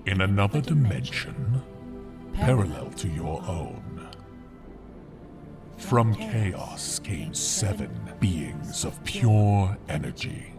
In another dimension, parallel to your own, from chaos came 7 beings of pure energy.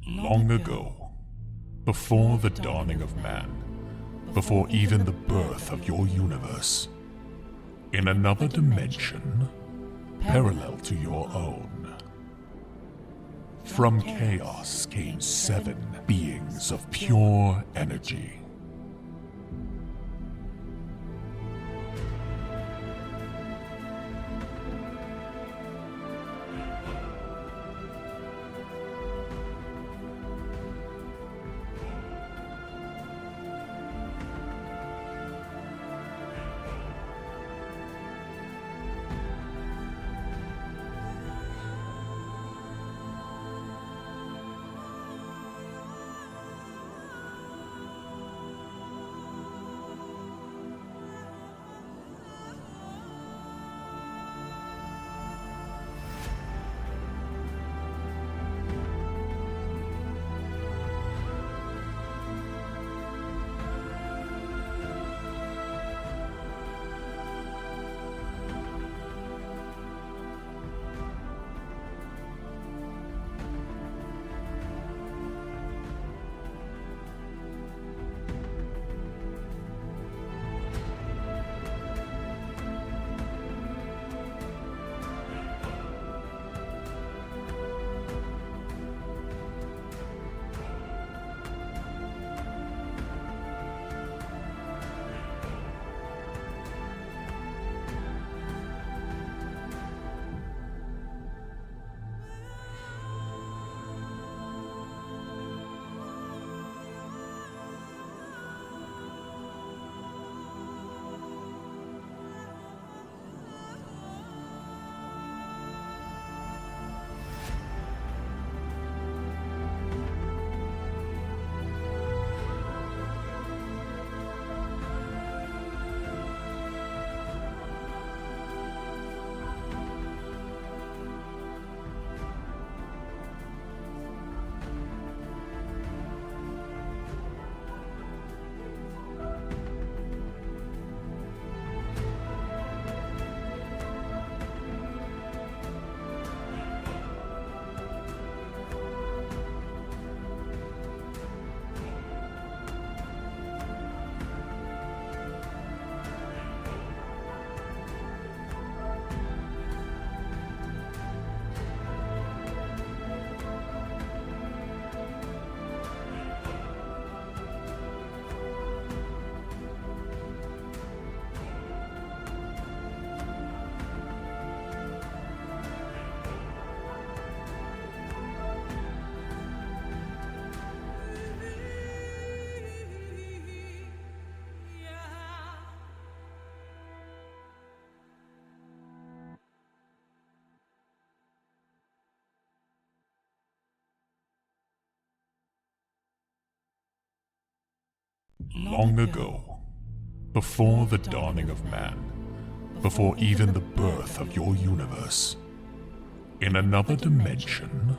Long ago, before the dawning of man, before even the birth of your universe, in another dimension, parallel to your own, from chaos came 7 beings of pure energy. Long ago, before the dawning of man, before even the birth of your universe, in another dimension,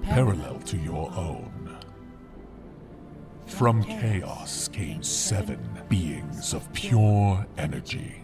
parallel to your own, from chaos came 7 beings of pure energy.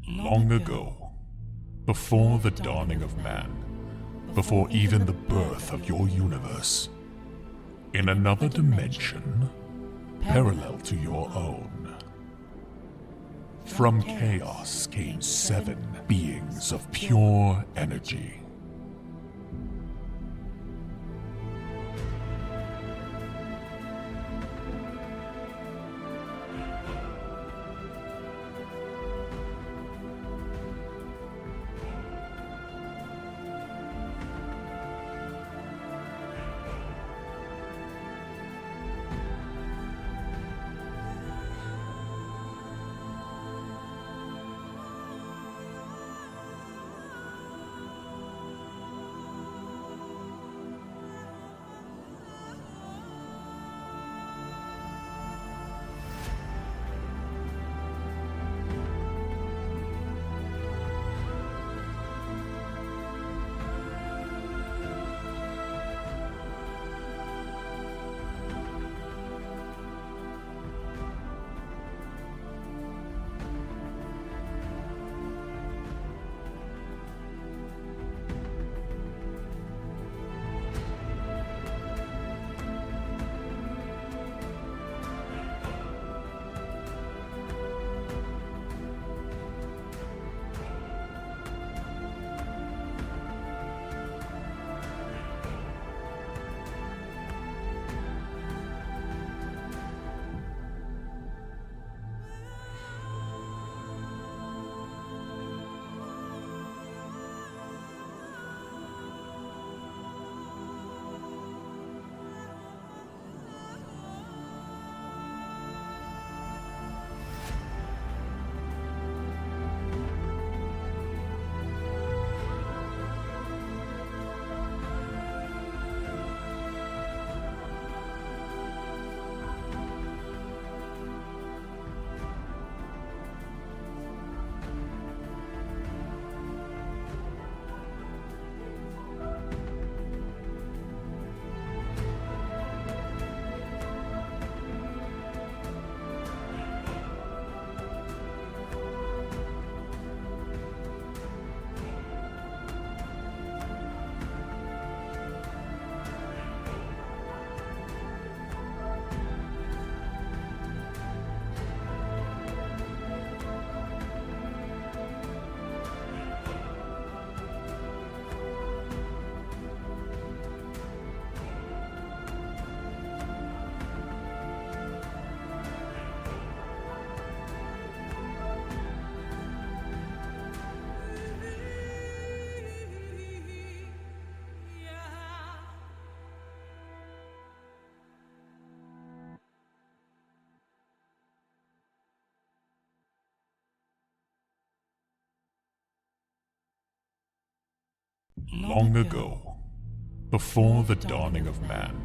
Long ago, before the dawning of man, before even the birth of your universe, in another dimension, parallel to your own, from chaos came 7 beings of pure energy. Long ago, before the dawning of man,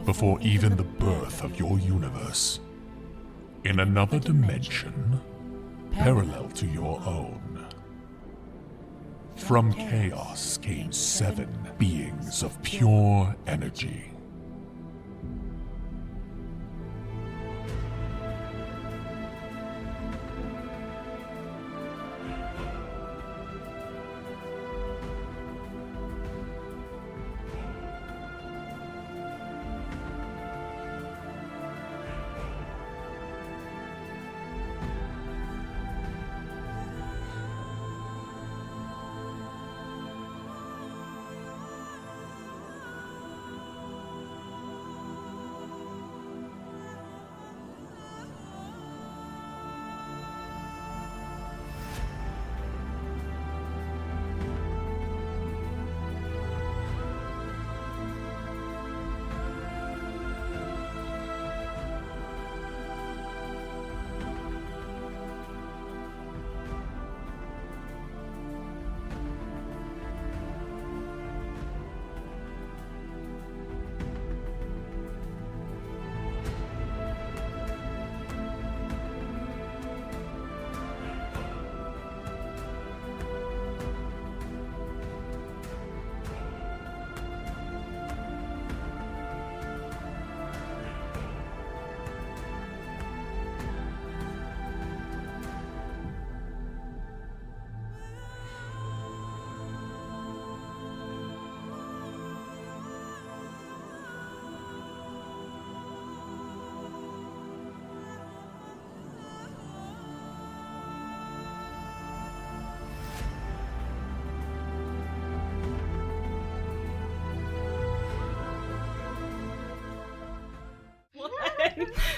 before even the birth of your universe, in another dimension, parallel to your own, from chaos came 7 beings of pure energy.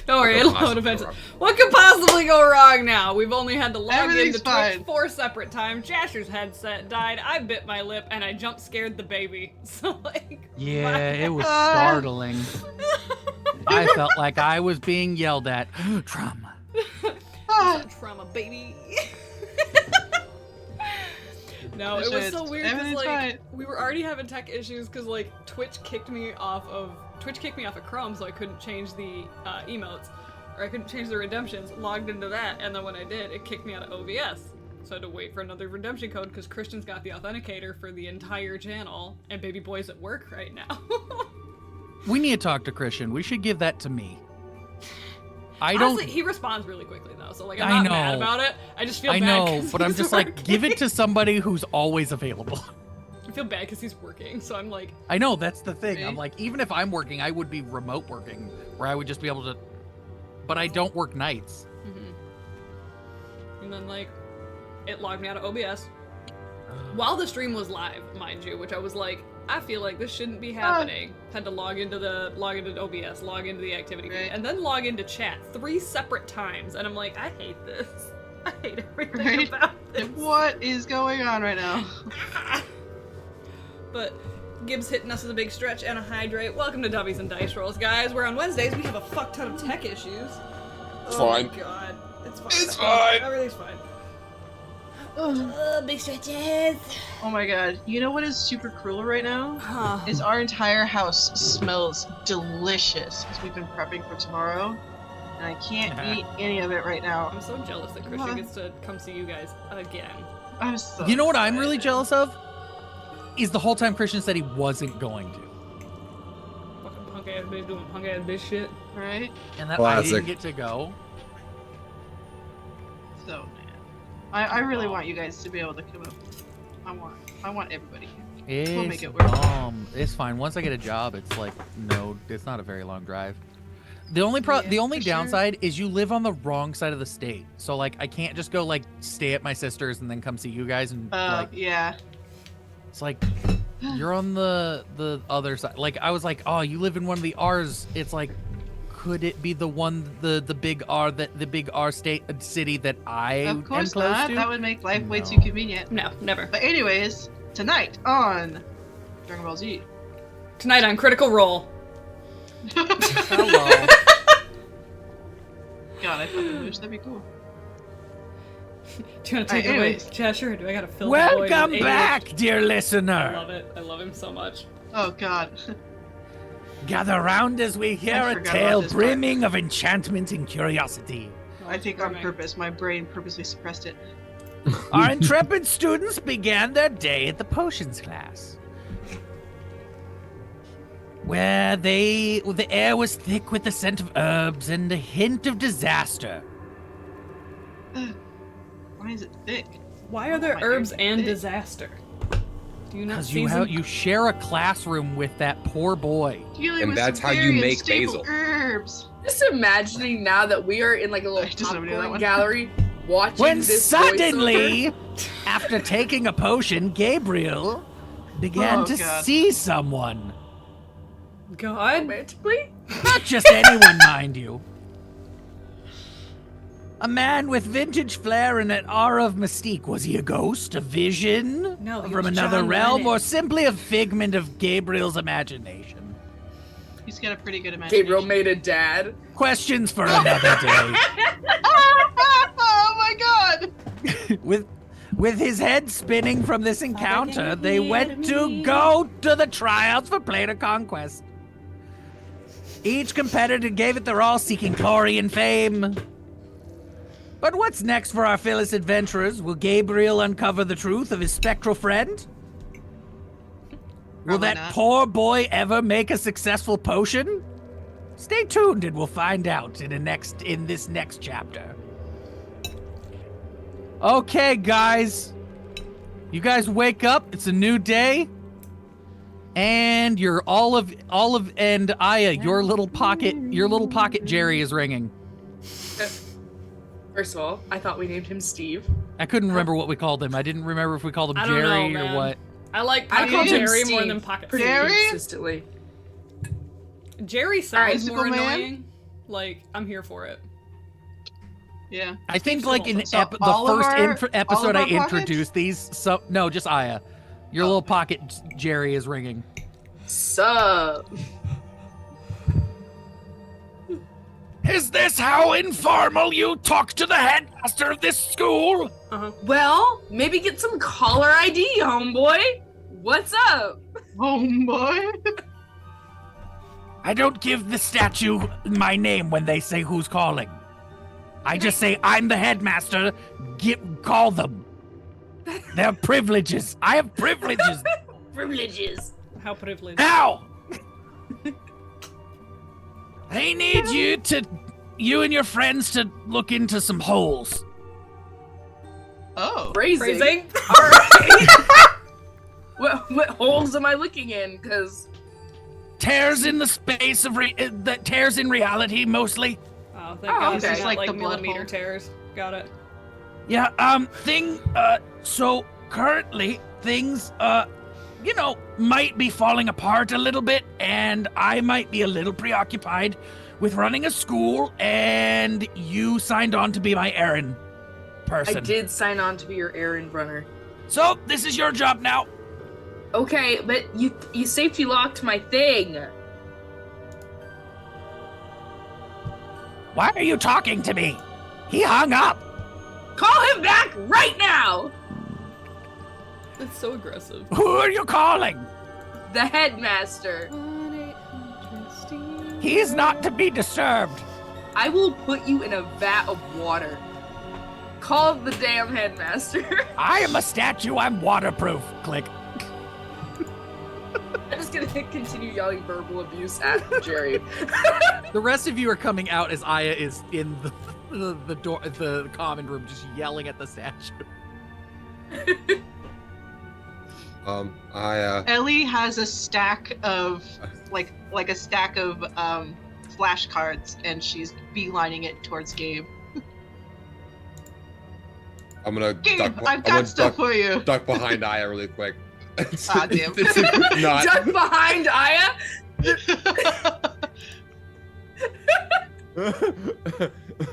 Don't worry, it'll load eventually. What could possibly go wrong now? We've only had to log into Twitch 4 separate times. Jasher's headset died. I bit my lip and I jump scared the baby. So like, yeah, it was startling. I felt like I was being yelled at. Trauma. Trauma, baby. No, it was so weird because like we were already having tech issues because like Twitch kicked me off of Chrome, so I couldn't change the emotes, or I couldn't change the redemptions. Logged into that, and then when I did, it kicked me out of OBS. So I had to wait for another redemption code because Christian's got the authenticator for the entire channel, and baby boy's at work right now. We need to talk to Christian. We should give that to me. Honestly, he responds really quickly though, so like I'm not mad about it. I just feel bad. I know, but I'm just like, give it to somebody who's always available. I feel bad because he's working, so I'm like... I know, that's the thing. I'm like, even if I'm working, I would be remote working, where I would just be able to... But I don't work nights. Mm-hmm. And then, like, it logged me out of OBS. While the stream was live, mind you, which I was like, I feel like this shouldn't be happening. Had to log into OBS, log into the activity feed, and then log into chat 3 separate times. And I'm like, I hate this. I hate everything about this. What is going on right now? But Gibbs hitting us with a big stretch and a hydrate. Welcome to Dubbies and Dice Rolls, guys. Where on Wednesdays we have a fuck ton of tech issues. Fine. Oh my god. It's fine. It's fine. Everything's fine. Big stretches. Oh my god. You know what is super cruel right now? Is our entire house smells delicious because we've been prepping for tomorrow. And I can't eat any of it right now. I'm so jealous that Christian gets to come see you guys again. I'm so You know what I'm really jealous of? Is the whole time Christian said he wasn't going to. Fucking punk ass bitch doing punk ass bitch shit. Right? And that I didn't get to go. So man. I really want you guys to be able to come up. I want everybody here. We'll make it work. It's fine. Once I get a job, it's like it's not a very long drive. The only downside is you live on the wrong side of the state. So like I can't just go like stay at my sister's and then come see you guys and yeah. It's like you're on the other side. Like I was like, oh, you live in one of the R's. It's like, could it be the one the big R the big R city that I Of course am close not. to? That would make life way too convenient. No, never. But anyways, tonight on Dragon Ball Z. Tonight on Critical Role. Hello. God, I fucking wish that'd be cool. Do you want to take it away? Yeah, sure. Do I gotta fill Welcome back, dear listener. I love it. I love him so much. Oh God. Gather round as we hear a tale brimming of enchantment and curiosity. I think on purpose. My brain purposely suppressed it. Our intrepid students began their day at the potions class, where the air was thick with the scent of herbs and a hint of disaster. Why is it thick? Why are there herbs and disaster? Do you not see you share a classroom with that poor boy. And that's how you make basil. Herbs. Just imagining now that we are in like a little popcorn gallery watching when this suddenly, after taking a potion, Gabriel began to see someone. God? Romantically? Not just anyone, mind you. A man with vintage flair and an aura of mystique. Was he a ghost, a vision from another realm, or simply a figment of Gabriel's imagination? He's got a pretty good imagination. Gabriel made a dad. Questions for another day. Oh my God! With his head spinning from this encounter, they went to go to the tryouts for Planar Conquest. Each competitor gave it their all, seeking glory and fame. But what's next for our fearless adventurers? Will Gabriel uncover the truth of his spectral friend? Will that poor boy ever make a successful potion? Stay tuned and we'll find out in this next chapter. Okay, guys. You guys wake up. It's a new day. And your Olive and Aya, your little pocket Jerry is ringing. First of all, I thought we named him Steve. I couldn't remember what we called him. I didn't remember if we called him Jerry or what. I call Jerry more than Pocket pretty consistently. Jerry sounds more annoying. Like, I'm here for it. Yeah. I think like in the first episode I introduced these. So no, just Aya. Your little pocket Jerry is ringing. Sup? Is this how informal you talk to the headmaster of this school? Well, maybe get some caller ID, homeboy. What's up? Homeboy? I don't give the statue my name when they say who's calling. I just say I'm the headmaster. Call them. They're privileges. I have privileges. Privileges. How privileged? Now! I need you and your friends to look into some holes. Oh. Phrasing? All right. What holes am I looking in? Because tears in the space of that tears in reality mostly. Oh, thank God. Okay. It's like the blood millimeter hole. tears. Got it. Yeah. So currently things might be falling apart a little bit, and I might be a little preoccupied with running a school, and you signed on to be my errand person. I did sign on to be your errand runner. So this is your job now. Okay, but you safety locked my thing. Why are you talking to me? He hung up. Call him back right now. It's so aggressive. Who are you calling? The headmaster. He is not to be disturbed. I will put you in a vat of water. Call the damn headmaster. I am a statue. I'm waterproof. Click. I'm just gonna continue yelling verbal abuse at Jerry. The rest of you are coming out as Aya is in the door, the common room, just yelling at the statue. Ellie has a stack of like a stack of flashcards, and she's beelining it towards Gabe. I'm gonna Gabe, I've got stuff for you. Duck behind Aya really quick. Ah, damn. Duck behind Aya?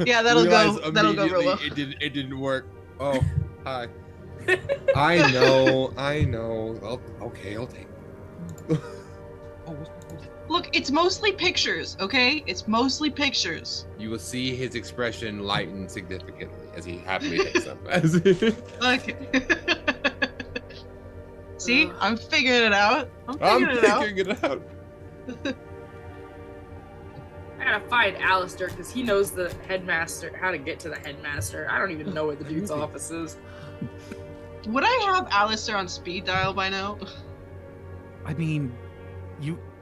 Yeah, that'll go. That'll go real well. It didn't work. Oh, hi. I know. Okay, I'll take it. Look, it's mostly pictures, okay? It's mostly pictures. You will see his expression lighten significantly as he happily takes them. Okay. See? I'm figuring it out. I'm figuring it out. I gotta find Alistair because he knows the headmaster, how to get to the headmaster. I don't even know where the dude's office is. Would I have Alistair on speed dial by now? I mean,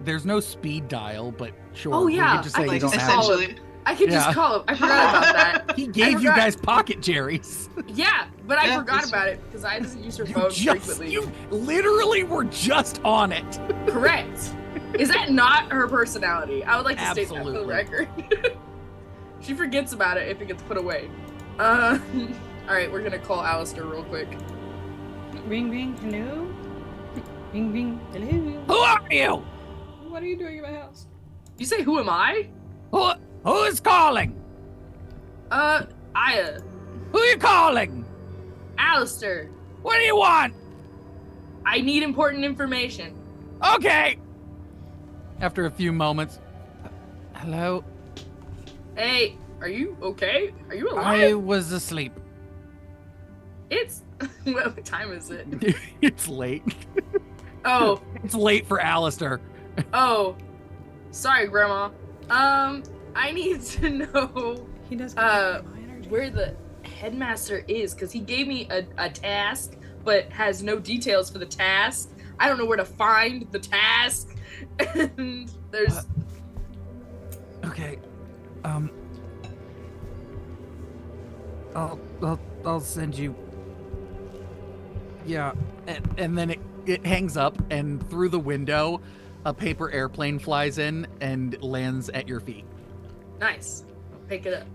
there's no speed dial, but sure. Oh, yeah, We could just say I you could don't just have call him. I could just call him. I forgot about that. He gave you guys pocket Jerry's. Yeah, but I Yeah, forgot it's- about it because I doesn't use her phone frequently. You literally were just on it. Correct. Is that not her personality? I would like to state that for the Absolutely. record. She forgets about it if it gets put away. Alright, we're gonna call Alistair real quick. Ring, ring, hello? Ring, ring, hello? Who are you? What are you doing in my house? You say, who am I? Who is calling? Aya. Who are you calling? Alistair. What do you want? I need important information. Okay. After a few moments. Hello? Hey, are you okay? Are you I alive? was asleep. It's... what time is it? It's late. Oh, It's late for Alistair. oh. Sorry, Grandma. I need to know He does where the headmaster is, because he gave me a task, but has no details for the task. I don't know where to find the task. And there's... Okay. I'll send you. Yeah, and then it hangs up, and through the window, a paper airplane flies in and lands at your feet. Nice. I'll pick it up.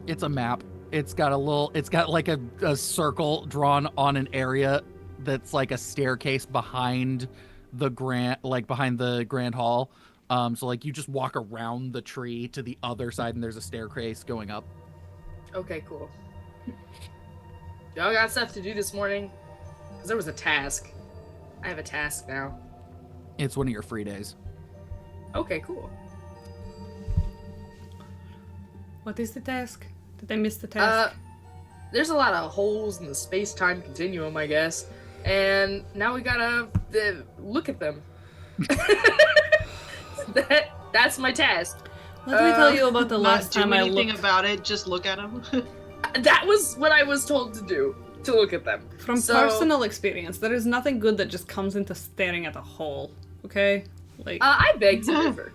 It's a map. It's got like a circle drawn on an area that's like a staircase behind the grand hall. So like you just walk around the tree to the other side, and there's a staircase going up. Okay, cool. Y'all got stuff to do this morning? Because there was a task. I have a task now. It's one of your free days. Okay, cool. What is the task? Did I miss the task? There's a lot of holes in the space-time continuum, I guess. And now we gotta look at them. That's my task. Let me tell you about the Not last do time I anything looked. about it, just look at him. That was what I was told to do, to look at them. From personal experience, there is nothing good that just comes into staring at a hole. Okay? Like, I beg to differ.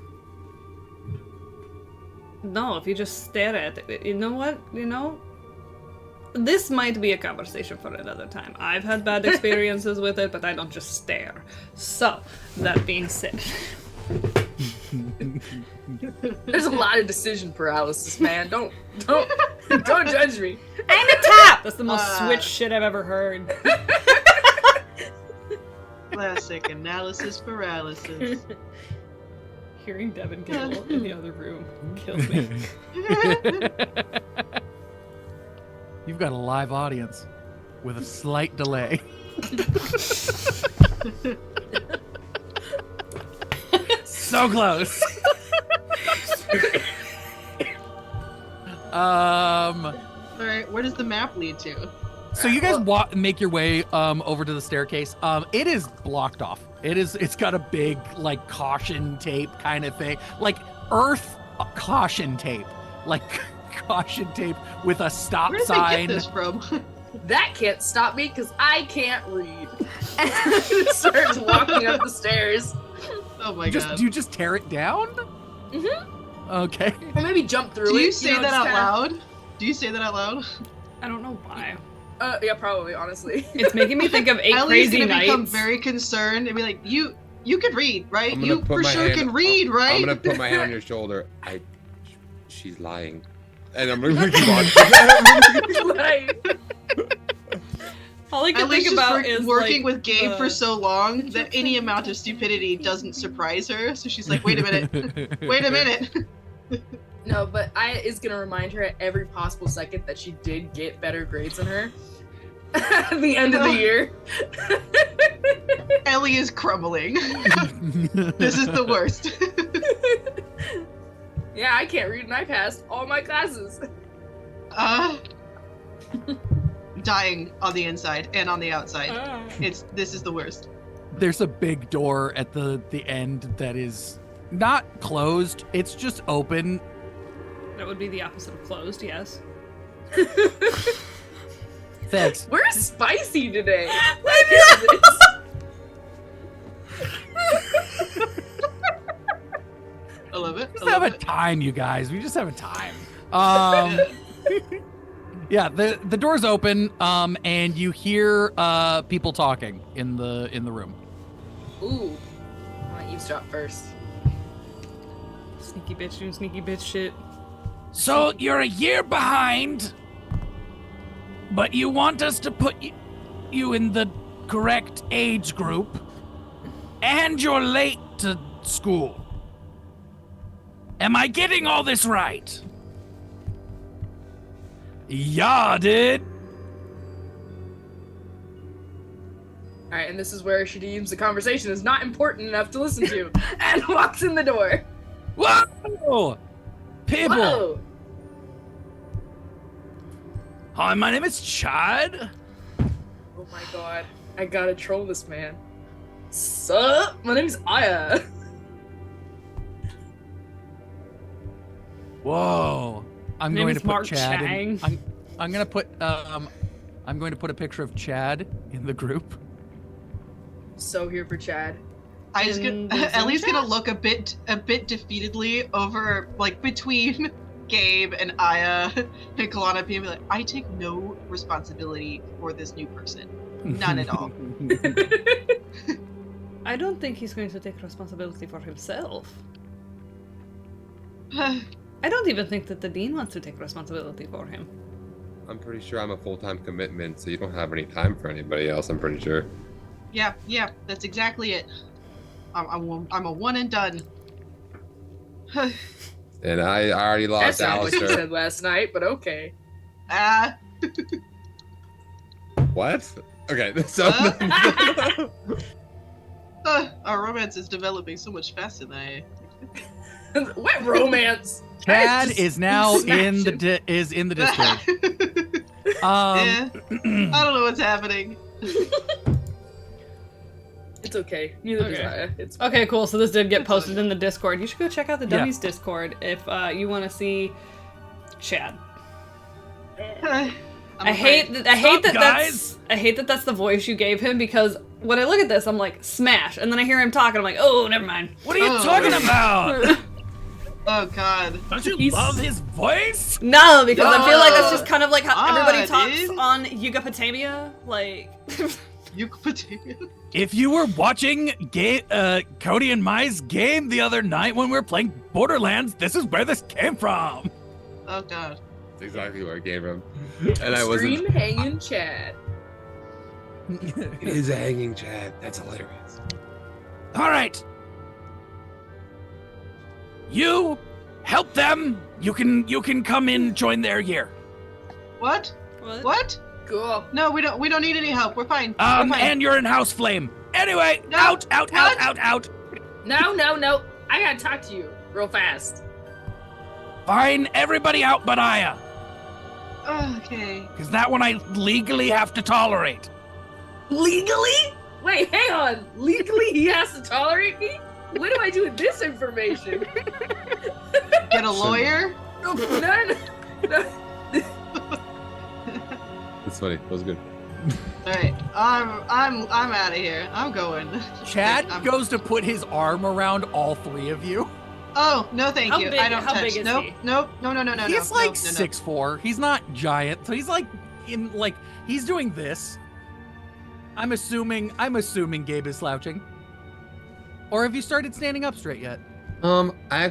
no, if you just stare at it, you know what? You know? This might be a conversation for another time. I've had bad experiences with it, but I don't just stare. So, that being said. There's a lot of decision paralysis, man. Don't judge me. I'm a tap! That's the most switch shit I've ever heard. Classic analysis paralysis. Hearing Devin giggle in the other room kills me. You've got a live audience with a slight delay. So close. Alright, where does the map lead to? So you guys make your way over to the staircase. It is blocked off. It's got a big like caution tape kind of thing, like Earth caution tape, like caution tape with a stop Where did sign. they get this from? That can't stop me because I can't read. And starts walking up the stairs. Oh my god. Do you just tear it down? Mm-hmm. Okay. Or maybe jump through it. Do you say that just out kinda- loud? Do you say that out loud? I don't know why. Yeah, probably, honestly. It's making me think of 8 Ellie's Crazy gonna become Nights. very concerned and be like, you can read, right? I'm gonna You put for my sure hand- can read, right? I'm gonna put my hand on your shoulder. She's lying. And I'm gonna keep on. Like, All I can Ellie's think just about is working like, with Gabe the- for so long that any amount of stupidity doesn't surprise her. So she's like, wait a minute, wait a minute. no, but Aya is gonna remind her at every possible second that she did get better grades than her at the end of the year. Ellie is crumbling. This is the worst. Yeah, I can't read and I passed all my classes. Dying on the inside and on the outside. This is the worst. There's a big door at the end that is not closed. It's just open. That would be the opposite of closed, yes. Thanks. We're spicy today. What is this? I love it. We just have a time, you guys. We just have a time. Yeah, the door's open, and you hear people talking in the room. Ooh. I want to eavesdrop first. Sneaky bitch doing sneaky bitch shit. So you're a year behind, but you want us to put you in the correct age group, and you're late to school. Am I getting all this right? Yeah, dude. All right, and this is where she deems the conversation is not important enough to listen to, and walks in the door. Whoa! People! Whoa. Hi, my name is Chad. Oh my god, I gotta troll this man. Sup? My name's Aya. Whoa! I'm Name going is to put Mark Chad Chang. in. I'm going to put I'm going to put a picture of Chad in the group. So here for Chad. I was Ellie's gonna look a bit defeatedly over, like, between Gabe and Aya and Kalana P and be like, I take no responsibility for this new person. None at all. I don't think he's going to take responsibility for himself. I don't even think that the dean wants to take responsibility for him. I'm pretty sure I'm a full-time commitment, so you don't have any time for anybody else, I'm pretty sure. Yeah, that's exactly it. I'm a one and done. And I already lost That's not what you Alistair. said last night, but okay. What? Okay, so... Our romance is developing so much faster than I... What romance? Chad Just is now smash in the is in the Discord. Yeah, I don't know what's happening. It's okay. Neither does Okay. Aya. It's Okay, cool. So this did get posted in the Discord. You should go check out the Dummies Discord if you want to see Chad. I hate that that's the voice you gave him, because when I look at this, I'm like, smash, and then I hear him talking, I'm like, oh, never mind. What are you talking about? Oh god. Don't you love his voice? No, because I feel like that's just kind of like how everybody Ah, talks dude. on Yugapotamia, like. You potato. If you were watching Cody and Mai's game the other night when we were playing Borderlands, this is where this came from. Oh god. That's exactly where it came from. And I wasn't... Extreme hanging Chad. It is a hanging Chad. That's hilarious. All right. You help them. You can come in, join their year. What? What? What? Cool. No, we don't need any help. We're fine. We're fine. And you're in House Flame. Anyway, No. out. What? No. I gotta talk to you real fast. Fine, everybody out but Aya. Okay. Because that one I legally have to tolerate. Legally? Wait, hang on. Legally he has to tolerate me? What do I do with this information? Get a lawyer? No. That's funny. That was good. All right. I'm out of here. I'm going. Chad I'm- goes to put his arm around all three of you. Oh no, thank How you. big- I don't how touch. big is Nope. he? Nope. No. He's like no. 6'4". He's not giant, so he's like he's doing this. I'm assuming Gabe is slouching. Or have you started standing up straight yet? I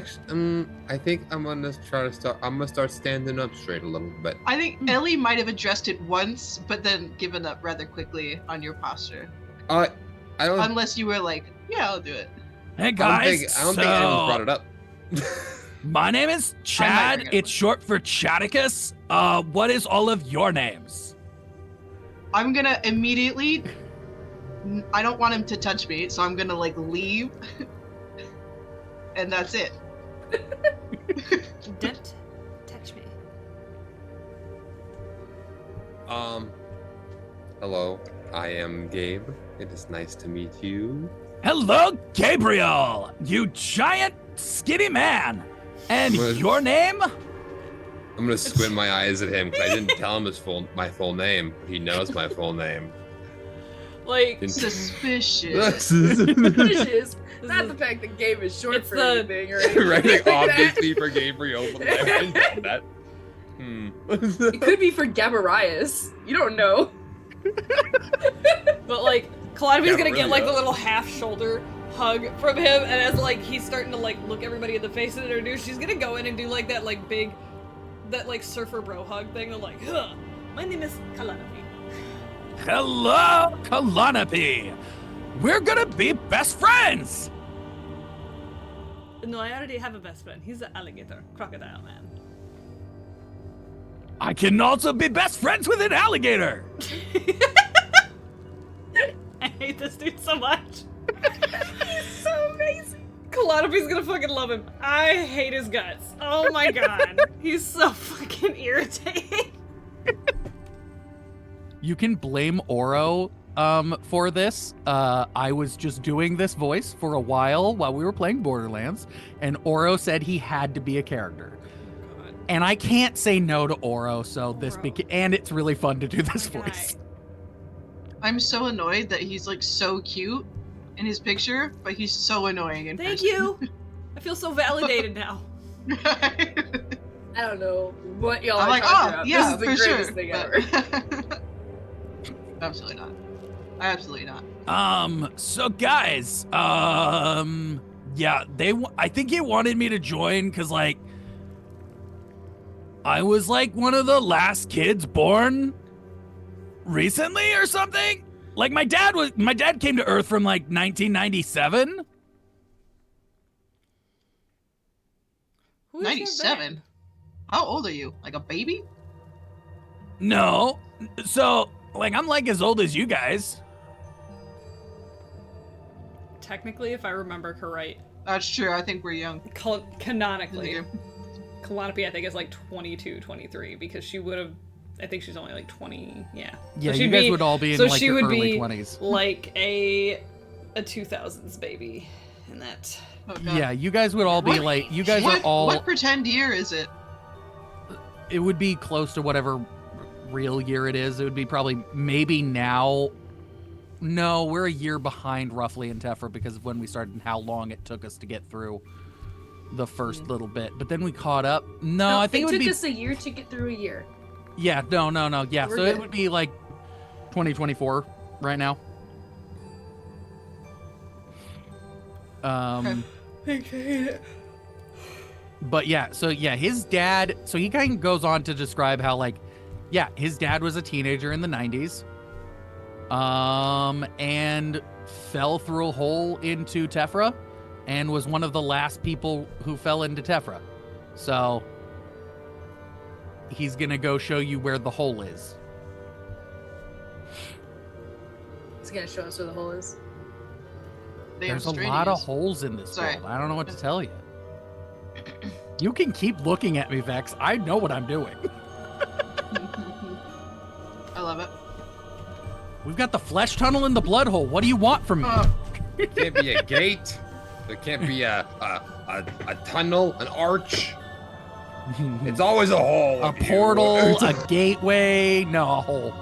think I'm gonna start standing up straight a little bit. I think Ellie might have addressed it once, but then given up rather quickly on your posture. I don't. Unless you were like, yeah, I'll do it. Hey guys, I don't think anyone brought it up. My name is Chad. It's short for Chadicus. What is all of your names? I'm gonna immediately. I don't want him to touch me, so I'm gonna like leave, and that's it. Don't touch me. Hello. I am Gabe. It is nice to meet you. Hello, Gabriel, you giant, skinny man. And What? your name? I'm gonna squint my eyes at him because I didn't tell him my full name, but he knows my full name. Like, Suspicious. Suspicious. Not the fact that Gabe is short It's for the- anything or anything. Right, like like, that. obviously for Gabriel, but I haven't done that. It could be for Gabarias. You don't know. but like, Calliope's Yeah, gonna really get like the does. little half shoulder hug from him, and as like he's starting to like look everybody in the face and introduce, she's gonna go in and do like that like big, that like surfer bro hug thing. They're like, huh, my name is Calliope. Hello, Calliope. We're gonna be best friends. No, I already have a best friend. He's the alligator crocodile man. I can also be best friends with an alligator. I hate this dude so much. He's so amazing. Calliope's gonna fucking love him. I hate his guts. Oh my god. He's so fucking irritating. You can blame Oro for this. I was just doing this voice for a while we were playing Borderlands, and Oro said he had to be a character. God. And I can't say no to Oro, so this Oro. and it's really fun to do this My guy. voice. I'm so annoyed that he's like so cute in his picture, but he's so annoying in Thank person. you. I feel so validated now. I don't know what y'all I'm are like, talking oh about. yeah, This is the for greatest sure. thing but- ever. Absolutely not. Absolutely not. So guys, yeah, I think he wanted me to join because, like, I was, like, one of the last kids born recently or something. Like, my dad came to Earth from, like, 1997. Who is your 97? band? How old are you? Like a baby? No. So, like, I'm, like, as old as you guys. Technically, if I remember correct, That's true. I think we're young. canonically, Okay. Calliope I think is like 22, 23 because she would have. I think she's only like 20. Yeah. Yeah, So you she'd guys be- would all be in so like she your would early be 20s. like a 2000s baby, and that. Oh, God. Yeah, you guys would all be What- like, you guys what, are all, What pretend year is it? it would be close to whatever real year it is. It would be probably maybe now. No, we're a year behind roughly in Tephra because of when we started and how long it took us to get through the first little bit. But then we caught up. No, I think it it would took be. us a year to get through a year. Yeah, no. Yeah, We're so it good. would be like 2024 right now. Okay. But yeah, so yeah, his dad, so he kind of goes on to describe how, like, yeah, his dad was a teenager in the 90s. And fell through a hole into Tephra and was one of the last people who fell into Tephra. So he's gonna go show you where the hole is. It's gonna show us where the hole is. They There's a have lot of straighties. holes in this Sorry. world. I don't know what to tell you. You can keep looking at me, Vex. I know what I'm doing. I love it. We've got the flesh tunnel and the blood hole. What do you want from me? There can't be a gate. There can't be a tunnel, an arch. It's always a hole. A with you. portal, a gateway, no, a hole.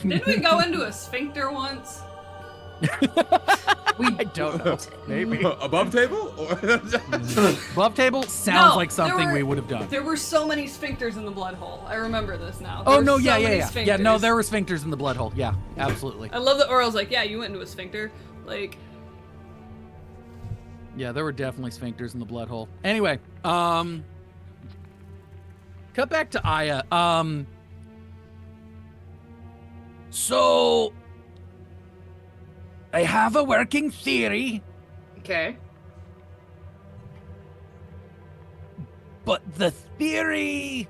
Didn't we go into a sphincter once? I don't know. Maybe. Above table? Or- Above table sounds No, like something there were- we would have done. There were so many sphincters in the blood hole. I remember this now. Oh There were no, so yeah. many Yeah, no, sphincters. there were sphincters in the blood hole. Yeah, absolutely. I love that Oral's like, yeah, you went into a sphincter. Like, Yeah, there were definitely sphincters in the blood hole. Anyway, cut back to Aya. So, I have a working theory, Okay. but the theory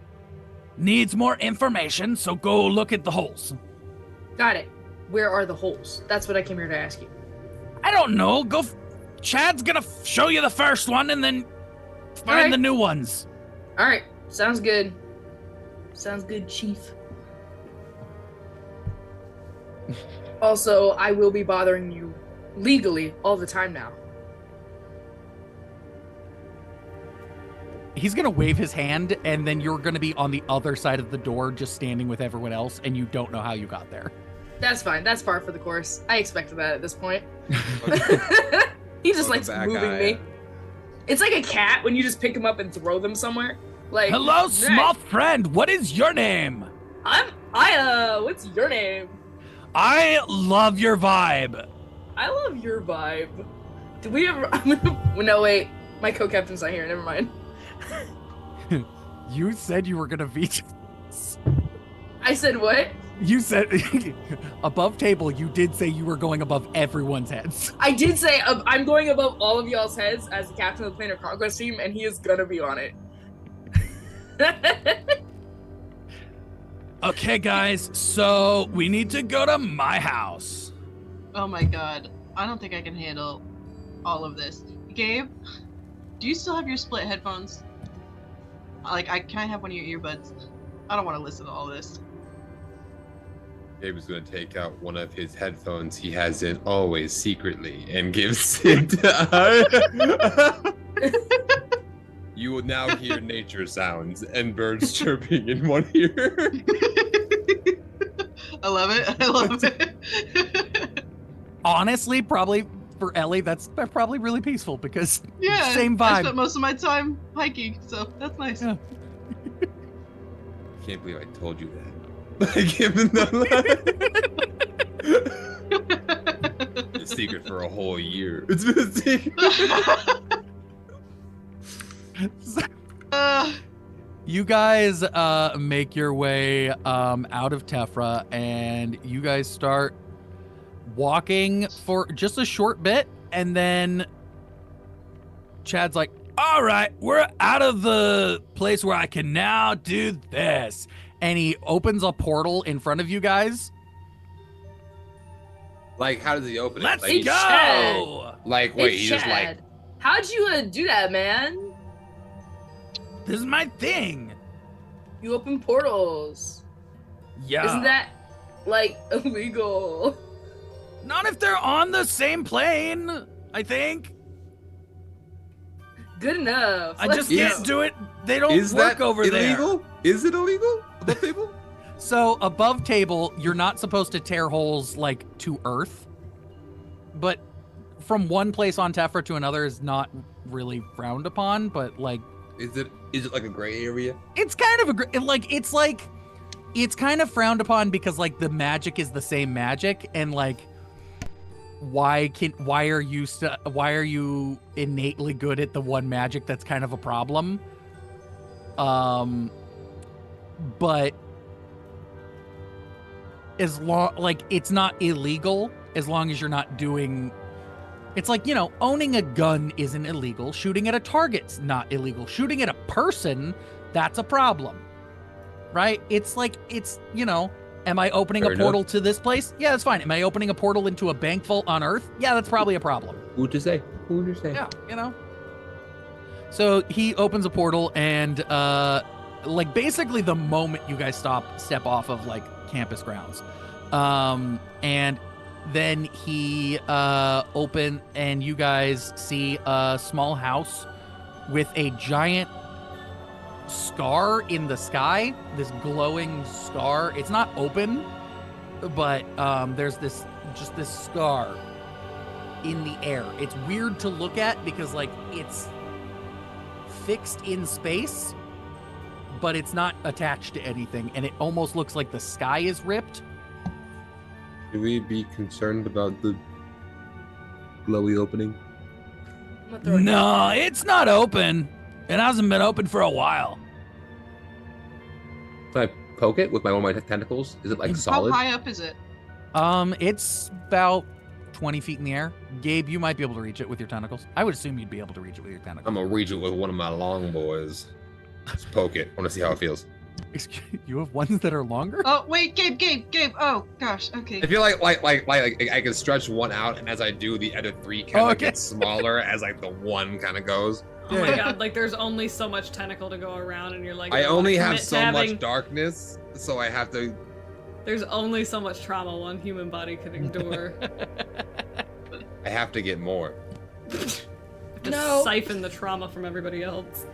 needs more information, so go look at the holes. Got it. Where are the holes? That's what I came here to ask you. I don't know. Chad's gonna show you the first one, and then Find the new ones. All right, sounds good. Sounds good, Chief. Also, I will be bothering you legally all the time now. He's gonna wave his hand, and then you're gonna be on the other side of the door, just standing with everyone else, and you don't know how you got there. That's fine. That's par for the course. I expected that at this point. He just likes moving me. It's like a cat when you just pick him up and throw them somewhere. Like, Hello, small friend. What is your name? What's your name? I love your vibe. I love your vibe. Did we ever? No, wait. My co-captain's not here. Never mind. You said you were gonna veto. I said what? You said above table. You did say you were going above everyone's heads. I did say I'm going above all of y'all's heads as the captain of the Planar Conquest team, and he is gonna be on it. Okay, guys. So we need to go to my house. Oh my god. I don't think I can handle all of this. Gabe, do you still have your split headphones? Like, can I have one of your earbuds? I don't want to listen to all this. Gabe is going to take out one of his headphones he has in always secretly and gives it to You will now hear nature sounds and birds chirping in one ear. I love it. I love it. Honestly, probably for Ellie, that's probably really peaceful because yeah, same vibe. I spent most of my time hiking, so that's nice. Yeah. Can't believe I told you that. Like, given the a secret for a whole year. It's been a secret. You guys make your way out of Tephra, and you guys start walking for just a short bit, and then Chad's like, all right, we're out of the place where I can now do this. And he opens a portal in front of you guys. Like, how does he open it? Let's Like, go. Chad. Like, wait, Hey, he just like. Chad, how'd you do that, man? This is my thing. You open portals. Yeah. Isn't that like illegal? Not if they're on the same plane, I think. Good enough. I Let's just go. can't do it. They don't Is work that over illegal? Is it illegal? Above table? So above table, you're not supposed to tear holes like to earth, but from one place on Tephra to another is not really frowned upon. But like, Is it like a gray area? it's kind of it's kind of frowned upon because like the magic is the same magic, and like why are you innately good at the one magic that's kind of a problem. But as long, like, it's not illegal as long as you're not doing, it's like, you know, owning a gun isn't illegal, shooting at a target's not illegal, shooting at a person, that's a problem, right? It's like, it's, you know, am I opening Fair a portal to this place? Yeah, that's fine. Am I opening a portal into a bank vault on Earth? Yeah, that's probably a problem. Who to say? Who to say? Yeah, you know. So he opens a portal, and like basically the moment you guys step off of like campus grounds, and then he open, and you guys see a small house with a giant scar in the sky, this glowing scar. It's not open, but there's this scar in the air. It's weird to look at because like it's fixed in space, but it's not attached to anything, and it almost looks like the sky is ripped. Should we be concerned about the glowy opening? No, it's not open. It hasn't been open for a while. Can I poke it with one of my tentacles? Is it like solid? How high up is it? It's about 20 feet in the air. Gabe, you might be able to reach it with your tentacles. I would assume you'd be able to reach it with your tentacles. I'm gonna reach it with one of my long boys. Let's poke it. I want to see how it feels. Excuse, you have ones that are longer? Oh wait, Gabe. Oh gosh, okay. I feel like I can stretch one out, and as I do, the other three kind of get smaller as like the one kind of goes. Oh my god, like there's only so much tentacle to go around, and you're like, I only have so having... much darkness, so I have to. There's only so much trauma one human body can endure. I have to get more. To siphon the trauma from everybody else.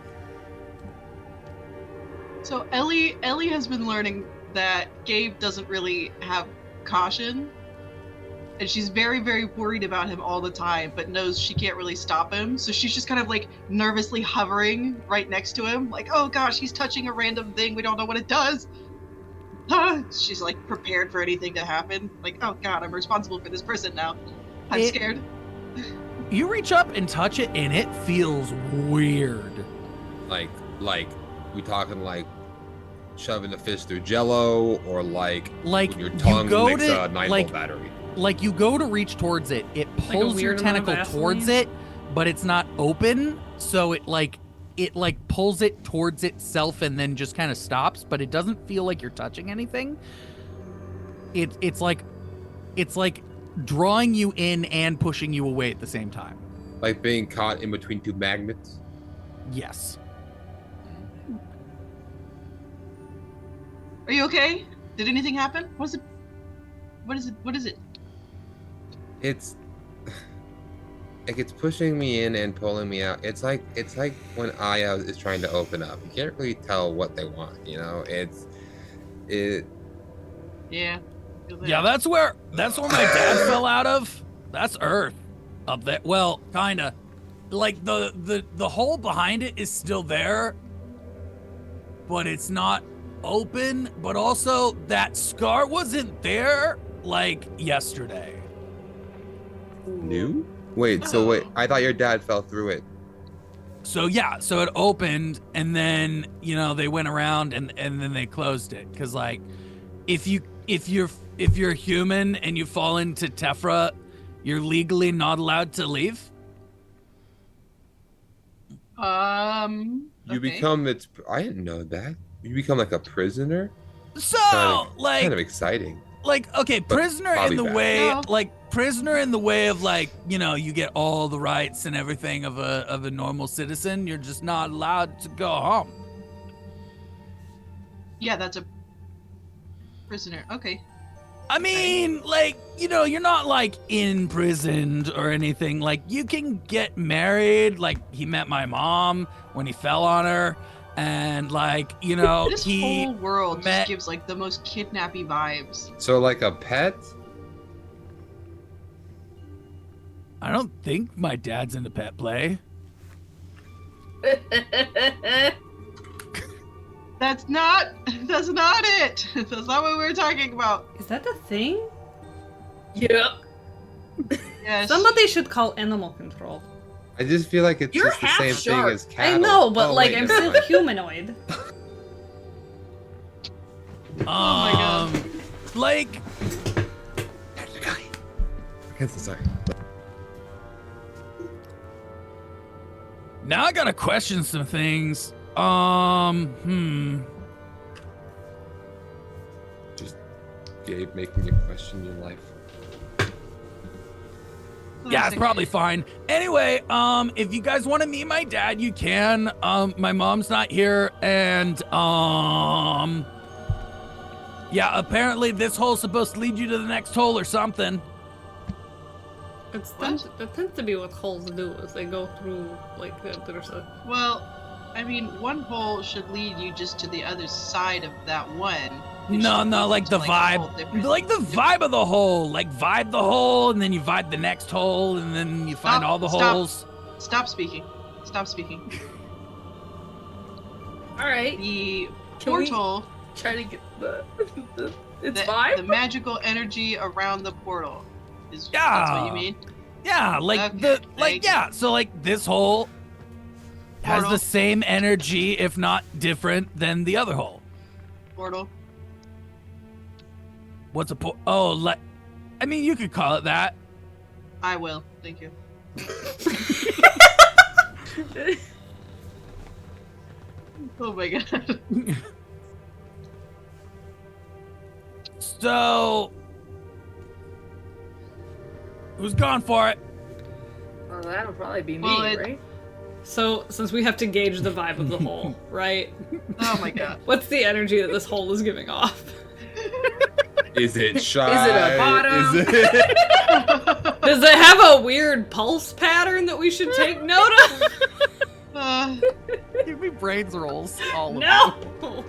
So Ellie has been learning that Gabe doesn't really have caution, and she's very, very worried about him all the time, but knows she can't really stop him. So she's just kind of like nervously hovering right next to him, like, oh gosh, he's touching a random thing, we don't know what it does. She's like prepared for anything to happen. Like, oh god, I'm responsible for this person now. I'm scared. You reach up and touch it, and it feels weird. Like we talking like shoving a fist through Jello, or like when your tongue licks a 9-volt battery. Like you go to reach towards it, it pulls like your tentacle towards it, but it's not open, so it pulls it towards itself and then just kind of stops, but it doesn't feel like you're touching anything. It's like drawing you in and pushing you away at the same time. Like being caught in between two magnets. Yes. Are you okay? Did anything happen? What is it? It's like it's pushing me in and pulling me out. It's like when Aya is trying to open up. You can't really tell what they want, you know? Yeah. Yeah, that's where my dad fell out of. That's Earth up there. Well, kinda. Like the hole behind it is still there, but it's not open. But also that scar wasn't there like yesterday. New? Wait, I thought your dad fell through it. So yeah, so it opened, and then they went around and then they closed it, because like if you're human and you fall into Tephra, you're legally not allowed to leave. You become I didn't know that. You become like a prisoner. So kind of exciting. Like, okay, prisoner in the way, prisoner in the way of like, you get all the rights and everything of a normal citizen. You're just not allowed to go home. Yeah, that's a prisoner. Okay. I mean, like, you're not like imprisoned or anything. Like, you can get married. Like, he met my mom when he fell on her. And like, this whole world just gives like the most kidnappy vibes. So like a pet? I don't think my dad's into pet play. That's not it. That's not what we were talking about. Is that the thing? Yep. Yes. Somebody should call animal control. I just feel like it's just the same shark. thing as cattle. I know, but I'm never still mind. humanoid. Oh my god. Like, I'm so sorry. now I gotta question some things. Just Gabe making you question your life. Yeah, it's probably fine. Anyway, if you guys want to meet my dad, you can. My mom's not here, and yeah, apparently this hole's supposed to lead you to the next hole or something. It tends to be what holes do, is they go through, like, there's a... Well, I mean, one hole should lead you just to the other side of that one. No, like the vibe. Like the vibe of the hole. Like vibe the hole, and then you vibe the next hole, and then you find all the holes. Stop speaking. Alright. The Can we portal... try to get its vibe? The magical energy around the portal. That's Yeah. what you mean? Yeah, like Okay, so like this hole has the same energy, if not different, than the other hole. Portal. What's a I mean, you could call it that. I will. Thank you. Oh my god. So, who's gone for it? Well, that'll probably be me, Well, right? So, since we have to gauge the vibe of the hole, right? Oh my god. What's the energy that this hole is giving off? Is it shy? Is it a bottom? Is it... Does it have a weird pulse pattern that we should take note of? Give me brains rolls. All of No! them.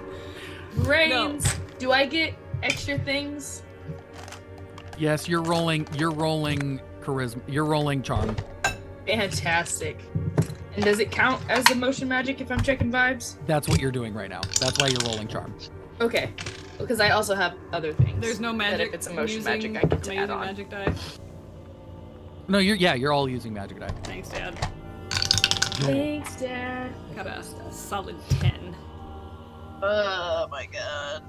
Brains. No. Do I get extra things? Yes, you're rolling charisma. You're rolling charm. Fantastic. And does it count as emotion magic if I'm checking vibes? That's what you're doing right now. That's why you're rolling charm. Okay. Because I also have other things. There's no magic. That if it's emotion magic, I get to add on. Magic die. No, you're all using magic die. Thanks, Dad. Thanks, Dad. Got a solid 10. Oh my god.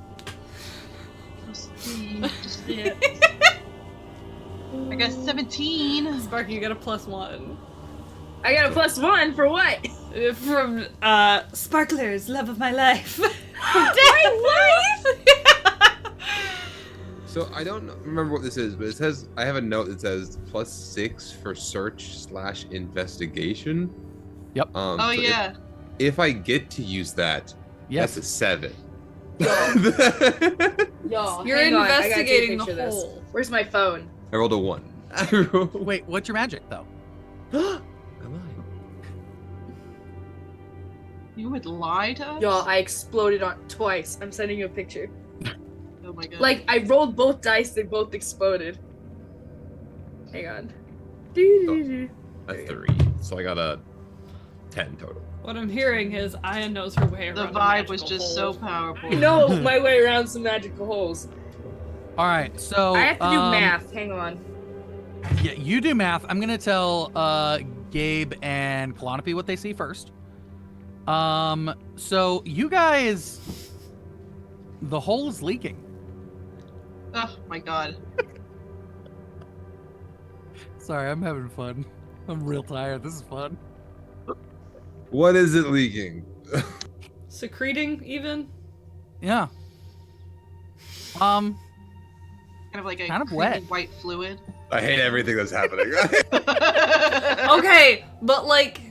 I got 17. Sparky, you got a +1. I got a +1 for what? From Sparkler's Love of My Life. My life? So I don't remember what this is, but it says I have a note that says +6 for search/investigation. Yep. Oh so yeah. If I get to use that, Yes. that's a 7. Yo, You're hang on, I gotta take a investigating the picture of this. hole. Where's my phone? I rolled a 1. Wait, what's your magic though? Am I? You would lie to us? Yo, I exploded on twice. I'm sending you a picture. Oh my god. Like, I rolled both dice, they both exploded. Hang on. Doo-doo-doo. A 3. So I got a 10 total. What I'm hearing is Aya knows her way the around vibe was magical just hole. so powerful. I know my way around some magical holes. All right, so I have to do math. Hang on. Yeah, you do math. I'm gonna tell Gabe and Calliope what they see first. So you guys, the hole is leaking. Oh my god. Sorry, I'm having fun. I'm real tired. This is fun. What is it leaking? Secreting, even? Yeah. Kind of like a Kind of creamy wet. white fluid. I hate everything that's happening. Okay, but like,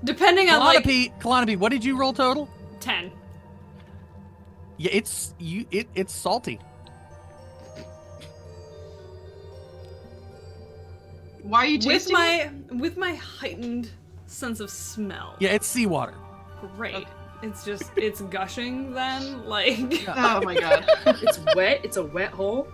depending on like Calliope, what did you roll total? 10. Yeah, it's salty. Why are you tasting it? With my heightened sense of smell. Yeah, it's seawater. Great. Okay. It's gushing then, like. Oh my god. It's wet. It's a wet hole.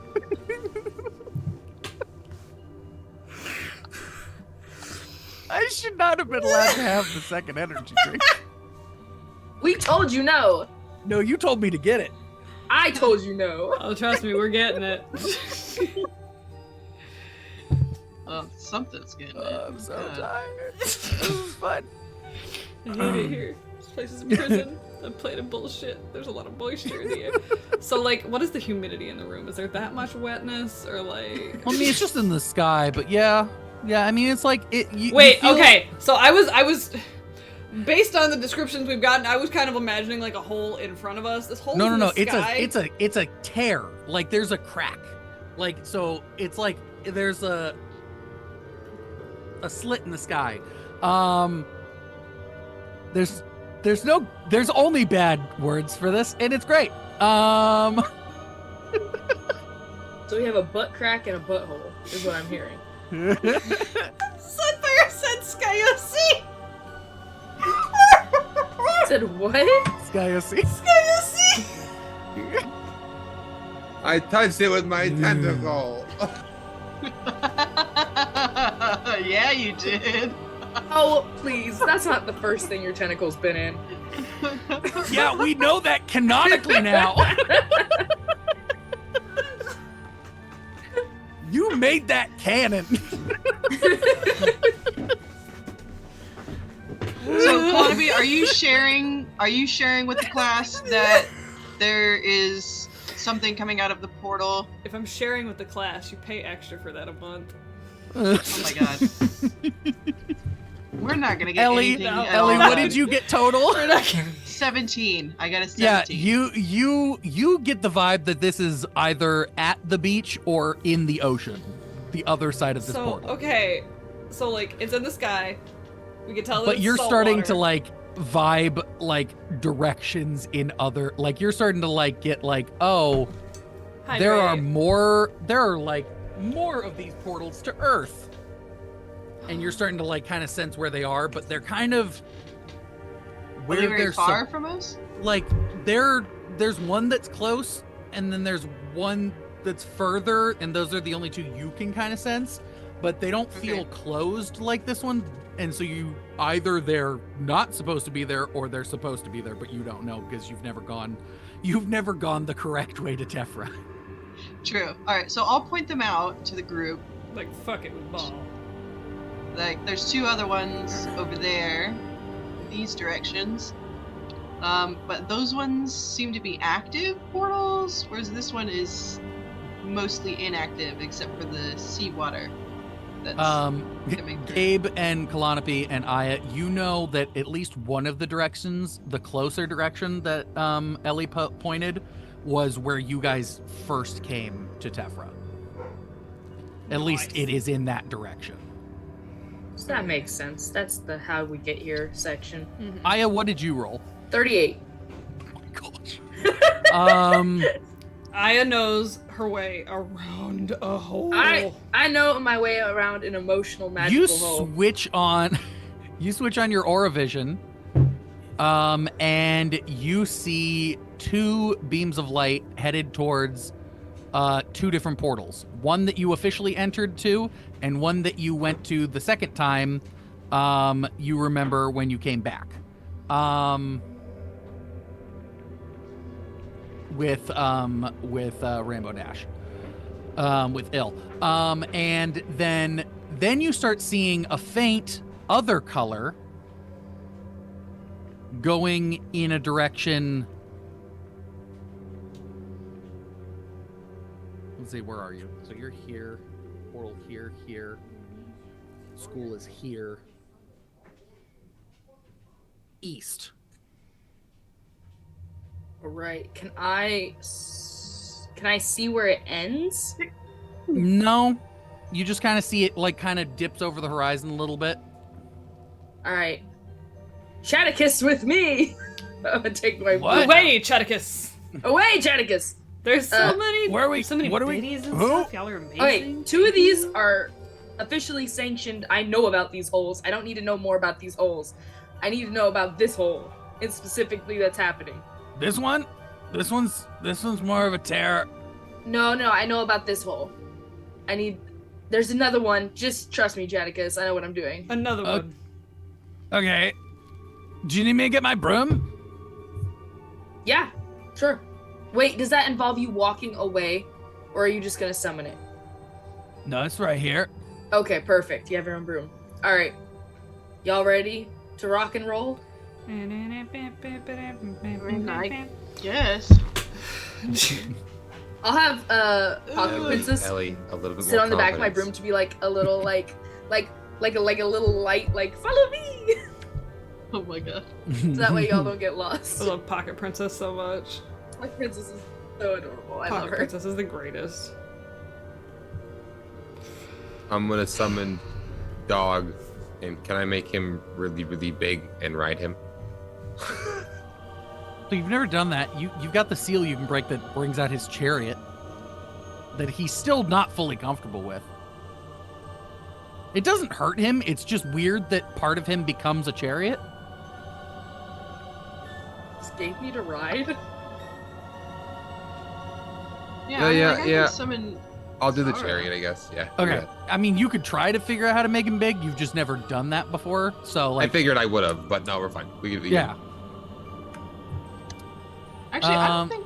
I should not have been allowed to have the second energy drink. We told you no. No, you told me to get it. I told you no. Oh, trust me, we're getting it. Something's getting it. I'm so God. tired. This is fun. I hate it here. This place is a prison. A plate of bullshit. There's a lot of moisture in the air. So, like, what is the humidity in the room? Is there that much wetness, or like? I mean, it's just in the sky, but yeah. I mean, it's like it. Wait, okay. So I was, based on the descriptions we've gotten, I was kind of imagining like a hole in front of us. This hole. No. In the It's sky. it's a tear. Like there's a crack. Like so, it's like there's a slit in the sky. There's only bad words for this, and it's great. So we have a butt crack and a butthole, is what I'm hearing. Sunfire said Skyosi. Said what? Skyosi. Skyosi. I touched it with my tentacle. Yeah, you did. Oh, please. That's not the first thing your tentacle's been in. Yeah, we know that canonically now. You made that canon. So, Calliope, are you sharing with the class that there is something coming out of the portal? If I'm sharing with the class, you pay extra for that a month. Oh my god. We're not gonna get Ellie, anything at Ellie, all what done. did you get total? 17. I got a 17. Yeah, you get the vibe that this is either at the beach or in the ocean, the other side of this portal. Okay, so like it's in the sky. We can tell. But you're salt starting water. to like vibe like directions in other. Like you're starting to like get like, oh, there are like more of these portals to Earth, and you're starting to like kind of sense where they are, but they're kind of Are they very far from us? Like there's one that's close, and then there's one that's further, and those are the only two you can kind of sense, but they don't feel closed like this one, and so you either they're not supposed to be there or they're supposed to be there, but you don't know because you've never gone the correct way to Tephra. True. All right, so I'll point them out to the group. Like, fuck it with ball. Like, there's two other ones over there, these directions. But those ones seem to be active portals, whereas this one is mostly inactive, except for the seawater. That's coming through. Gabe and Kalanopi and Aya, you know that at least one of the directions, the closer direction that Ellie pointed, was where you guys first came to Tephra. At least it is in that direction. So that makes sense. That's the how we get here section. Mm-hmm. Aya, what did you roll? 38. Oh my gosh. Aya knows her way around a hole. I know my way around an emotional magical hole. You switch on your aura vision, and you see two beams of light headed towards two different portals. One that you officially entered to, and one that you went to the second time. You remember when you came back. With Rainbow Dash, with Ill, and then you start seeing a faint other color going in a direction. Let's see, where are you? So you're here, portal here, here. School is here. East. All right. Can I see where it ends? No, you just kind of see it like kind of dips over the horizon a little bit. All right. Chaticus with me. I'm gonna take my Away, Chaticus. Away, Chaticus. There's so many. Where are we? So many What are we? biddies and Who? stuff. Y'all are amazing. Okay, two of these are officially sanctioned. I know about these holes. I don't need to know more about these holes. I need to know about this hole and specifically that's happening. This one? This one's more of a terror. No, I know about this hole. There's another one. Just trust me, Jadicus. I know what I'm doing. Another one. Okay. Do you need me to get my broom? Yeah, sure. Wait, does that involve you walking away, or are you just gonna summon it? No, it's right here. Okay, perfect. You have your own broom. All right. Y'all ready to rock and roll? Yes. I'll have Pocket Princess Ellie, a little bit sit more on the back of my confidence. broom to be like a little like a little light, like follow me. Oh my god. So that way y'all don't get lost. I love Pocket Princess so much. Pocket Princess is so adorable. I love Pocket her. Princess is the greatest. I'm gonna summon Dog, and can I make him really, really big and ride him? So you've never done that. You've got the seal you can break that brings out his chariot that he's still not fully comfortable with. It doesn't hurt him. It's just weird that part of him becomes a chariot. Just gave me to ride. Yeah, Yeah, I can yeah. summon. I'll do the Zara. chariot, I guess. Yeah. Okay. Yeah. I mean, you could try to figure out how to make him big. You've just never done that before. So, I like, figured I would have, but no, we're fine. We can. yeah. Actually, I don't think.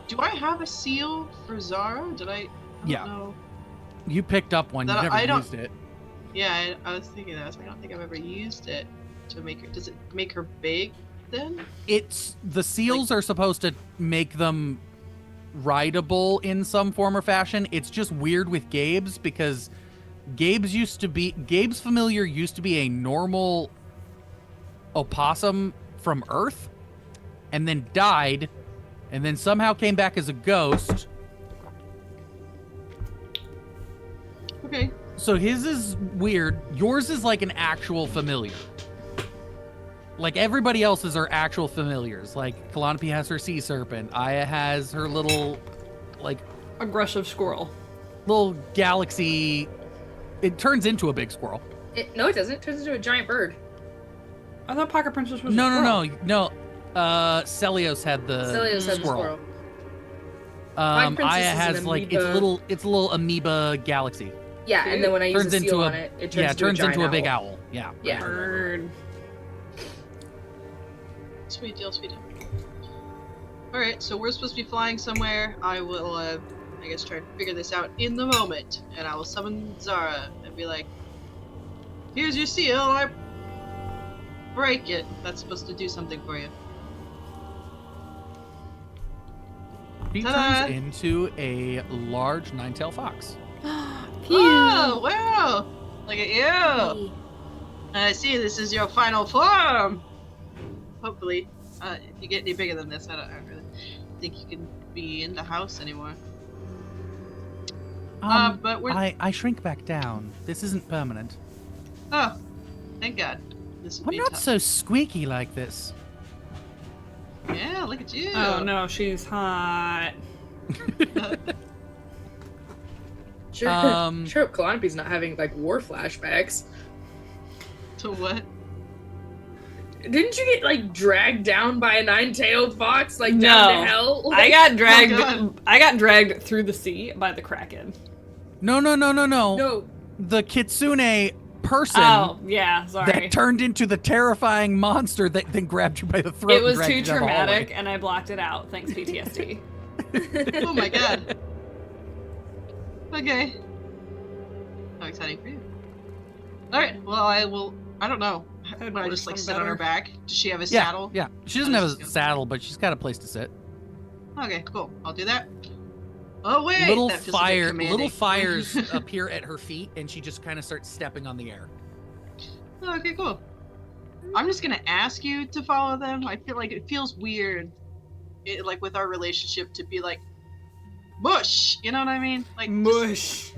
Do I have a seal for Zara? I don't Yeah. know. You picked up one. You That never I don't- used it. Yeah, I was thinking that. I was like, I don't think I've ever used it to make her. Does it make her big then? It's the seals are supposed to make them rideable in some form or fashion. It's just weird with Gabe's because Gabe's familiar used to be a normal opossum from Earth and then died and then somehow came back as a ghost. Okay. So his is weird. Yours is like an actual familiar. Like everybody else's are actual familiars. Like Calliope has her sea serpent. Aya has her little, like, aggressive squirrel. Little galaxy. It turns into a big squirrel. No, it doesn't. It turns into a giant bird. I thought Pocket Princess was No. Celios had the squirrel. Aya has like it's a little amoeba galaxy. Yeah, and then when I use a seal on it, it turns into a big owl. Yeah. Yeah. Bird. Sweet deal, sweet deal. Alright, so we're supposed to be flying somewhere. I will, I guess, try to figure this out in the moment. And I will summon Zara and be like, here's your seal, I break it. That's supposed to do something for you. She turns into a large nine-tailed fox. Oh, wow! Look at you! I see this is your final form! Hopefully. If you get any bigger than this, I don't really think you can be in the house anymore. But we're... I shrink back down. This isn't permanent. Oh, thank God. This would I'm be not tough. so squeaky like this. Yeah, look at you. Oh no, she's hot. Sure hope Calliope's not having like war flashbacks. To what? Didn't you get like dragged down by a nine-tailed fox, like down to hell? Like, I got dragged. I got dragged through the sea by the Kraken. No. No. The kitsune person. Oh yeah, sorry. That turned into the terrifying monster that then grabbed you by the throat. It was and too dragged you down the traumatic, hallway. and I blocked it out. Thanks PTSD. Oh my God. Okay. How exciting for you. Alright, well I don't know. Would I just like sit on her back? Does she have a saddle? Yeah, she doesn't have a saddle, but she's got a place to sit. Okay, cool. I'll do that. Oh wait! Little that feels a bit commanding. fires appear at her feet, and she just kind of starts stepping on the air. Oh, okay, cool. I'm just gonna ask you to follow them. I feel like it feels weird, like with our relationship, to be like, mush. You know what I mean? Like mush.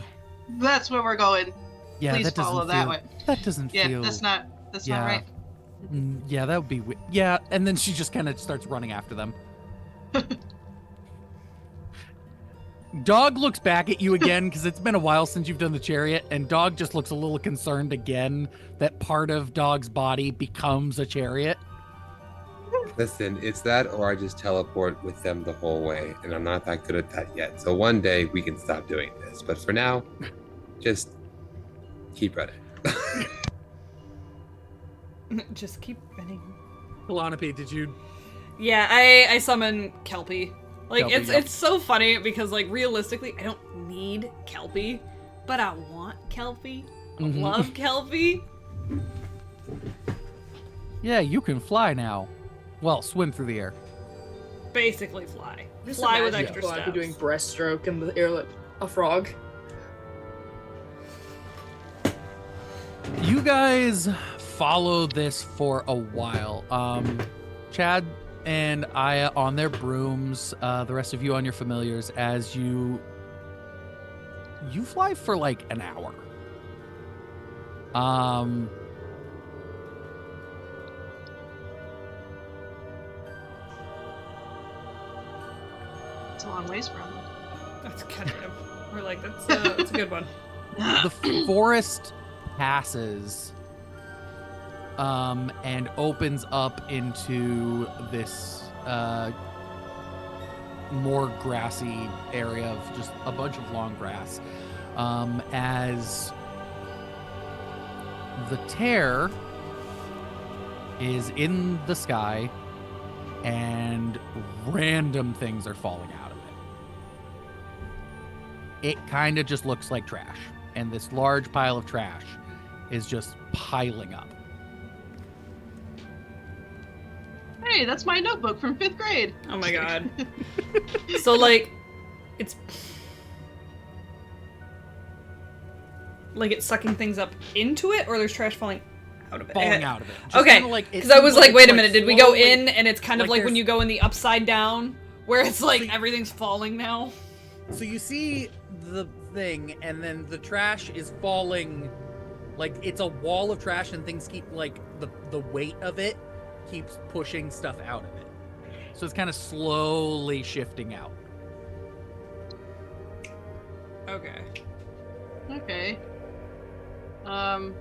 That's where we're going. Yeah, Please that doesn't follow that way. That doesn't feel. Yeah, that's not right. Yeah, that would be. Yeah, and then she just kind of starts running after them. Dog looks back at you again because it's been a while since you've done the chariot, and Dog just looks a little concerned again that part of Dog's body becomes a chariot. Listen, it's that or I just teleport with them the whole way, and I'm not that good at that yet. So one day we can stop doing this, but for now, just keep running. Just keep running. Calliope, did you? Yeah, I summon Kelpie. Like Kelpie, it's so funny because like realistically I don't need Kelpie, but I want Kelpie. I love Kelpie. Yeah, you can fly now. Well, swim through the air. Basically fly. Just Fly with imagine extra Calliope steps. doing breaststroke in the air like a frog. You guys follow this for a while. Chad and Aya on their brooms, the rest of you on your familiars, as you fly for like an hour. It's a long ways from. That's kind of. We're like that's a good one. The forest passes and opens up into this more grassy area of just a bunch of long grass as the tear is in the sky and random things are falling out of it. It kind of just looks like trash, and this large pile of trash is just piling up. Hey, that's my notebook from 5th grade. Oh my god. So like it's sucking things up into it, or there's trash falling out of it? Falling out of it. Just Okay, kinda like, because I was like, wait a minute, did we go slowly- in and it's kind of like when there's- you go in the upside down, where it's like everything's falling now? So you see the thing, and then the trash is falling, like it's a wall of trash, and things keep like the weight of it keeps pushing stuff out of it. So it's kind of slowly shifting out. Okay. Okay. I'm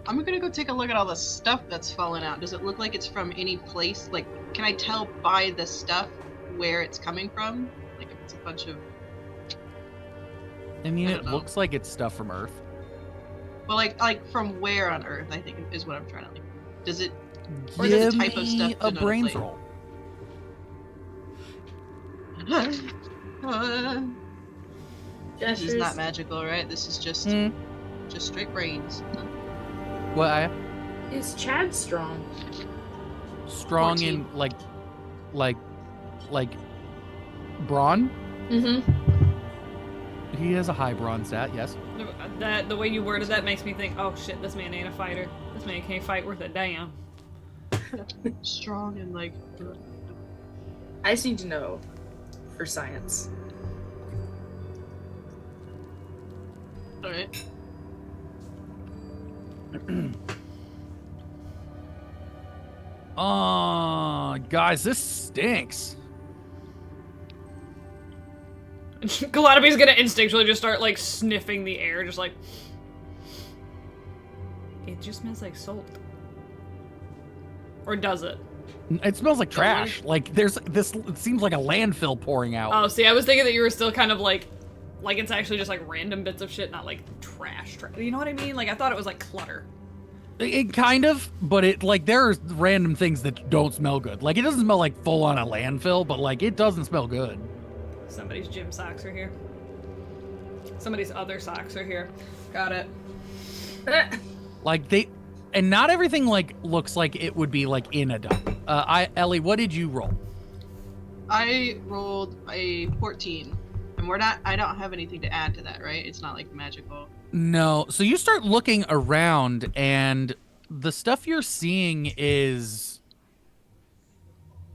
gonna go take a look at all the stuff that's fallen out. Does it look like it's from any place? Like, can I tell by the stuff where it's coming from? Like, if it's a bunch of... I mean, I it don't know. looks like it's stuff from Earth. Well, like from where on Earth, I think is what I'm trying to like. Does it... Or does Give the type of me stuff a denote brains place? roll. This is not magical, right? This is just straight brains. What, Aya? Is Chad strong? Strong 14. in like brawn? Mm-hmm. He has a high brawn stat, yes. The way you worded that makes me think, oh shit, this man ain't a fighter. This man can't fight worth a damn. Strong and like... I just need to know for science. Alright. Guys, this stinks. Calliope's gonna instinctually just start like sniffing the air, just like... It just smells like salt. Or does it? It smells like trash. Like there's this. It seems like a landfill pouring out. Oh, see, I was thinking that you were still kind of like it's actually just like random bits of shit, not like trash. You know what I mean? Like I thought it was like clutter. It kind of, but it like there are random things that don't smell good. Like it doesn't smell like full on a landfill, but like it doesn't smell good. Somebody's gym socks are here. Somebody's other socks are here. Got it. Like they, and not everything like looks like it would be like in a dump. Ellie, what did you roll? I rolled a 14. And I don't have anything to add to that, right? It's not like magical. No. So you start looking around and the stuff you're seeing is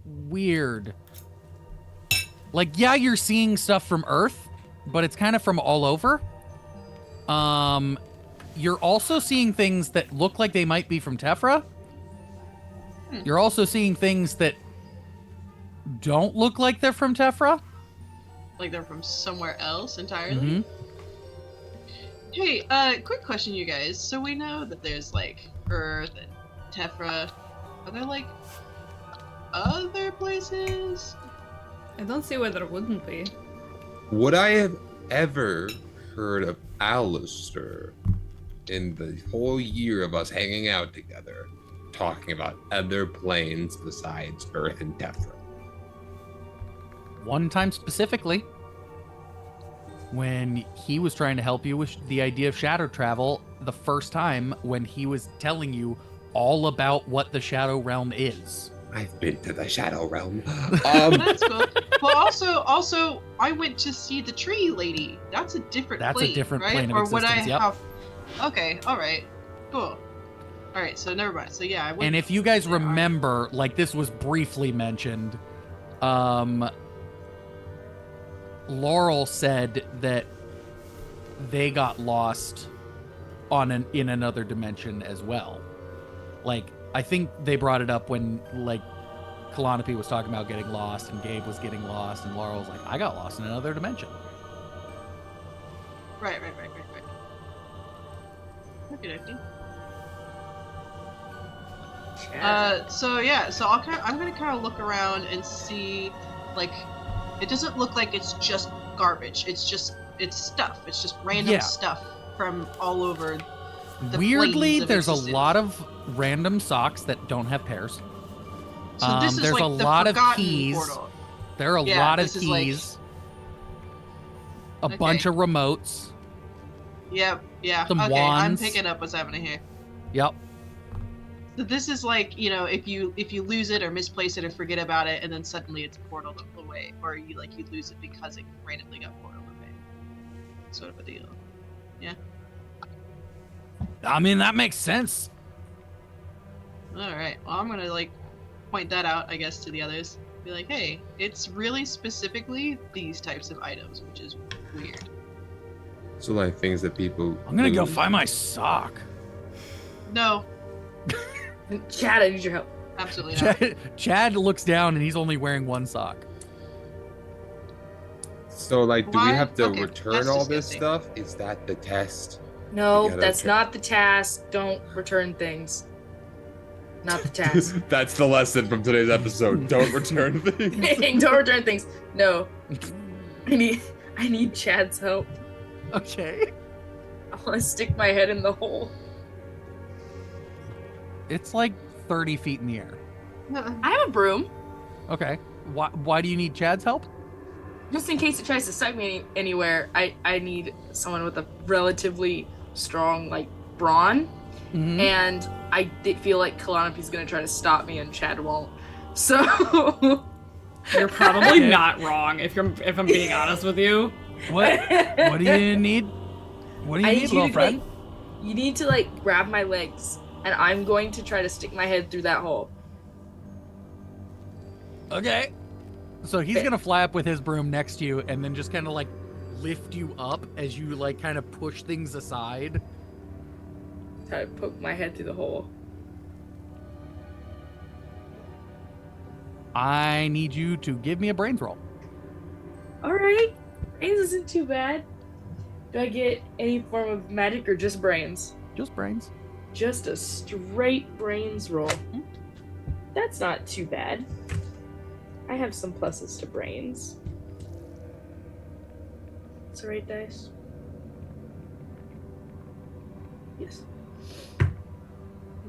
weird. Like, yeah, you're seeing stuff from Earth, but it's kind of from all over. You're also seeing things that look like they might be from Tephra. You're also seeing things that don't look like they're from Tephra. Like they're from somewhere else entirely? Mm-hmm. Hey, quick question, you guys. So we know that there's like Earth and Tephra. Are there like other places? I don't see why there wouldn't be. Would I have ever heard of Alistair in the whole year of us hanging out together talking about other planes besides Earth and Tephra? One time specifically, when he was trying to help you with the idea of shadow travel, the first time when he was telling you all about what the shadow realm is. I've been to the shadow realm. That's cool. Well, also, I went to see the tree lady. That's a different That's plane, a different right? plane of or would I existence, yep. have... Okay, alright. Cool. Alright, so never mind. So yeah, I went... And if you guys there. remember, like this was briefly mentioned, Laurel said that they got lost in another dimension as well. Like, I think they brought it up when, like, Kalanopi was talking about getting lost and Gabe was getting lost and Laurel was like, I got lost in another dimension. Right. Okay. So I'm gonna kind of look around and see, like, it doesn't look like it's just garbage. It's stuff. It's just random stuff from all over. Weirdly, there's a lot of random socks that don't have pairs. So this is there's like a the lot of forgotten keys. portal. There are a lot of keys. A bunch of remotes. Yep. Yeah. Some okay, wands. I'm picking up what's happening here. Yep. So this is like, you know, if you lose it or misplace it or forget about it, and then suddenly it's portaled away, or you lose it because it randomly got portaled away. Sort of a deal. Yeah. I mean, that makes sense. All right. Well, I'm gonna like point that out, I guess, to the others. Be like, hey, it's really specifically these types of items, which is weird. So like things that people... I'm gonna go lose. find my sock. No. Chad, I need your help. Absolutely not. Chad looks down and he's only wearing one sock. So, like, do we Why? have to Okay, return that's all this disgusting. stuff? Is that the test? No, You gotta that's check. not the task. Don't return things. Not the task. That's the lesson from today's episode. Don't return things. Don't return things. No. I need Chad's help. Okay. I want to stick my head in the hole. It's like 30 feet in the air. I have a broom, Okay. Why do you need Chad's help? just in case it tries to suck me anywhere. I need someone with a relatively strong like brawn, Mhm. and I feel like Kalanopi's gonna try to stop me, and Chad won't. So You're probably not wrong if I'm being honest with you. What do you need? What do you I need, need little you to friend? you need to like grab my legs, and I'm going to try to stick my head through that hole. Okay. So he's gonna fly up with his broom next to you and then just kind of like lift you up as you like kind of push things aside. Try to poke my head through the hole. I need you to give me a brains roll. All right, brains isn't too bad. Do I get any form of magic or just brains? Just brains. Just a straight brains roll. That's not too bad. I have some pluses to brains. It's the right dice. Yes.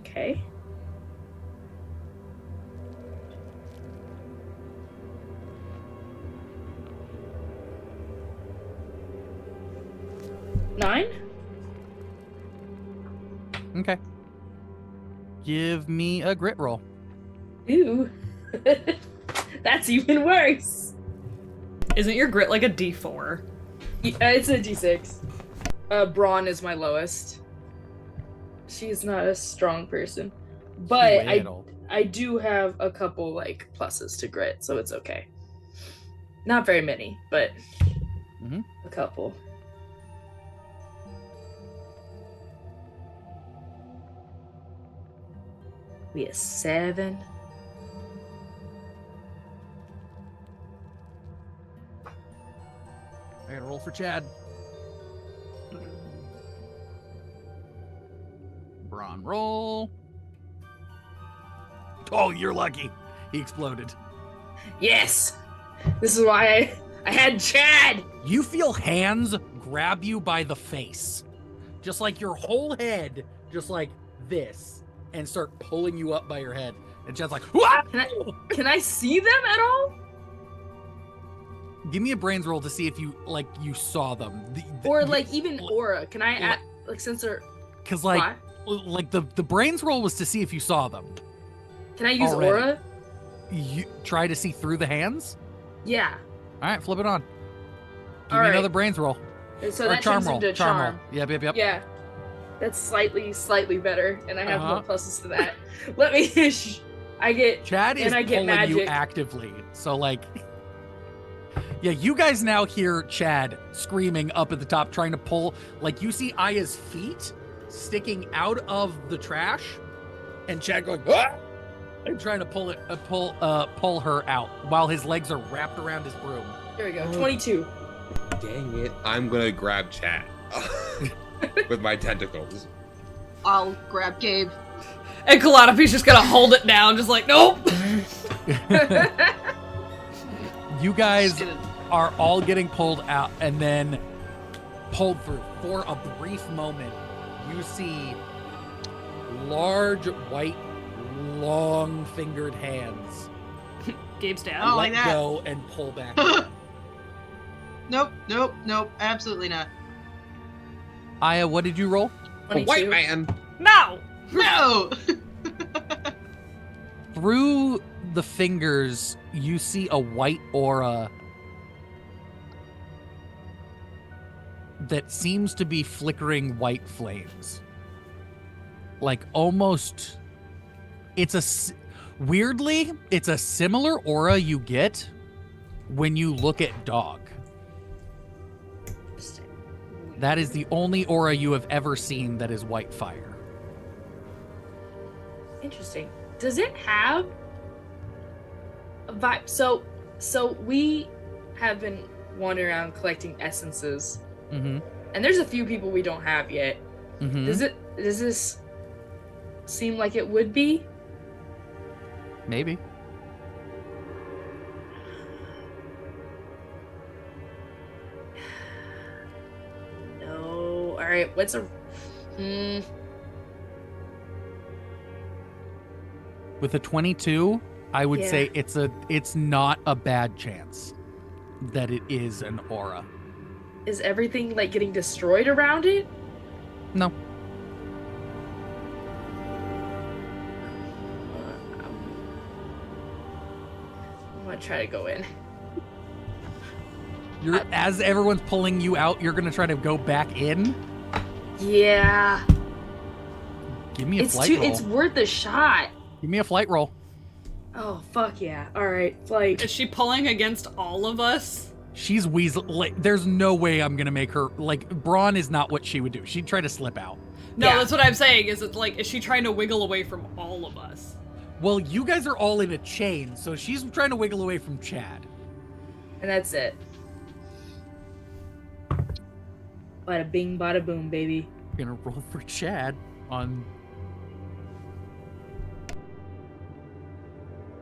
Okay. Nine? Okay. Give me a grit roll. Ooh. That's even worse. Isn't your grit like a D4? It's a D6. Brawn is my lowest. She's not a strong person. But Little. I do have a couple like pluses to grit, so it's okay. Not very many, but a couple. We have 7. I gotta roll for Chad. Brawn roll. Oh, you're lucky. He exploded. Yes! This is why I had Chad! You feel hands grab you by the face. Just like your whole head, just like this, and start pulling you up by your head. And Chad's like, "Wah!" Can I see them at all? Give me a brains roll to see if you saw them. Or like even aura. Can I add like since they're Because like the brains roll was to see if you saw them. Can I use Already. aura? You try to see through the hands? Yeah. All right, flip it on. Give All me right. another brains roll. So or that charm turns roll. into Charm roll. charm. Yep. Yeah. That's slightly better, and I have Uh-huh. more pluses to that. Let me I get Chad is and I get pulling you magic. actively. So like yeah, you guys now hear Chad screaming up at the top, trying to pull. Like you see Aya's feet sticking out of the trash, and Chad going, "Ah!" and trying to pull her out while his legs are wrapped around his broom. Here we go. 22. Dang it. I'm gonna grab Chad with my tentacles. I'll grab Gabe. And Kalanopi's just gonna hold it down, just like, nope. You guys are all getting pulled out and then pulled through. For a brief moment, you see large, white, long-fingered hands Gabe's dad. Oh, let like that. go and pull back. Nope, absolutely not. Aya, what did you roll? A 22. white man. No! No! Through the fingers, you see a white aura that seems to be flickering white flames. Like almost, weirdly, it's a similar aura you get when you look at Dog. That is the only aura you have ever seen that is white fire. Interesting. Does it have a vibe? So we have been wandering around collecting essences, and there's a few people we don't have yet. Does this seem like it would be? Maybe. No. All right. What's a? With a 22, I would say it's not a bad chance that it is an aura. Is everything like getting destroyed around it? No. I'm gonna try to go in. As everyone's pulling you out, you're gonna try to go back in? Yeah. Give me a flight roll. It's worth a shot. Give me a flight roll. Oh, fuck yeah. All right, flight. Is she pulling against all of us? She's weasel. Like, there's no way I'm gonna make her. Like, Braun is not what she would do. She'd try to slip out. No, that's what I'm saying. Is she trying to wiggle away from all of us? Well, you guys are all in a chain, so she's trying to wiggle away from Chad. And that's it. Bada bing, bada boom, baby. We're gonna roll for Chad on.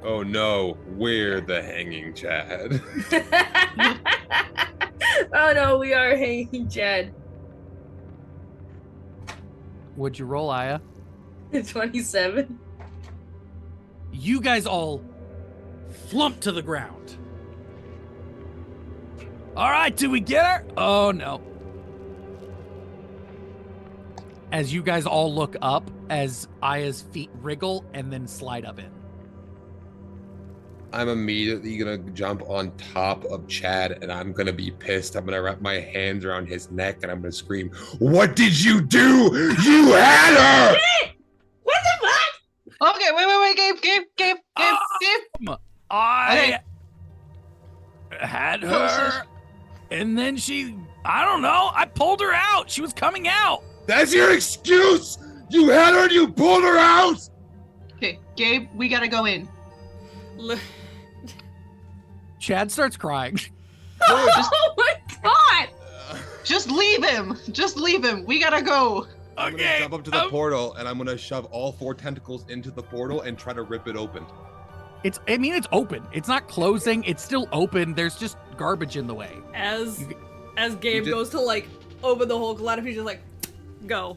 Oh no, we're the hanging Chad. Oh no, we are hanging Chad. What'd you roll, Aya? 27. You guys all flump to the ground. All right, did we get her? Oh no. As you guys all look up, as Aya's feet wriggle and then slide up in. I'm immediately gonna jump on top of Chad and I'm gonna be pissed. I'm gonna wrap my hands around his neck and I'm gonna scream, "What did you do? You had her!" What the fuck? Okay, wait, Gabe. I had her, and then I don't know, I pulled her out. She was coming out. That's your excuse! You had her and you pulled her out! Okay, Gabe, we gotta go in. Chad starts crying. Oh my god! Just leave him. We gotta go. I'm gonna jump up to the portal and I'm gonna shove all 4 tentacles into the portal and try to rip it open. It's open. It's not closing. It's still open. There's just garbage in the way. As Gabe goes to like open the whole Calliope, just like, go.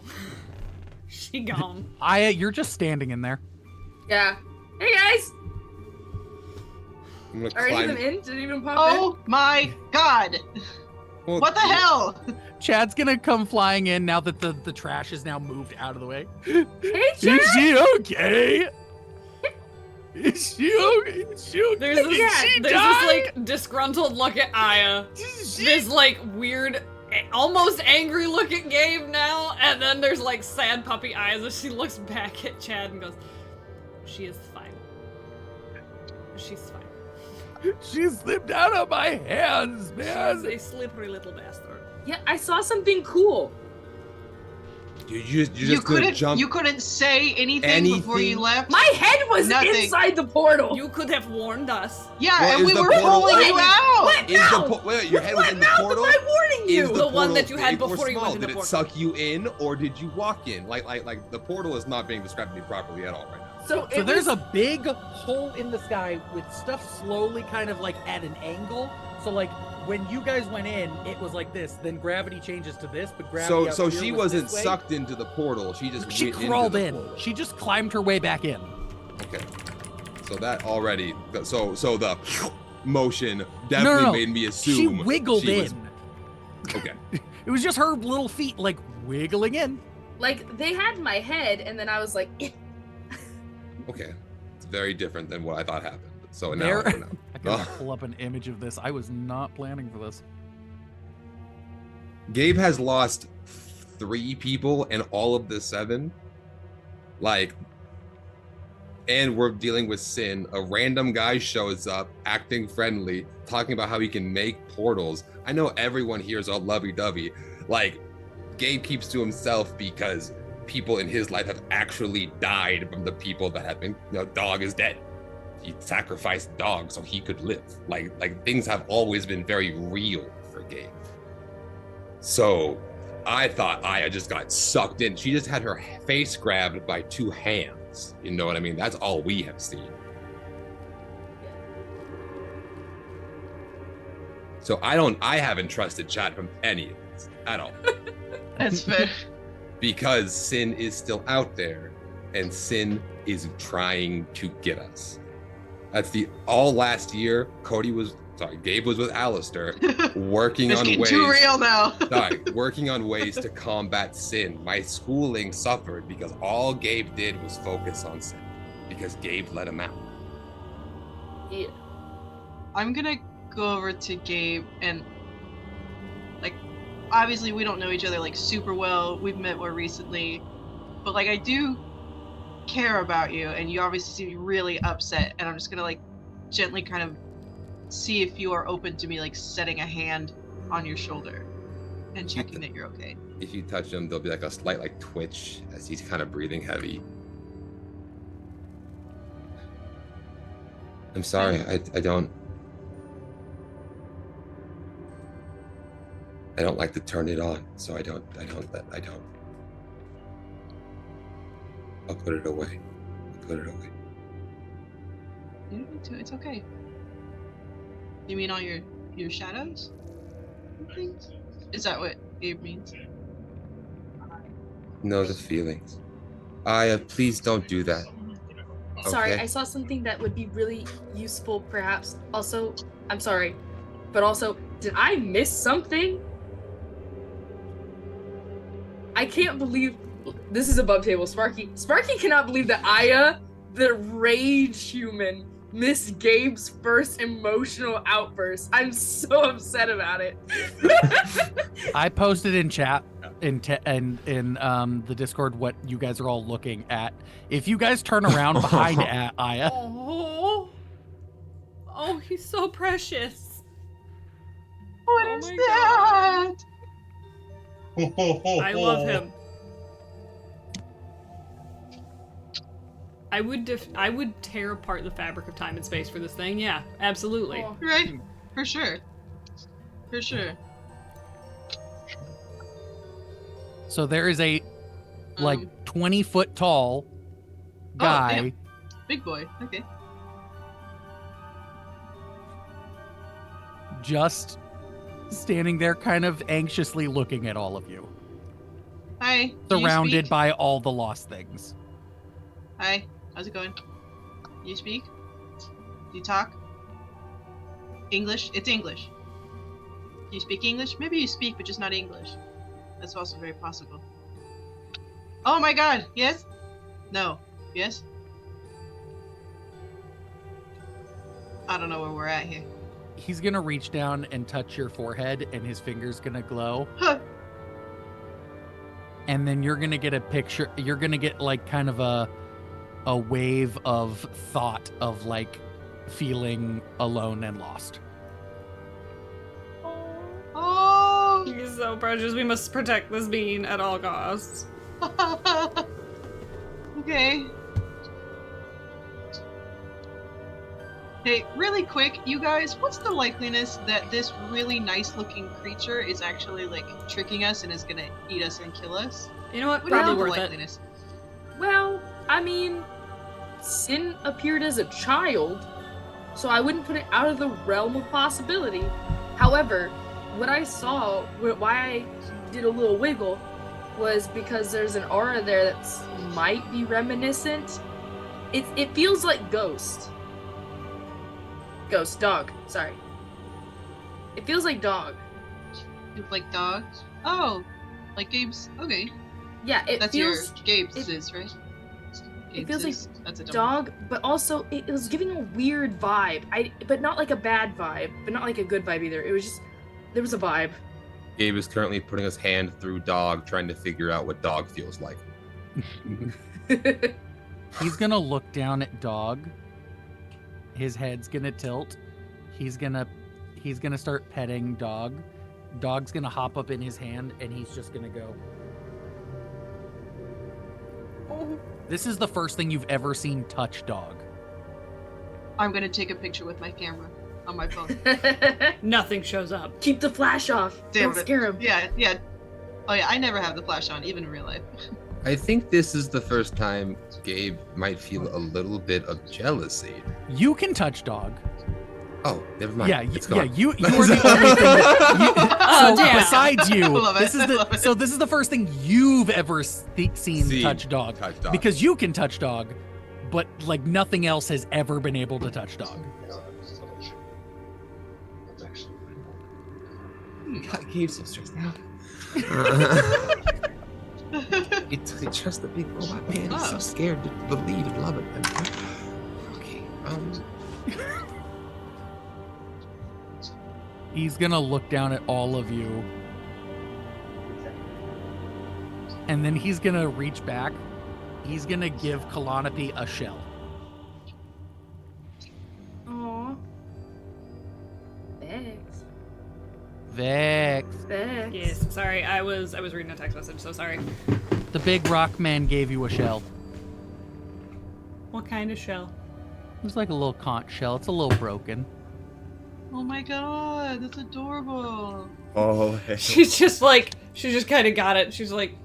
She gone. Aya, you're just standing in there. Yeah. Hey guys! I'm gonna Are any climb. of them in? Did it even pop Oh my god. Well, What the hell? Chad's gonna come flying in now that the trash is now moved out of the way. in? Hey Chad! Is she okay? Is she okay? There's this like disgruntled look at Aya. This like weird, almost angry look at Gabe now, and then there's like sad puppy eyes as she looks back at Chad and goes, "She is fine. She's fine. She slipped out of my hands, man." She's a slippery little bastard." Yeah, I saw something cool. You're just gonna jump. You couldn't say anything before you left. My head was Nothing. inside the portal. You could have warned us. Yeah, Well, and is we the were portal pulling open? you out. What? Is No. the wait, your head was What in the mouth portal? am I warning you? Is The one portal that you had big or before you small? went in the Did it portal. suck you in, or did you walk in? Like the portal is not being described to me properly at all right now. So There's a big hole in the sky with stuff slowly kind of like at an angle. So like when you guys went in, it was like this. Then gravity changes to this, but gravity. So up here she was wasn't this way. sucked into the portal. She just She went crawled into in. the portal. She just climbed her way back in. Okay. So that already. So the motion definitely No. made me She assume wiggled she in. was- Okay. It was just her little feet like wiggling in. like they had my head, and then I was like, Okay. It's very different than what I thought happened. So now There- I don't know. I gotta pull up an image of this. I was not planning for this. Gabe has lost 3 people and all of the 7. Like, and we're dealing with Sin. A random guy shows up, acting friendly, talking about how he can make portals. I know everyone here is all lovey-dovey. Like, Gabe keeps to himself because people in his life have actually died from the people that have been, Dog is dead. He sacrificed Dog so he could live. Like things have always been very real for Gabe. So I thought Aya just got sucked in. She just had her face grabbed by 2 hands. You know what I mean? That's all we have seen. So I haven't trusted Chad from any of this at all. That's fair. Because Sin is still out there, and Sin is trying to get us. That's all last year. Gabe was with Alistair, working on ways. Too real now. Working on ways to combat Sin. My schooling suffered because all Gabe did was focus on Sin, because Gabe let him out. Yeah. I'm gonna go over to Gabe and, like, obviously we don't know each other like super well. We've met more recently, but like I do care about you, and you obviously seem really upset. And I'm just gonna like gently kind of see if you are open to me like setting a hand on your shoulder and checking that you're okay. If you touch him, there'll be like a slight like twitch as he's kind of breathing heavy. I'm sorry, I don't like to turn it on, so I don't. I'll put it away. You don't need to, it's okay. You mean all your shadows? Things? Is that what Gabe means? No, the feelings. Aya, please don't do that. Sorry, Okay. I saw something that would be really useful, perhaps. Also, I'm sorry, but also, did I miss something? I can't believe this is above table. Sparky cannot believe that Aya, the rage human, missed Gabe's first emotional outburst. I'm so upset about it. I posted in chat in the Discord what you guys are all looking at. If you guys turn around behind Aya. Oh, he's so precious. What is that? I love him. I would tear apart the fabric of time and space for this thing. Yeah, absolutely. Oh. Right? For sure. So there is a 20-foot tall guy. Oh, big boy. Okay. Just standing there kind of anxiously looking at all of you. Hi. Do you Surrounded speak? by all the lost things. Hi. How's it going? You speak? Do you talk? English? It's English. Do you speak English? Maybe you speak, but just not English. That's also very possible. Oh my god! Yes? No. Yes? I don't know where we're at here. He's gonna reach down and touch your forehead, and his finger's gonna glow. Huh. And then you're gonna get a picture. You're gonna get like kind of a wave of thought of like feeling alone and lost. Oh! He's so precious. We must protect this being at all costs. Okay. Hey, really quick, you guys, what's the likeliness that this really nice looking creature is actually like tricking us and is gonna eat us and kill us? You know what? What do you Probably think the worth it. likeliness? Well, I mean, Sin appeared as a child, so I wouldn't put it out of the realm of possibility. However, what I saw, why I did a little wiggle, was because there's an aura there that might be reminiscent. It feels like Ghost, dog. Sorry. It feels like dog. Like dogs? Oh, like Gabe's. Okay, Yeah, it that's feels your Gabe's is right. It feels like that's a dog, but also it was giving a weird vibe. But not like a bad vibe, but not like a good vibe either. It was just there was a vibe. Gabe is currently putting his hand through Dog, trying to figure out what Dog feels like. He's gonna look down at Dog. His head's gonna tilt. He's gonna start petting Dog. Dog's gonna hop up in his hand, and he's just gonna go. No. This is the first thing you've ever seen touch dog. I'm gonna take a picture with my camera on my phone. Nothing shows up. Keep the flash off. Damn Don't it. scare him. Yeah. Oh yeah, I never have the flash on, even in real life. I think this is the first time Gabe might feel a little bit of jealousy. You can touch dog. Oh, never mind. Yeah, It's yeah, gone. you are the only thing that Oh, so damn. besides you, Love it, love it. so this is the first thing you've ever seen touch dog. Touch dog. Because you can touch dog, but like nothing else has ever been able to touch dog. God, Gabe's so stressed out. It's just a big robot man. He's so scared to believe and love it. Okay. He's gonna look down at all of you. And then he's gonna reach back. He's gonna give Kalanapi a shell. Aw. Thanks. Vex. Thanks. Yes, sorry, I was reading a text message, so sorry. The big rock man gave you a shell. What kind of shell? It was like a little conch shell. It's a little broken. Oh my god, that's adorable. Oh, hey. She just kind of got it. She's like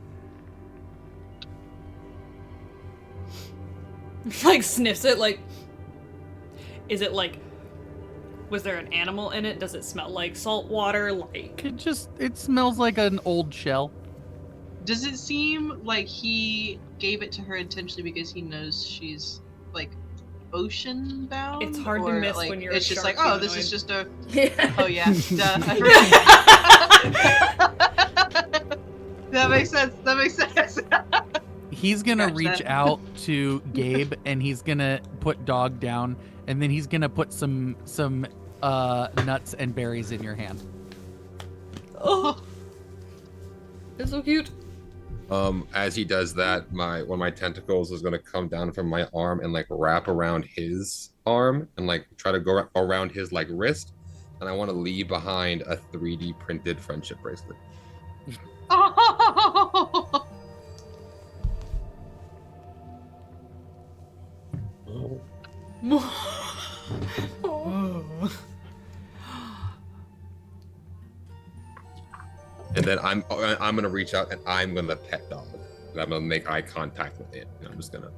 sniffs it, like, is it like, was there an animal in it? Does it smell like salt water? Like, It smells like an old shell. Does it seem like he gave it to her intentionally because he knows she's like ocean bound? It's hard to Or, miss like, when you're it's a just shark like, oh, this is humanoid. just a Yeah. oh yeah. Duh. That makes sense. That makes sense. He's gonna Scratch reach that. out to Gabe and he's gonna put dog down and then he's gonna put some nuts and berries in your hand. oh, it's so cute. As he does that, one of my tentacles is gonna come down from my arm and like wrap around his arm and like try to go around his like wrist, and I want to leave behind a 3D printed friendship bracelet. And then I'm gonna reach out and I'm gonna pet dog. And I'm gonna make eye contact with it. And I'm just gonna.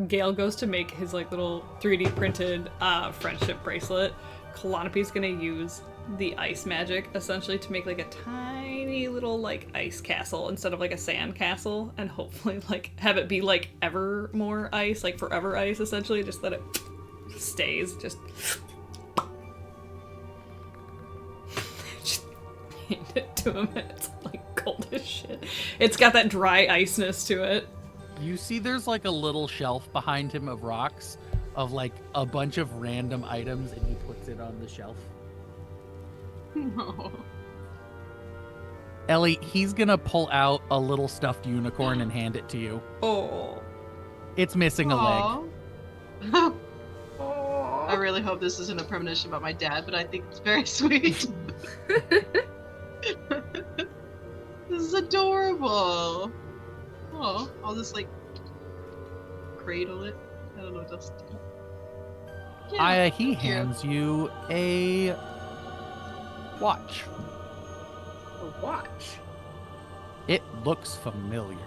Gale goes to make his like little 3D printed friendship bracelet. Kalanapi's gonna use the ice magic essentially to make like a tiny little like ice castle instead of like a sand castle, and hopefully like have it be like ever more ice, like forever ice essentially, just that it stays just hand it to him and it's like cold as shit. It's got that dry iceness to it. You see there's like a little shelf behind him of rocks of like a bunch of random items and he puts it on the shelf. No. Ellie, he's gonna pull out a little stuffed unicorn and hand it to you. Oh. It's missing a leg. Aw. I really hope this isn't a premonition about my dad, but I think it's very sweet. This is adorable. Oh, I'll just like cradle it. I don't know what else to do. Yeah, He hands you a watch. A watch. It looks familiar.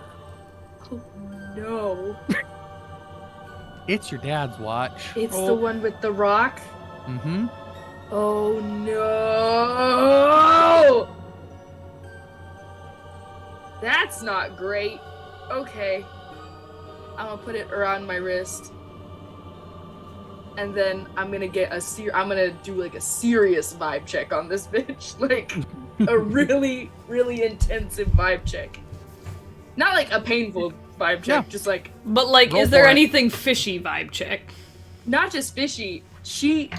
Oh no. It's your dad's watch. It's the one with the rock. Mm-hmm. Oh no! That's not great. Okay. I'm gonna put it around my wrist. And then I'm gonna get I'm gonna do like a serious vibe check on this bitch. Like a really, really intensive vibe check. Not like a painful vibe check, Yeah. just like But like, Roll is there for it. anything fishy vibe check? not just fishy. She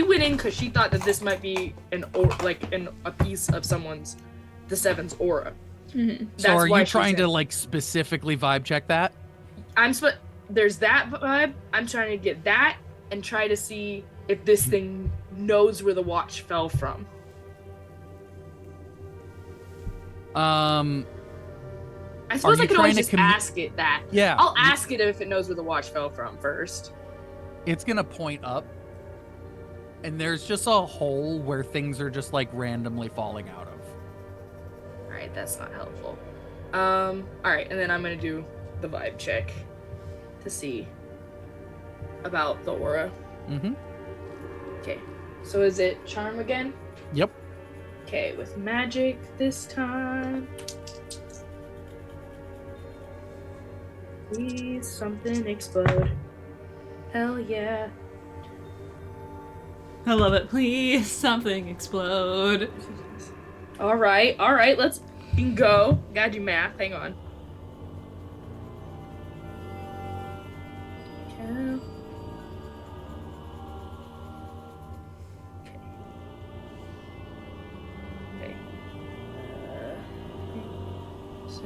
went in because she thought that this might be a piece of the Seven's aura. Mm-hmm. So are you trying to like specifically vibe check that? There's that vibe. I'm trying to get that and try to see if this thing knows where the watch fell from. I suppose I could always just trying to ask it that. Yeah. I'll ask it if it knows where the watch fell from first. It's gonna point up, and there's just a hole where things are just like randomly falling out of. All right, that's not helpful. All right, and then I'm gonna do the vibe check to see about the aura. Mm-hmm. Okay, so is it charm again? Yep. Okay, with magic this time. Please, something explode. Hell yeah. I love it. Please, something explode. All right, let's go. Gotta do math. Hang on. Okay. Okay. So.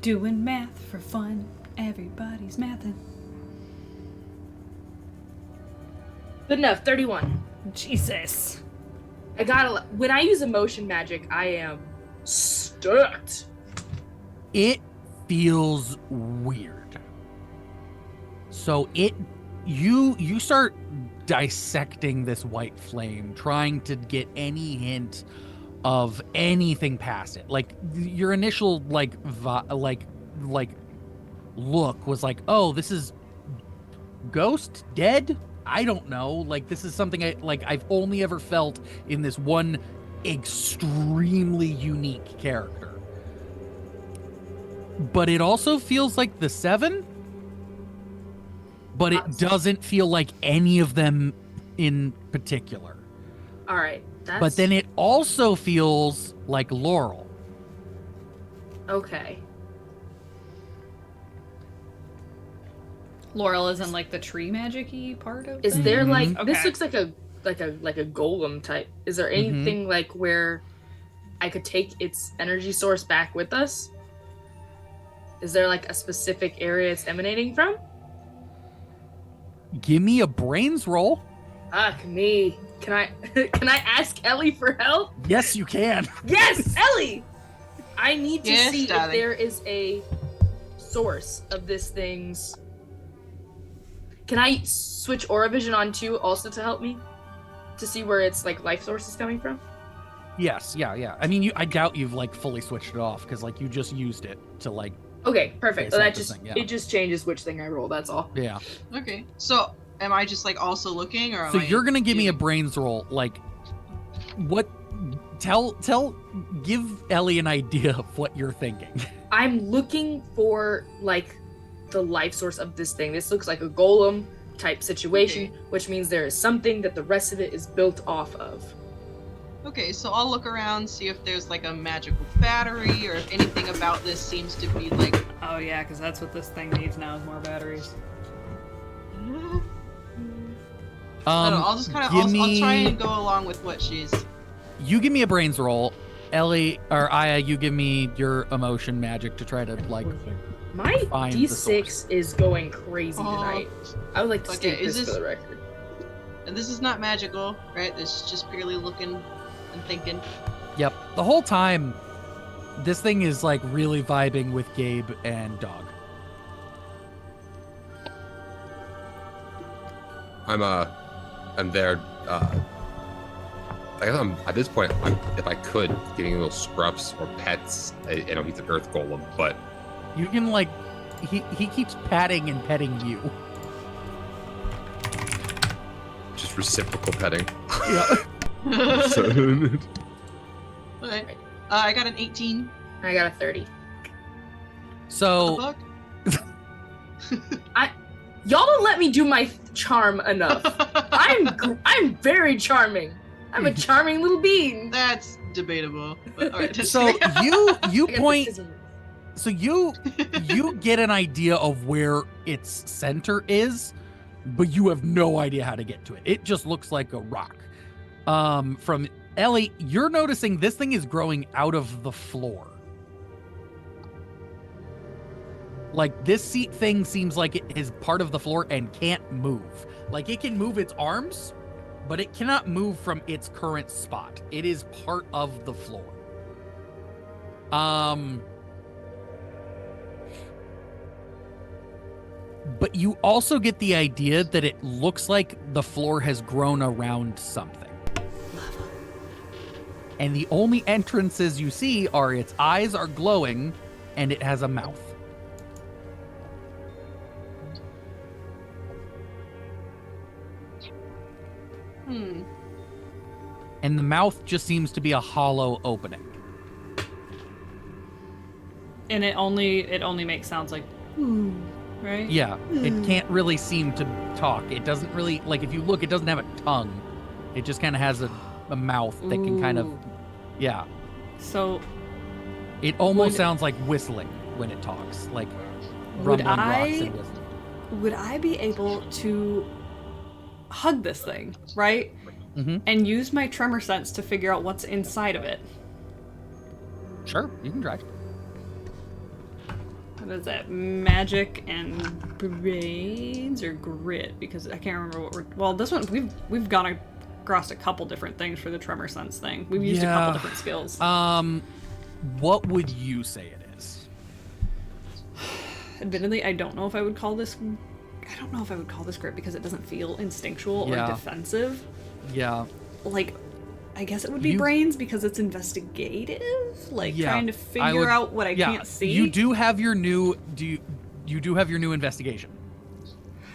Doing math for fun. Everybody's mathing. Good enough. 31. Jesus. I gotta. When I use emotion magic, I am stoked. It feels weird. So you start dissecting this white flame, trying to get any hint of anything past it. Like your initial like look was like, oh, this is ghost dead. I don't know. Like this is something I've only ever felt in this one extremely unique character. But it also feels like the 7. But it doesn't feel like any of them in particular. All right. But then it also feels like Laurel. Okay. Laurel isn't like the tree magic-y part of Is things? there like Okay. this looks like a golem type. Is there anything like where I could take its energy source back with us? Is there like a specific area it's emanating from? Give me a brains roll. Fuck me. Can I ask Ellie for help? Yes, you can. Yes, Ellie! I need to see darling. if there is a source of this thing's. Can I switch Aura Vision on too, also to help me? To see where its like life source is coming from? Yes, yeah. I mean, I doubt you've like fully switched it off because like you just used it to like. Okay, perfect. Okay, So so that this just thing, yeah. it just changes which thing I roll, that's all. Yeah. Okay. So am I just like also looking, or am So I you're gonna give me a doing- brains roll. Like, what? Give Ellie an idea of what you're thinking. I'm looking for like the life source of this thing. This looks like a golem type situation, which means there is something that the rest of it is built off of. Okay, so I'll look around, see if there's like a magical battery, or if anything about this seems to be like. Oh yeah, because that's what this thing needs now is more batteries. I don't know, I'll just kind of I'll try and go along with what she's. You give me a brains roll, Ellie or Aya. You give me your emotion magic to try to like. My Find the D6 is going crazy tonight. I would like to Okay, state is this for this- the record. And this is not magical, right? This is just purely looking and thinking. Yep. The whole time, this thing is like really vibing with Gabe and Dog. I'm there. I guess I'm at this point. If I could, giving little scruffs or pets. I know he's an earth golem, but You can like, he keeps patting and petting you. just reciprocal petting. Yeah. Okay. I got an 18. I got a 30. So What the fuck? Y'all don't let me do my charm enough. I'm very charming. I'm a charming little bean. That's debatable. But, all right, so you I got point. the scissors. So you get an idea of where its center is, but you have no idea how to get to it. It just looks like a rock. From Ellie, you're noticing this thing is growing out of the floor. Like, this seat thing seems like it is part of the floor and can't move. Like, it can move its arms, but it cannot move from its current spot. It is part of the floor. But you also get the idea that it looks like the floor has grown around something. And the only entrances you see are its eyes are glowing and it has a mouth. And the mouth just seems to be a hollow opening. And it only makes sounds like ooh, right? Yeah, it can't really seem to talk. It doesn't really, like, if you look, it doesn't have a tongue. It just kind of has a mouth that can kind of, yeah. So it almost sounds like whistling when it talks, like rumbling rocks and whistling. Would I be able to hug this thing, right? Mm-hmm. And use my tremor sense to figure out what's inside of it? Sure, you can try. What is that? Magic and brains or grit? Because I can't remember what we're. Well, this one we've gone across a couple different things for the tremor sense thing. We've used a couple different skills. What would you say it is? Admittedly, I don't know if I would call this. I don't know if I would call this grit because it doesn't feel instinctual or defensive. Yeah. Like, I guess it would be brains because it's investigative, like trying to figure out what I can't see. You do have your new you do have your new investigation.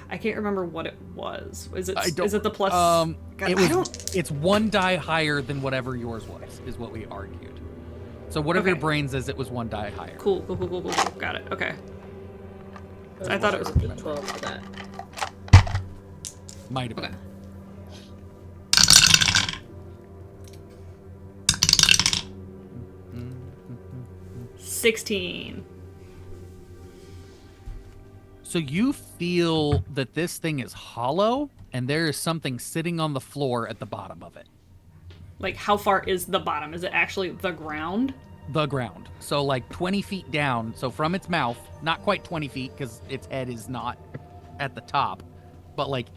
I can't remember what it was. Is it the plus? God, it's one die higher than whatever yours was, is what we argued. So whatever your brains is, it was one die higher. Cool. Got it. Okay. I thought it was 12 for that. Might have been. 16. So you feel that this thing is hollow, and there is something sitting on the floor at the bottom of it. Like, how far is the bottom? Is it actually the ground? The ground. So like 20 feet down. So from its mouth, not quite 20 feet because its head is not at the top, but like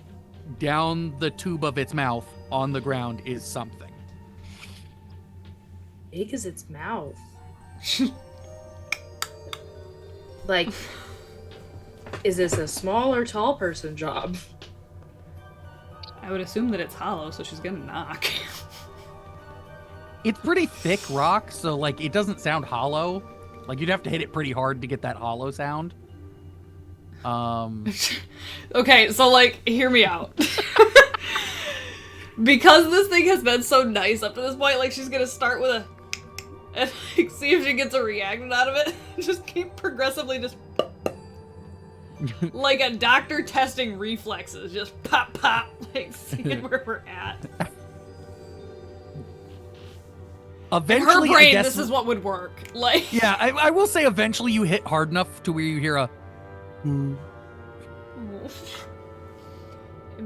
down the tube of its mouth on the ground is something. Big as its mouth. Like, is this a small or tall person job? I would assume that it's hollow, so she's gonna knock. It's pretty thick rock, so like it doesn't sound hollow. Like you'd have to hit it pretty hard to get that hollow sound. Okay, so like, hear me out. Because this thing has been so nice up to this point, like she's gonna start with and like, see if she gets a reaction out of it. Just keep progressively just like a doctor testing reflexes, just pop, pop, like seeing where we're at. Eventually, in her brain, I guess, this is what would work. Like, yeah, I will say eventually you hit hard enough to where you hear a. I'm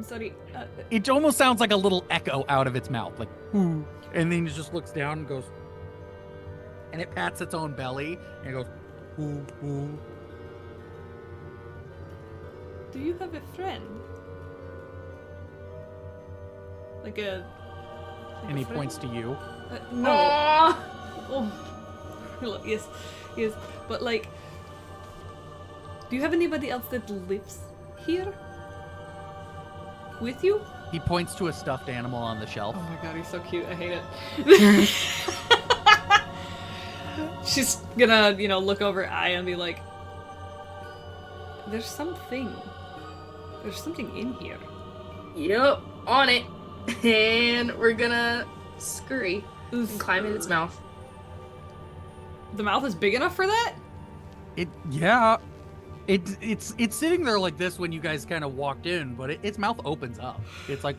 sorry. It almost sounds like a little echo out of its mouth, like, and then it just looks down and goes, and it pats its own belly and it goes, ooh, ooh. Do you have a friend? Like a. And he points to you. No. Oh. Yes. But like, do you have anybody else that lives here with you? He points to a stuffed animal on the shelf. Oh my god, he's so cute. I hate it. She's gonna, look over at Aya and be like, there's something in here. Yep, on it. And we're gonna scurry and climb in its mouth. The mouth is big enough for that? It's sitting there like this when you guys kind of walked in, but its mouth opens up. It's like,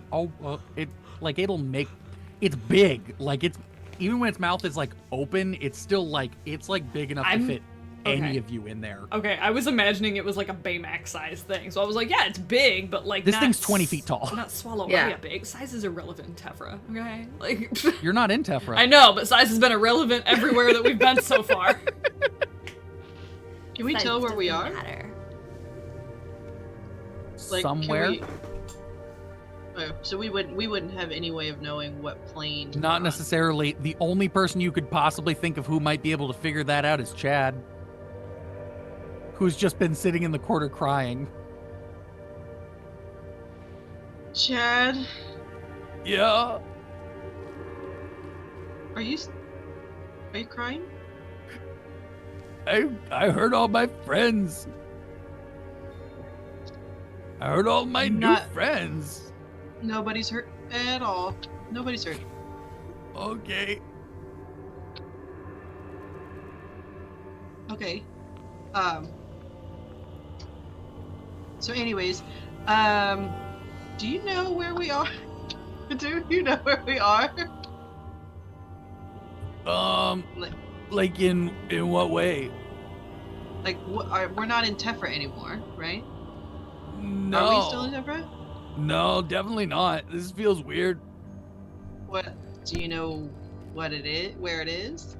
it's big. Like it's, even when its mouth is like open, it's still like, it's like big enough to fit any of you in there. Okay, I was imagining it was like a Baymax size thing. So I was like, yeah, it's big, but like this thing's 20 feet tall. Not swallow Aya big. Size is irrelevant in Tephra, okay? Like you're not in Tephra. I know, but size has been irrelevant everywhere that we've been so far. Can we tell where we are? Like, Somewhere. So we wouldn't have any way of knowing what plane. Not necessarily. The only person you could possibly think of who might be able to figure that out is Chad, who's just been sitting in the corner crying. Chad? Yeah. Are you crying? I heard all my friends. I heard all my new friends. Nobody's hurt at all. Nobody's hurt. Okay. Okay. So anyways, do you know where we are? Do you know where we are? Like in what way? Like, we're not in Tephra anymore, right? No. Are we still in Tephra? No, definitely not. This feels weird. What? Do you know what it is? Where it is?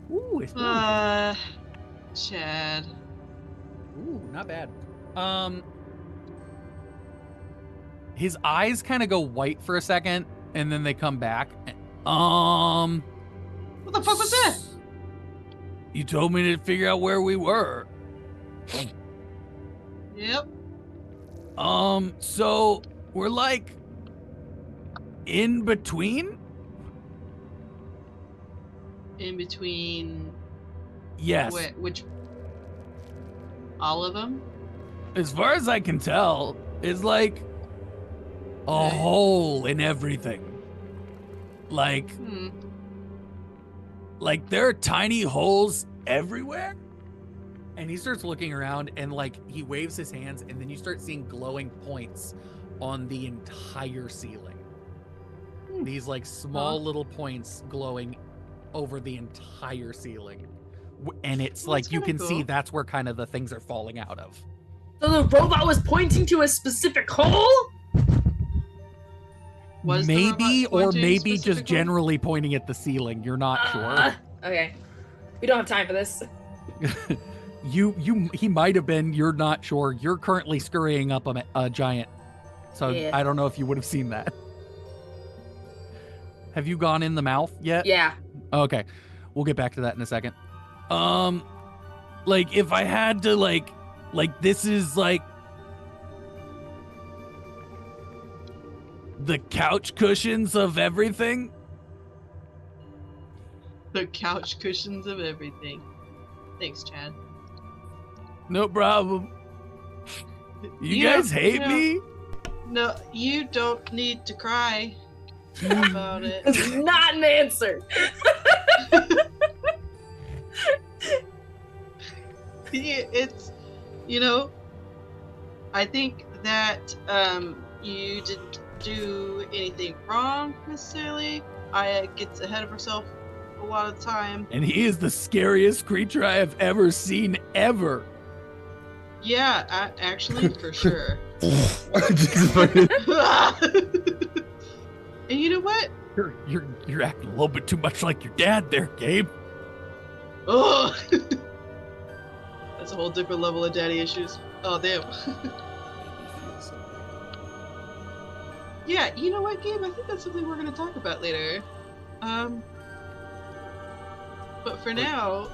Ooh, it's Chad. Ooh, not bad. His eyes kind of go white for a second, and then they come back. What the fuck was that? You told me to figure out where we were. Yep. So we're like in between? In between. Yes. Which? All of them? As far as I can tell, it's like a hole in everything. Like, like there are tiny holes everywhere. And he starts looking around, and like he waves his hands, and then you start seeing glowing points on the entire ceiling. These like small little points glowing over the entire ceiling. And it's like you can see that's where kind of the things are falling out of. So the robot was pointing to a specific hole? Maybe, or maybe just generally pointing at the ceiling. You're not sure. Okay. We don't have time for this. He might have been. You're not sure. You're currently scurrying up a giant. So Yeah. I don't know if you would have seen that. Have you gone in the mouth yet? Yeah. Okay. We'll get back to that in a second. Like if I had to like this is like the couch cushions of everything. The couch cushions of everything. Thanks, Chad. No problem. You guys hate me? No, you don't need to cry about it. It's not an answer. It's, I think that you didn't do anything wrong necessarily. Aya gets ahead of herself a lot of the time. And he is the scariest creature I have ever seen ever. Yeah, actually, for sure. And you know what? You're acting a little bit too much like your dad there, Gabe. Oh, that's a whole different level of daddy issues. Oh, damn. Yeah, you know what, Gabe? I think that's something we're going to talk about later. But for now,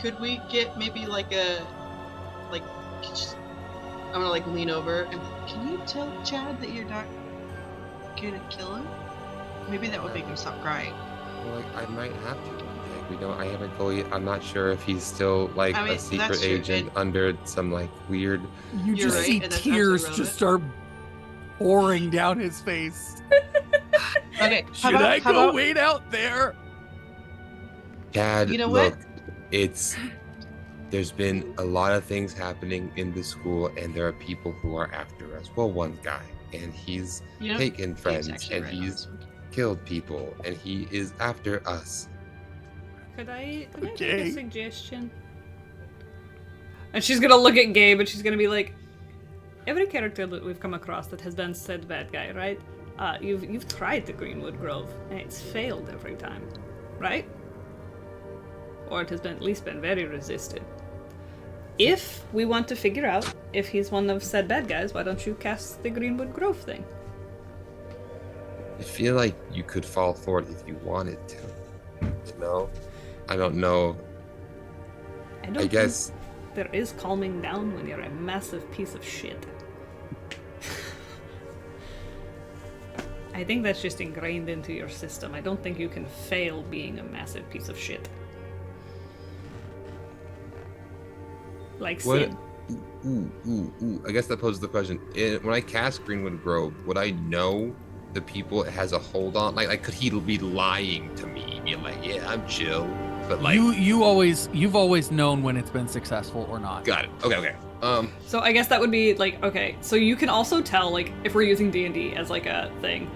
could we get maybe I'm gonna lean over and can you tell Chad that you're not gonna kill him? Maybe that would make him stop crying. Well, I might have to. I haven't fully. I'm not sure if he's still a secret agent under some weird. You just right, see tears just start pouring down his face. Okay, Should I go wait out there? Dad, You know look, what? There's been a lot of things happening in the school, and there are people who are after us. Well, one guy, and he's taken friends, and he's killed people, and he is after us. Could I make a suggestion? And she's gonna look at Gabe, and she's gonna be like, every character that we've come across that has been said bad guy, right? you've tried the Greenwood Grove, and it's failed every time, right? Or it has at least been very resisted. If we want to figure out if he's one of said bad guys, why don't you cast the Greenwood Grove thing? I feel like you could fall for it if you wanted to. You know? I don't know. I guess there is calming down when you're a massive piece of shit. I think that's just ingrained into your system. I don't think you can fail being a massive piece of shit. Like Sid. I guess that poses the question. When I cast Greenwood Grove, would I know the people it has a hold on? Like could he be lying to me? Being like, yeah, I'm chill. But like you've always known when it's been successful or not. Got it. Okay. So I guess that would be like, okay, so you can also tell, like, if we're using D&D as like a thing,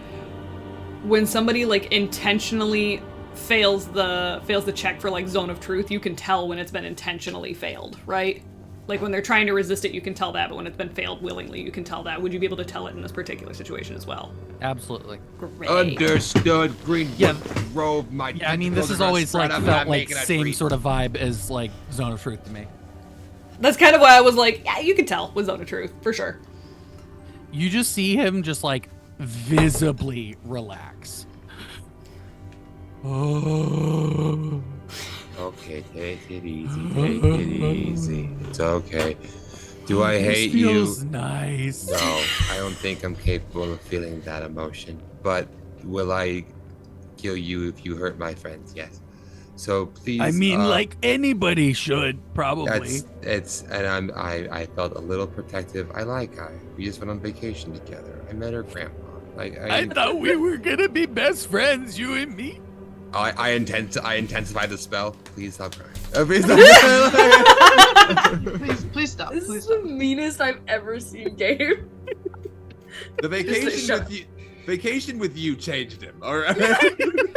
when somebody like intentionally fails the check for like Zone of Truth, you can tell when it's been intentionally failed, right? Like when they're trying to resist it, you can tell that, but when it's been failed willingly, you can tell that. Would you be able to tell it in this particular situation as well? Absolutely. Great. Understood. Greenwood Grove, my I mean, this has always like felt like same sort of vibe as like Zone of Truth to me. That's kind of why I was like, yeah, you can tell with Zone of Truth, for sure. You just see him just like visibly relax. Oh. Okay, take it easy. It's okay. Do I hate you? Feels nice. No, I don't think I'm capable of feeling that emotion. But will I kill you if you hurt my friends? Yes. So please. I mean, like anybody should probably. I felt a little protective. I like her. We just went on vacation together. I met her grandpa. I thought we were gonna be best friends, you and me. I intensify the spell. Please stop crying. Please stop. This Please is stop. the meanest I've ever seen Gabe. The vacation with you changed him. All right.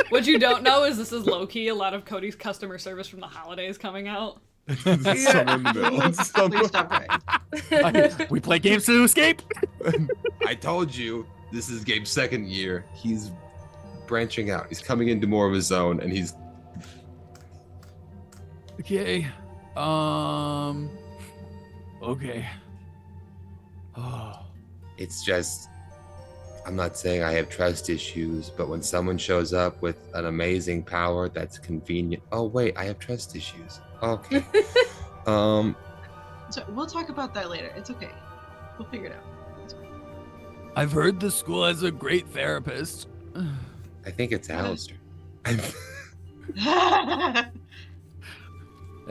What you don't know is this is low-key a lot of Cody's customer service from the holidays coming out. Please stop crying. We play games to escape. I told you this is Gabe's second year. He's branching out. He's coming into more of his zone, and he's Okay. Okay. Oh. It's just, I'm not saying I have trust issues, but when someone shows up with an amazing power that's convenient. Oh wait, I have trust issues. Okay. So we'll talk about that later. It's okay. We'll figure it out. I've heard the school has a great therapist. I think it's Alistair. I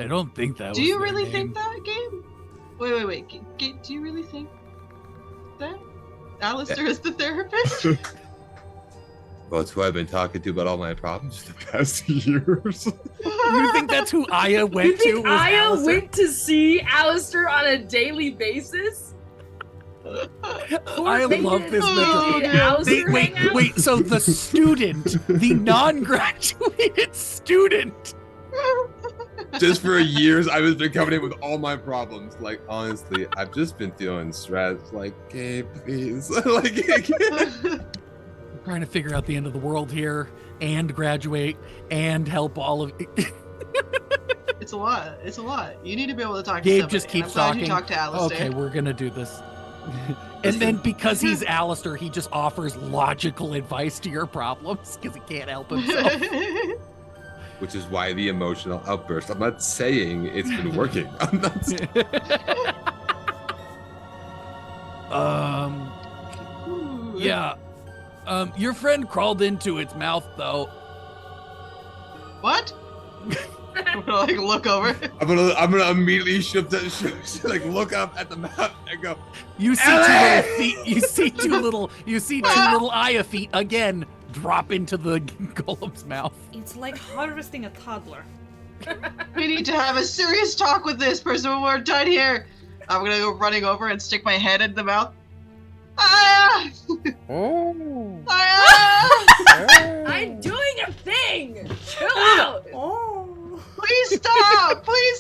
don't think that was Do you their really name. think that, Gabe? Wait. Gabe, do you really think that Alistair is the therapist? Well, it's who I've been talking to about all my problems the past years. You think that's who Aya went You think to? was Aya Alistair? went to see Alistair on a daily basis? I love this Oh, mental. no. Alistair Wait. So the student, the non-graduated student. Just for years, I was been coming in with all my problems. Like, honestly, I've just been feeling stressed. Like, Gabe, please. Trying to figure out the end of the world here and graduate and help all of It's a lot. You need to be able to talk to Gabe somebody. just keeps I'm glad talking. You talk to Alistair. Okay, we're gonna do this. And then because he's Alistair, he just offers logical advice to your problems because he can't help himself. Which is why the emotional outburst. I'm not saying it's been working. I'm not saying... Yeah. Your friend crawled into its mouth, though. What? I'm gonna like look over. I'm gonna immediately shift like look up at the map and go. You see two little feet. You see two little Aya feet again drop into the golem's mouth. It's like harvesting a toddler. We need to have a serious talk with this person when we're done here. I'm gonna go running over and stick my head in the mouth. Ah! Oh. Ah! I'm doing a thing! Chill out! Oh. Please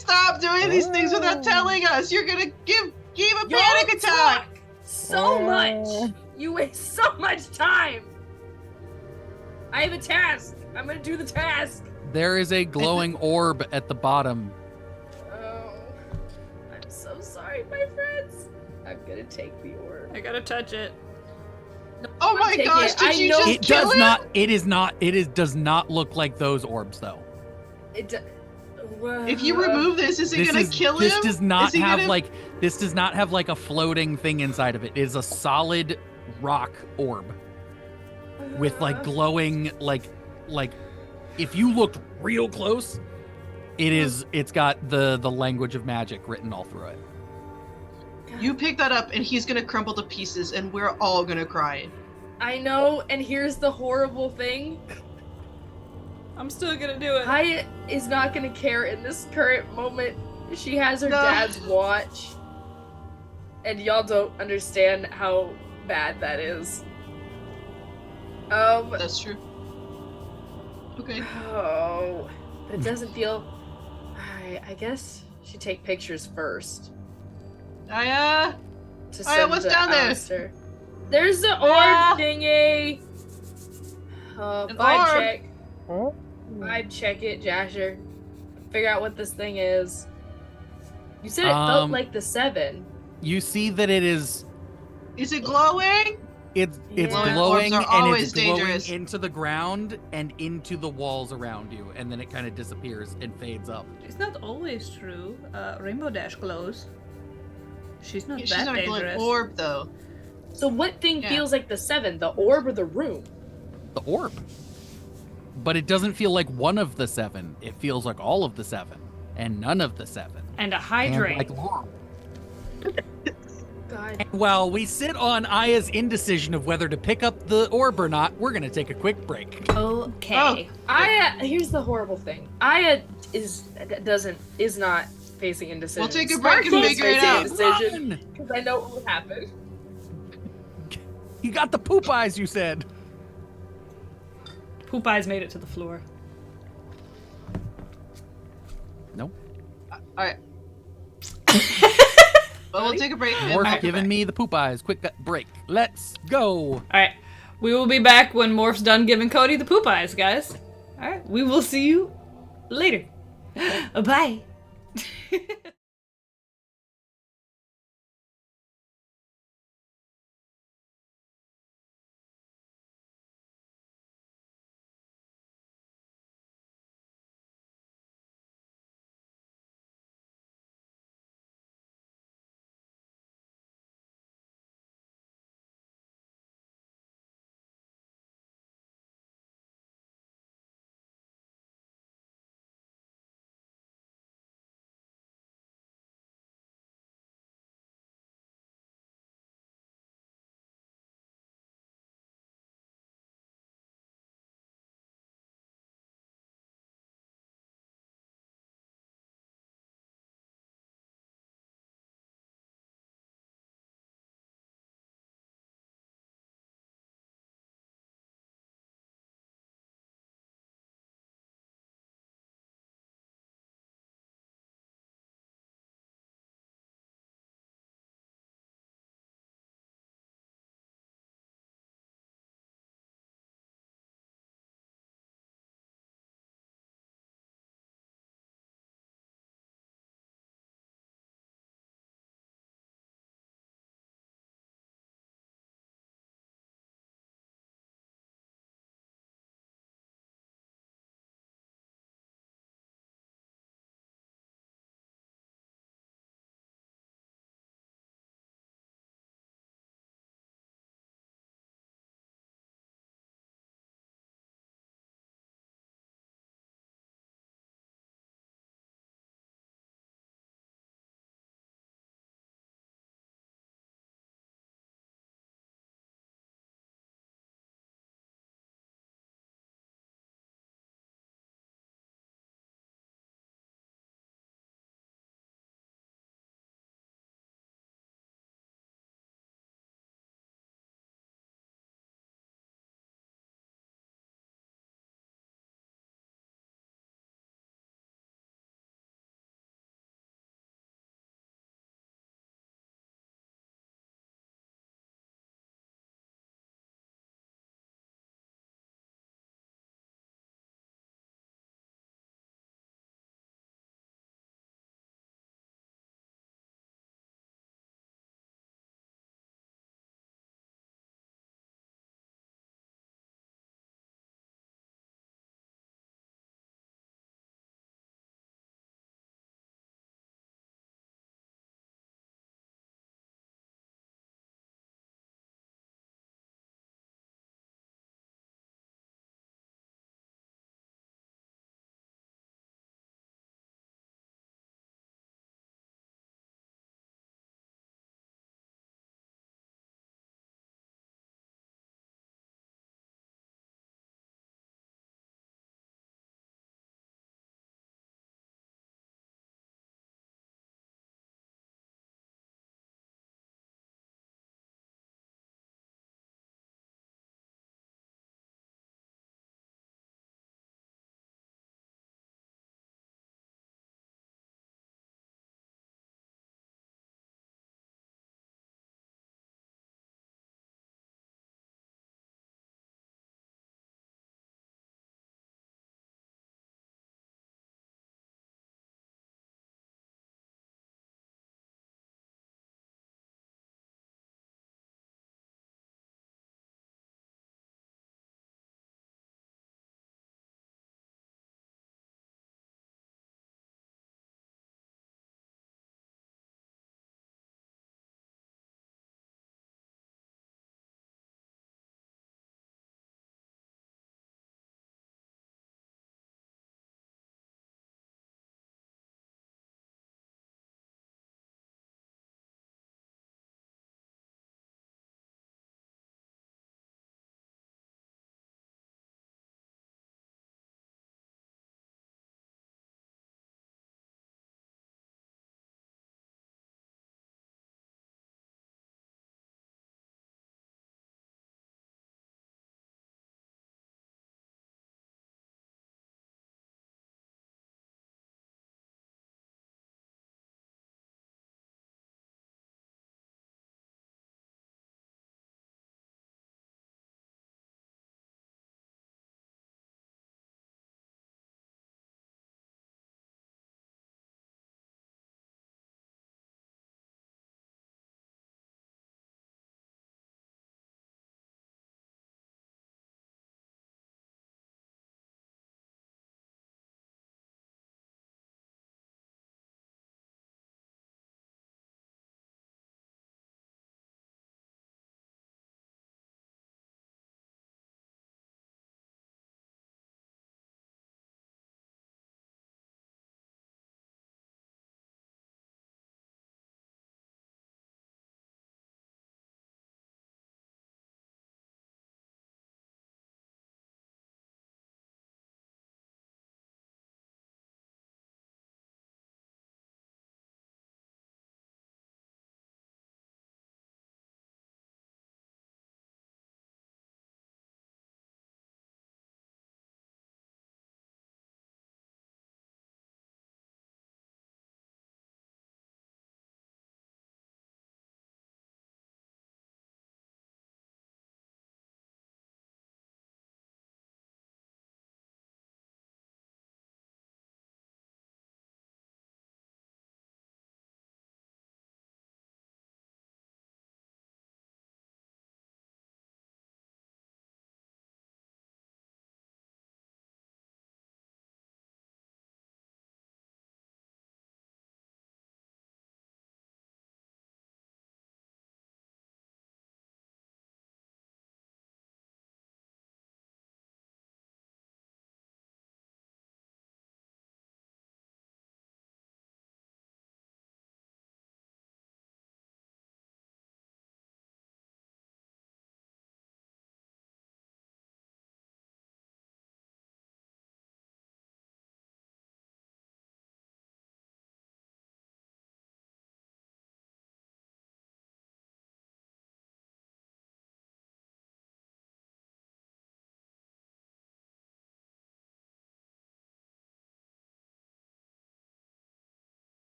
stop doing these things without telling us. You're gonna give a panic attack. so much. You waste so much time. I have a task. I'm gonna do the task. There is a glowing orb at the bottom. Oh, I'm so sorry, my friends. I'm gonna take the orb. I gotta touch it. No, Oh my gosh, did you just It kill does him? not. It is not. Does not look like those orbs though. If you remove this, is it This gonna is. kill him? This does not Is he have gonna- like. This does not have like a floating thing inside of it. It is a solid rock orb with like glowing like. If you looked real close, it is. It's got the language of magic written all through it. You pick that up and he's gonna crumble to pieces and we're all gonna cry. I know, and here's the horrible thing. I'm still gonna do it. Hyatt is not gonna care in this current moment. She has her No. dad's watch. And y'all don't understand how bad that is. That's true. Okay. Oh, but it doesn't feel. I guess she take pictures first. Aya! To Aya, send what's to down there? Alistair. There's the orb Ah! thingy. An Vibe orb. check. Vibe check it, Jasher. Figure out what this thing is. You said it felt like the 7. You see that it is. Is it glowing? It's Yeah. glowing Orbs are and always it's glowing dangerous. into the ground and into the walls around you, and then it kind of disappears and fades up. It's not always true. Rainbow Dash glows. She's not She's that not a glowing dangerous. orb though. So what thing Yeah. feels like the 7? The orb or the room? The orb. But it doesn't feel like one of the 7. It feels like all of the 7, and none of the 7. And a And hydrate. like Laurel. God. And while we sit on Aya's indecision of whether to pick up the orb or not, we're gonna take a quick break. Okay. Aya, here's the horrible thing. Aya is not facing indecision. We'll take a break and Sparky's figure it facing out. Indecision, Run! because I know what will happen. You got the poop eyes, you said. Poop Eyes made it to the floor. No. Alright. But we'll take a break. and Morph we'll be giving back. me the poop eyes. Quick break. Let's go. Alright. We will be back when Morph's done giving Cody the poop eyes, guys. Alright. We will see you later. Bye.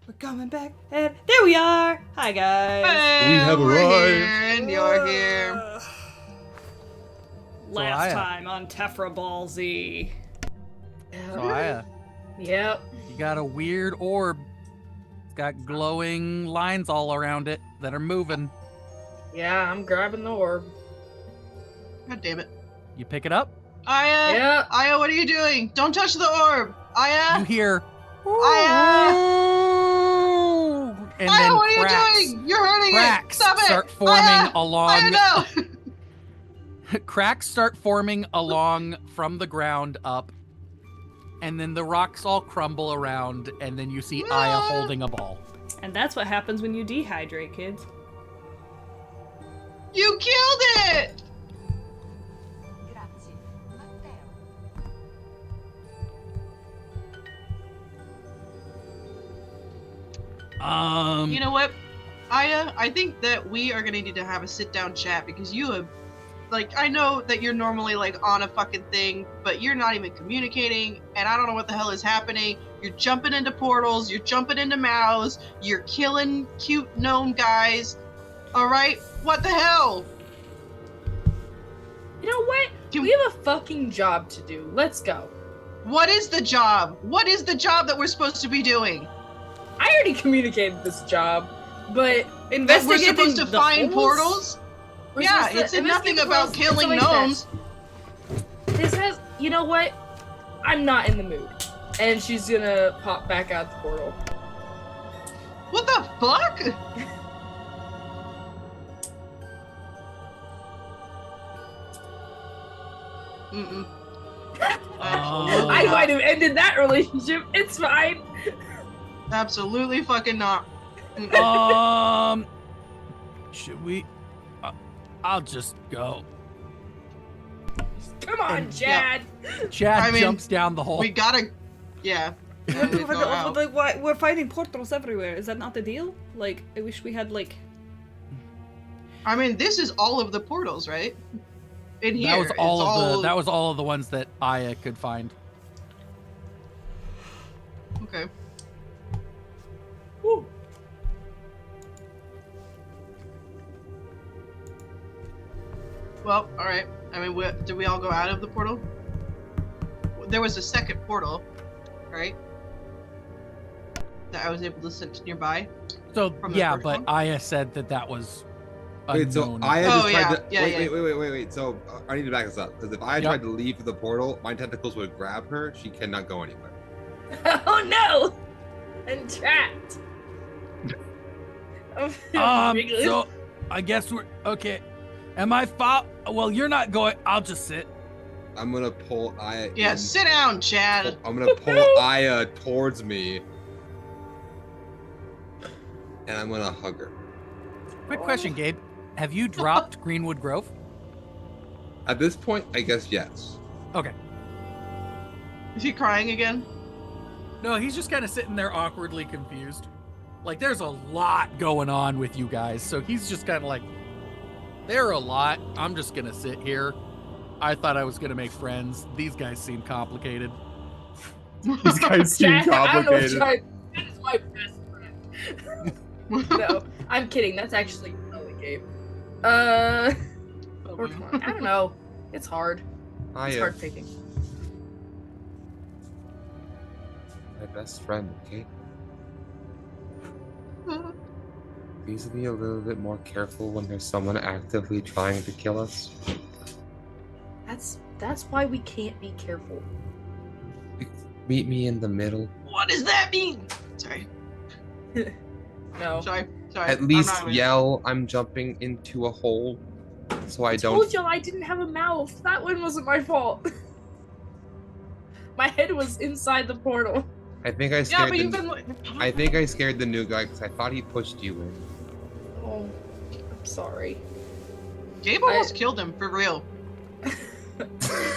We're coming back, and there we are. Hi guys. Hey, We have we're arrived. here, and you're here. Last Aya. time on Tephra Ball Z. So Aya, Yep. you got a weird orb. It's got glowing lines all around it that are moving. Yeah, I'm grabbing the orb. God damn it. You pick it up. Aya! Yeah. Aya, what are you doing? Don't touch the orb! Aya! You hear. Aya! And Aya, then what are cracks, you doing? You're hurting cracks it! Stop it! start forming Aya! along. Aya, no! Cracks start forming along from the ground up, and then the rocks all crumble around, and then you see Aya holding a ball. And that's what happens when you dehydrate, kids. You killed it! You know what, Aya? I think that we are gonna need to have a sit-down chat because you have, like, I know that you're normally like on a fucking thing, but you're not even communicating, and I don't know what the hell is happening. You're jumping into portals, you're jumping into mouths, you're killing cute gnome guys. All right, what the hell? You know what? We have a fucking job to do. Let's go. What is the job? What is the job that we're supposed to be doing? I already communicated this job, but That we're supposed to the find holes? portals? we're Yeah, supposed to it said nothing investigate about portals. killing It's always gnomes. This has, you know what? I'm not in the mood. And she's gonna pop back out the portal. What the fuck? Mm-mm. I might have ended that relationship. It's fine. Absolutely fucking not. Should we? I'll just go. Come on, Chad. Chad I mean, jumps down the hole. We gotta, yeah. we go out. Like, why, we're finding portals everywhere. Is that not the deal? Like, I wish we had, like... I mean, this is all of the portals, right? In here, That was all it's of the. That was all of the ones that Aya could find. Okay. Woo. Well, all right. I mean, did we all go out of the portal? There was a second portal, right? That I was able to sit nearby. So From the yeah, first but one? Aya said that that was Wait, so unknown. Aya Oh, just yeah, tried to yeah, wait. So I need to back this up because if Aya Yep. tried to leave for the portal, my tentacles would grab her. She cannot go anywhere. Oh no! I'm trapped. Wriggling. So I guess we're okay. Am I Well, you're not going. I'll just sit. I'm gonna pull Aya. Yeah, in. sit down, Chad. I'm gonna pull Aya towards me, and I'm gonna hug her. Quick question, Gabe. Have you dropped Greenwood Grove? At this point, I guess yes. Okay. Is he crying again? No, he's just kind of sitting there awkwardly confused. Like, there's a lot going on with you guys, so he's just kind of like, there are a lot. I'm just gonna sit here. I thought I was gonna make friends. These guys seem complicated. These guys seem Chad, I don't know if complicated. Chad is my best friend. No, I'm kidding. That's actually really Gabe. Or come on. I don't know. It's hard. It's Aya, hard picking. my best friend. Okay. Please be a little bit more careful when there's someone actively trying to kill us. That's why we can't be careful. Meet me in the middle. What does that mean? Sorry. No. Sorry. At I'm least not even- yell, I'm jumping into a hole, so I don't. Told y'all I didn't have a mouth. That one wasn't my fault. My head was inside the portal. I think I Yeah, scared but you've the. been. I think I scared the new guy because I thought he pushed you in. Oh, I'm sorry. Gabe almost killed him for real.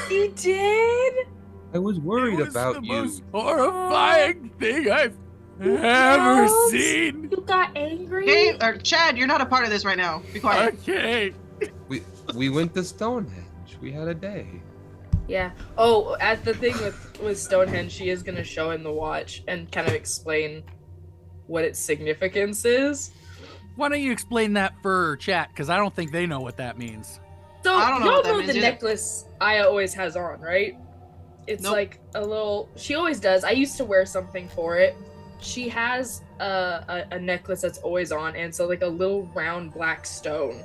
You did? I was worried It was about the you. most horrifying thing I've ever Yes. seen. You got angry? Gabe or Chad, you're not a part of this right now. Be quiet. Okay. We went to Stonehenge. We had a day. Yeah. Oh, at the thing with Stonehenge, she is gonna show him the watch and kind of explain what its significance is. Why don't you explain that for chat? Because I don't think they know what that means. So I don't know y'all what that know means the either. necklace Aya always has on, right? It's Nope. like a little. She always does. I used to wear something for it. She has a necklace that's always on, and so like a little round black stone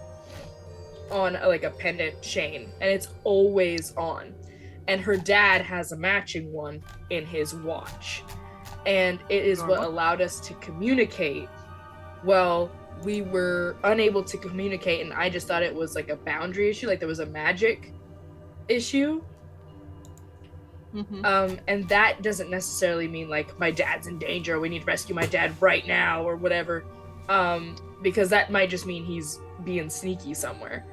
on like a pendant chain, and it's always on. And her dad has a matching one in his watch, and it is what allowed us to communicate. Well, we were unable to communicate, and I just thought it was like a boundary issue, like there was a magic issue. And that doesn't necessarily mean like my dad's in danger, we need to rescue my dad right now or whatever, because that might just mean he's being sneaky somewhere.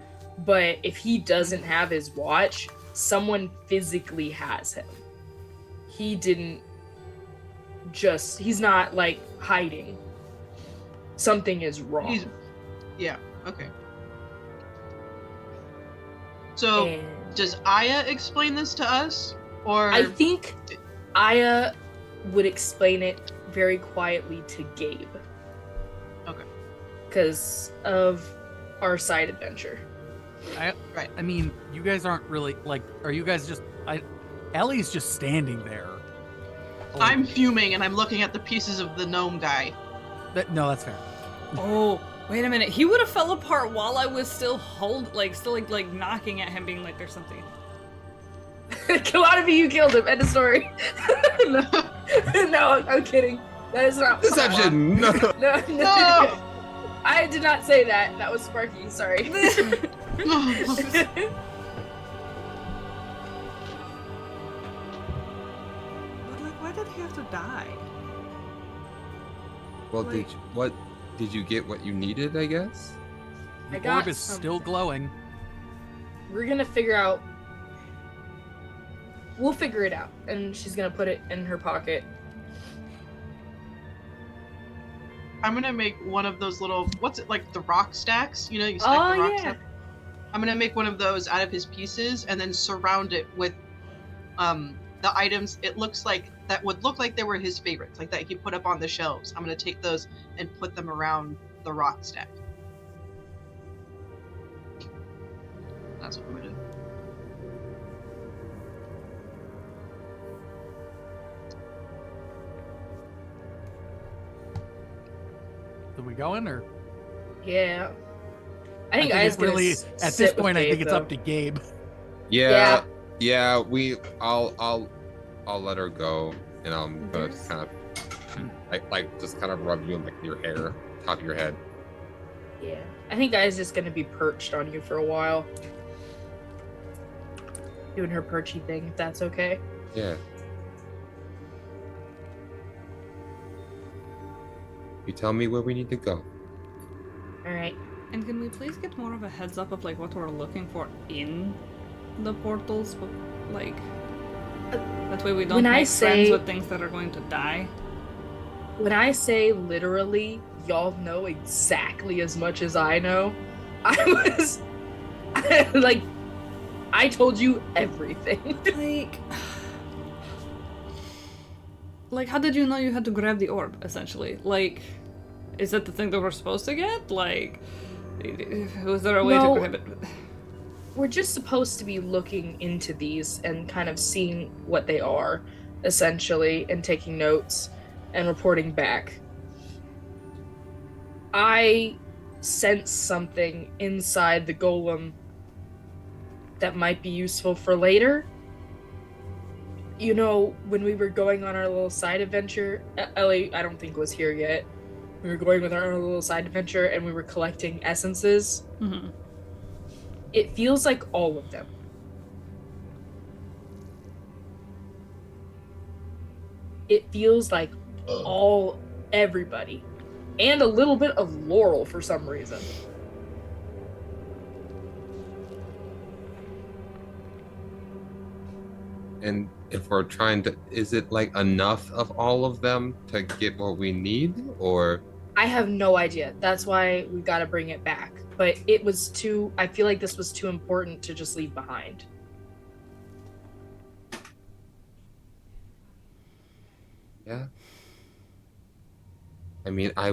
But if he doesn't have his watch, someone physically has him. He didn't just, he's not like hiding. Something is wrong. Yeah, okay. So, And does Aya explain this to us? Or I think Aya would explain it very quietly to Gabe. Okay. Because of our side adventure. Right. I mean, you guys aren't really like. Are you guys just? Ellie's just standing there. I'm fuming and I'm looking at the pieces of the gnome guy. No, that's fair. Oh, wait a minute. He would have fell apart while I was still like knocking at him, being like, "There's something." Kalanavi, you killed him. End of story. No, I'm kidding. That is not Deception. No. No. I did not say that. That was Sparky. Sorry. But like, why did he have to die? Well, did you get what you needed? I guess. I The got orb is still something. glowing. We're gonna figure out. We'll figure it out, and she's gonna put it in her pocket. I'm gonna make one of those little, what's it, like the rock stacks? You know, you stack the rocks up. I'm gonna make one of those out of his pieces and then surround it with the items it looks like that would look like they were his favorites, like that he put up on the shelves. I'm gonna take those and put them around the rock stack. That's what I'm gonna do. Are we going or? Yeah. I think Aya's it's really gonna at sit this with point. I Gabe, think it's though. up to Gabe. Yeah. I'll let her go, and I'm gonna kind of like just kind of rub you in like your hair, top of your head. Yeah. I think Aya's just gonna be perched on you for a while. Doing her perchy thing, if that's okay. Yeah. You tell me where we need to go. Alright. And can we please get more of a heads up of like what we're looking for in the portals? But like that way we don't make friends with things that are going to die. When I say literally, y'all know exactly as much as I know. I was like, I told you everything. Like, how did you know you had to grab the orb, essentially? Like, is that the thing that we're supposed to get? Like, was there a way to grab it? We're just supposed to be looking into these and kind of seeing what they are, essentially, and taking notes and reporting back. I sense something inside the golem that might be useful for later. You know, when we were going on our little side adventure, Ellie, I don't think was here yet. We were going with our own little side adventure and we were collecting essences. Mm-hmm. It feels like all of them. It feels like everybody. And a little bit of Laurel for some reason. And if we're trying to, is it like enough of all of them to get what we need, or? I have no idea. That's why we got to bring it back. But it was I feel like this was too important to just leave behind. Yeah. I mean, I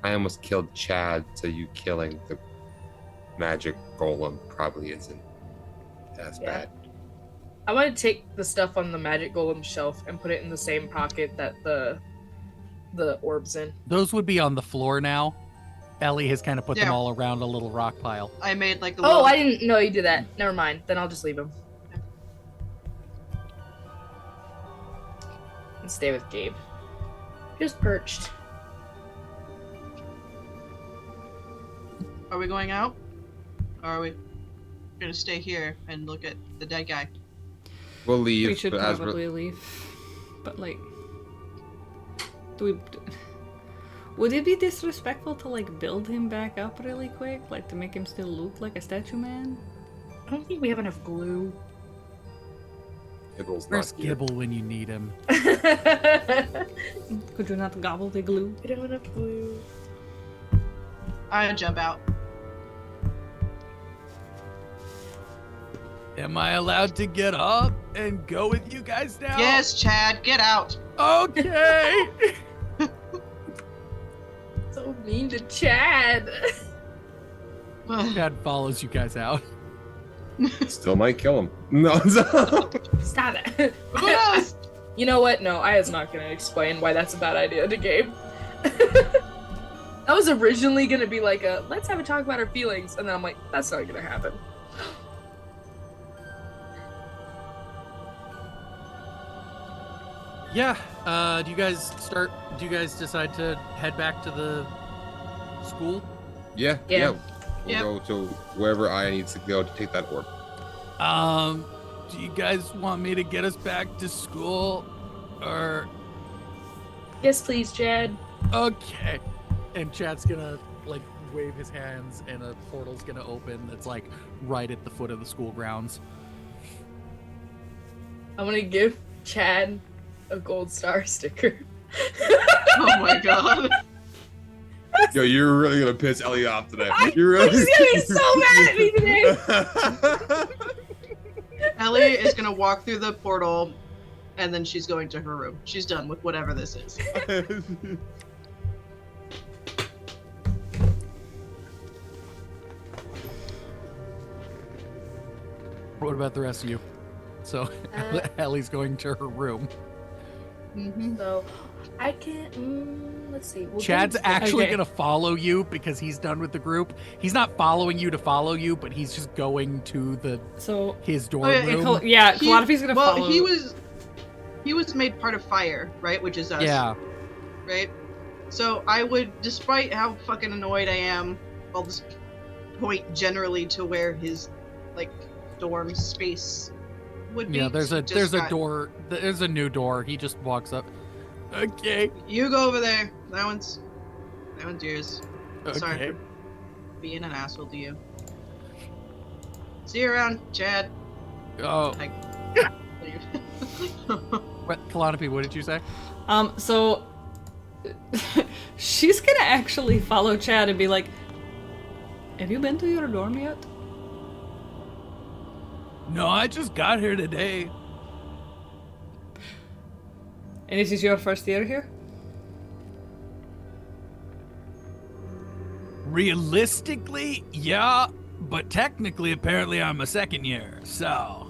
almost killed Chad, so you killing the magic golem probably isn't as bad. I want to take the stuff on the magic golem shelf and put it in the same pocket that the orbs in. Those would be on the floor now. Ellie has kind of put them all around a little rock pile. I made like a little... Oh, I didn't know you did that. Never mind. Then I'll just leave them. And stay with Gabe. Just perched. Are we going out? Or are we gonna stay here and look at the dead guy? We'll leave. We should probably leave. But like, would it be disrespectful to like build him back up really quick, like to make him still look like a statue man? I don't think we have enough glue. Where's Gibble when you need him? Could you not gobble the glue? We don't have enough glue. I jump out. Am I allowed to get up and go with you guys now? Yes, Chad, get out. Okay. So mean to Chad. Chad follows you guys out. Still might kill him. No. Stop it. Who knows? You know what? No, Aya's not gonna explain why that's a bad idea to Gabe. I was originally gonna be like, let's have a talk about our feelings, and then I'm like, that's not gonna happen. Yeah. Do you guys decide to head back to the school? Yeah. We'll go to wherever Aya needs to go to take that orb. Do you guys want me to get us back to school, or? Yes, please, Chad. Okay. And Chad's gonna like wave his hands, and a portal's gonna open. That's like right at the foot of the school grounds. I'm gonna give Chad a gold star sticker. Oh my god. Yo, you're really gonna piss Ellie off today. She's gonna be so mad at me today. Ellie is gonna walk through the portal, and then she's going to her room. She's done with whatever this is. What about the rest of you? So Ellie's going to her room. So I can't. Let's see. Chad's actually gonna follow you because he's done with the group. He's not following you to follow you, but he's just going to his dorm room. Kalanifi's gonna follow. Well, he was made part of Fire, right? Which is us. Yeah. Right. So I would, despite how fucking annoyed I am, I'll just point generally to where his like dorm space would be. Yeah, there's a door. There's a new door. He just walks up. Okay. You go over there. That one's yours. Okay. Sorry for being an asshole to you. See you around, Chad. Oh. Kalanifi, what did you say? So she's gonna actually follow Chad and be like, "Have you been to your dorm yet?" No, I just got here today. And this is your first year here? Realistically, yeah, but technically, apparently, I'm a second year, so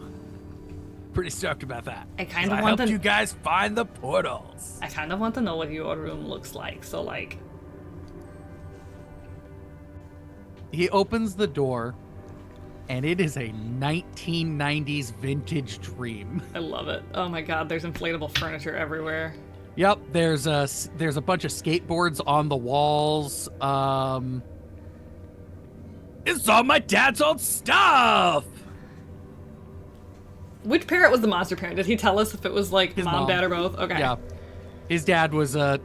pretty stoked about that. I helped you guys find the portals. I kind of want to know what your room looks like. So, like, he opens the door, and it is a 1990s vintage dream. I love it. Oh my god, there's inflatable furniture everywhere. Yep, there's a bunch of skateboards on the walls. It's all my dad's old stuff. Which parent was the monster parent? Did he tell us if it was like His mom, mom. dad, or both? Okay. Yeah, his dad was a.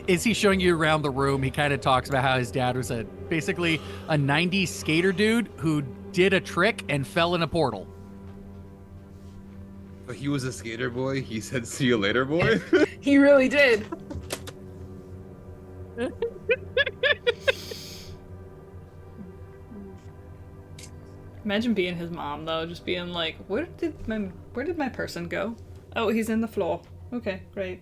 Is he showing you around the room? He kind of talks about how his dad was basically a 90s skater dude who did a trick and fell in a portal. So he was a skater boy. He said, "See you later, boy." He really did. Imagine being his mom though, just being like, "Where did my person go? Oh, he's in the floor." Okay, great.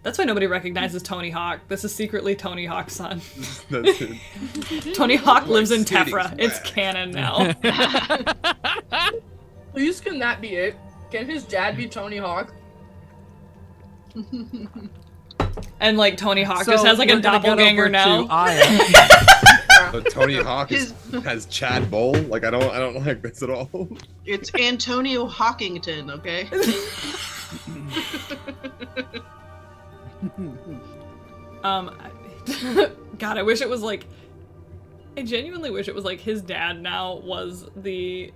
That's why nobody recognizes Tony Hawk. This is secretly Tony Hawk's son. That's it. Tony Hawk lives in skating Tephra. swag. It's canon now. Please, can that be it? Can his dad be Tony Hawk? And like Tony Hawk just has like a doppelganger now. So Tony Hawk has Chad Bowl. Like I don't like this at all. It's Antonio Hawkington, okay? God, I wish it was like. I genuinely wish it was like his dad now was the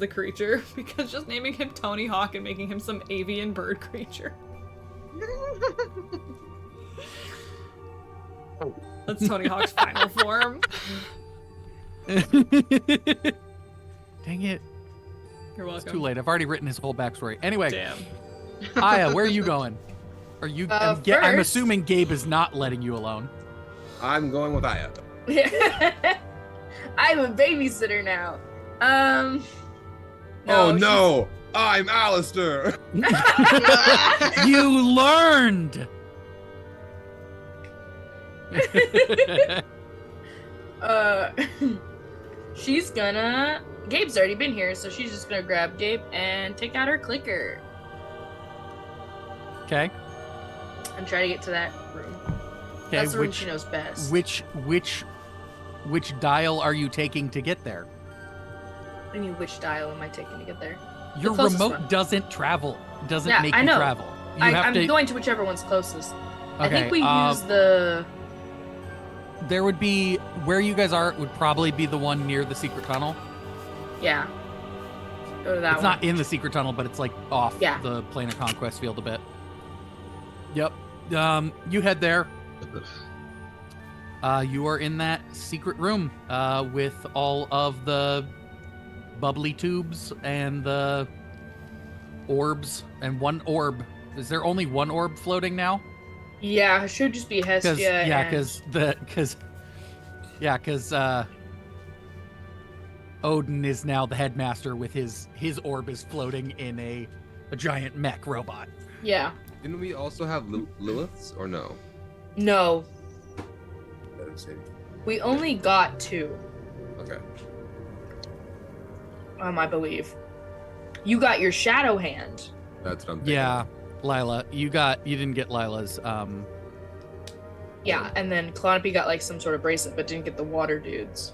creature, because just naming him Tony Hawk and making him some avian bird creature. That's Tony Hawk's final form. Dang it. You're welcome. It's too late. I've already written his whole backstory. Anyway, Damn. Aya, where are you going? Are you? I'm First- assuming Gabe is not letting you alone. I'm going with Aya. I'm a babysitter now. Oh no! I'm Alistair! You learned! She's gonna. Gabe's already been here, so she's just gonna grab Gabe and take out her clicker Okay. and try to get to that room. Okay. That's the room she knows best. Which dial are you taking to get there? I mean, which dial am I taking to get there? Your closest remote one. doesn't travel. Doesn't Yeah, make I you know. travel. You I'm going to whichever one's closest. I Okay, think we use the. There would be where you guys are. Would probably be the one near the secret tunnel. Yeah. Go to that It's one. not in the secret tunnel, but it's like off Yeah. the Plane of Conquest field a bit. Yep. You head there. You are in that secret room with all of the bubbly tubes and the orbs and one orb. Is there only one orb floating now? Yeah, it should just be Hestia. Because Odin is now the headmaster with his orb is floating in a giant mech robot. Yeah. Didn't we also have Liliths or no? No, That's it. we only got 2. Okay. I believe. You got your shadow hand. That's what I'm thinking. Yeah, Lila, you didn't get Lila's. Yeah, and then Clonopy got like some sort of bracelet, but didn't get the water dudes.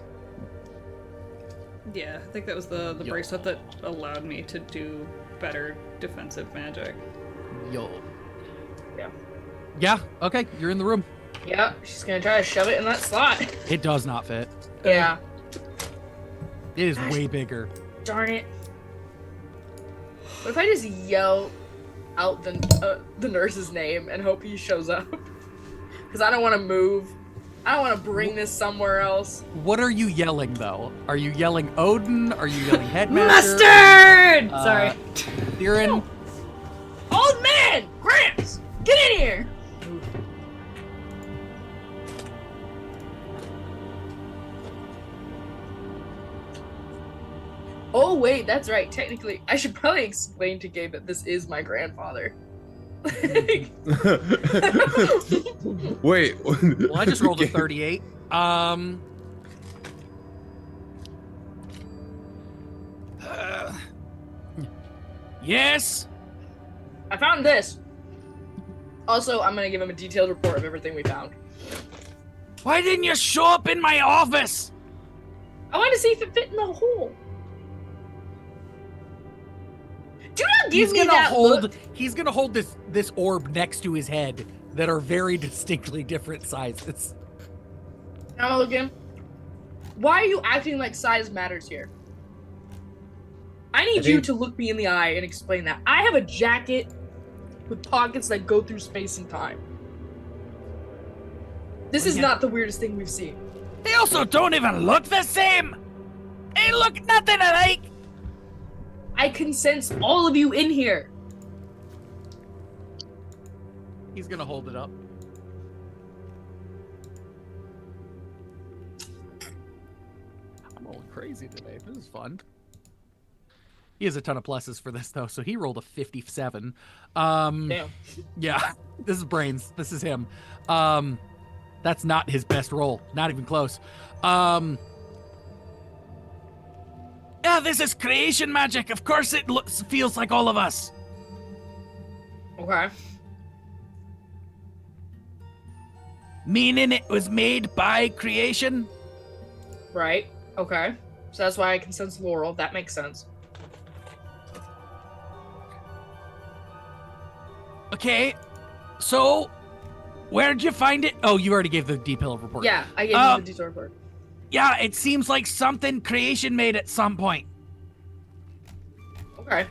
Yeah, I think that was the Yo. bracelet that allowed me to do better defensive magic. Yo. Yeah. Yeah. Okay, you're in the room. Yep, she's gonna try to shove it in that slot. It does not fit. Yeah. It is way bigger. Darn it. What if I just yell out the nurse's name and hope he shows up? Because I don't want to move. I don't want to bring this somewhere else. What are you yelling though? Are you yelling Odin? Are you yelling Headmaster? Mustard! Sorry. Theron? Old man! Gramps! Get in here! Oh wait, that's right. Technically, I should probably explain to Gabe that this is my grandfather. Wait. Well, I just rolled a 38. Yes? I found this. Also, I'm gonna give him a detailed report of everything we found. Why didn't you show up in my office? I wanted to see if it fit in the hole. Do not give me that look. He's gonna hold this orb next to his head that are very distinctly different sizes. I'm gonna look at him. Why are you acting like size matters here? I need you to look me in the eye and explain that. I have a jacket with pockets that go through space and time. This is not the weirdest thing we've seen. They also don't even look the same. They look nothing alike. I can sense all of you in here. He's gonna hold it up. I'm rolling crazy today. This is fun. He has a ton of pluses for this, though, so he rolled a 57. Damn. Yeah, this is brains. This is him. That's not his best roll. Not even close. Yeah, this is creation magic. Of course it feels like all of us. Okay. Meaning it was made by creation? Right. Okay. So that's why I can sense Laurel. That makes sense. Okay, so where'd you find it? Oh, you already gave the detailed report. Yeah, I gave you the detailed report. Yeah, it seems like something creation made at some point. Okay.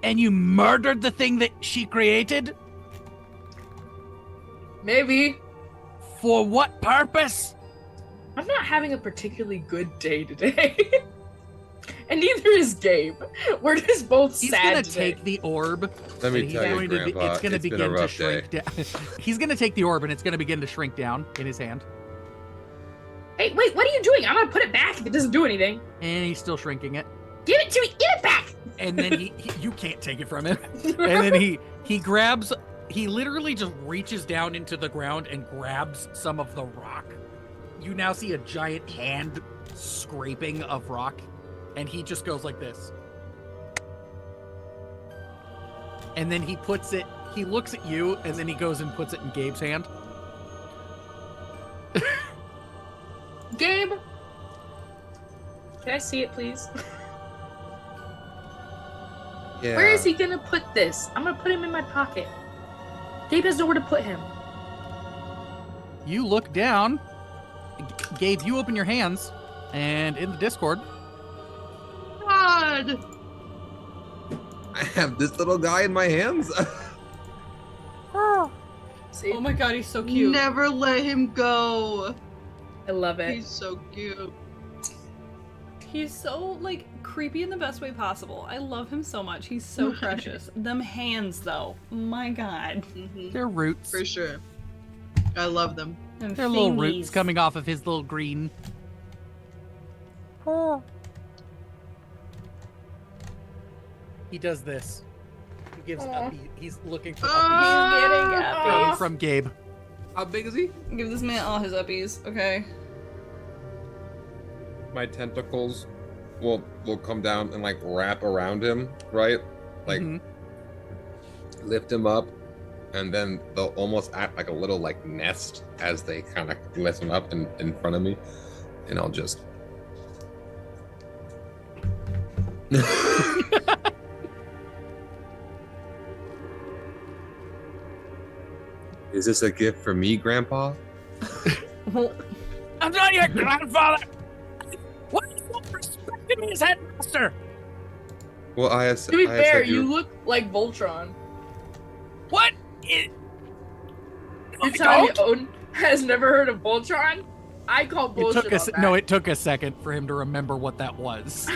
And you murdered the thing that she created? Maybe. For what purpose? I'm not having a particularly good day today. And neither is Gabe. We're just both He's sad gonna today. take the orb. Let me tell you, Grandpa, it's gonna it's been begin a to rough shrink day. down. He's gonna take the orb and it's gonna begin to shrink down in his hand. Hey, wait, what are you doing? I'm gonna put it back if it doesn't do anything. And he's still shrinking it. Give it to me! Give it back! And then you can't take it from him. And then he grabs, he literally just reaches down into the ground and grabs some of the rock. You now see a giant hand scraping of rock, and he just goes like this. And then he puts it, he looks at you, and then he goes and puts it in Gabe's hand. Gabe! Can I see it, please? Yeah. Where is he gonna put this? I'm gonna put him in my pocket. Gabe has nowhere to put him. You look down. Gabe, you open your hands, and in the Discord, God. I have this little guy in my hands. See? Oh my god, he's so cute. Never let him go. I love it. He's so cute. He's so, like, creepy in the best way possible. I love him so much. He's so precious. Them hands, though. My god. Mm-hmm. they're roots. For sure. I love them. And They're little fingies. roots coming off of his little green. He does this. He gives he's looking for uppies He's getting uppies. from Gabe. How big is he? Give this man all his uppies, okay? My tentacles will come down and like wrap around him, right? Like Mhm. lift him up, and then they'll almost act like a little like nest as they kind of lift him up in front of me, and I'll just. Is this a gift for me, Grandpa? I'm not your grandfather. Why are you not respecting me as headmaster? Well, To be fair, you look like Voltron. What? You're telling me Odin has never heard of Voltron? I call bullshit on that. No, it took a second for him to remember what that was.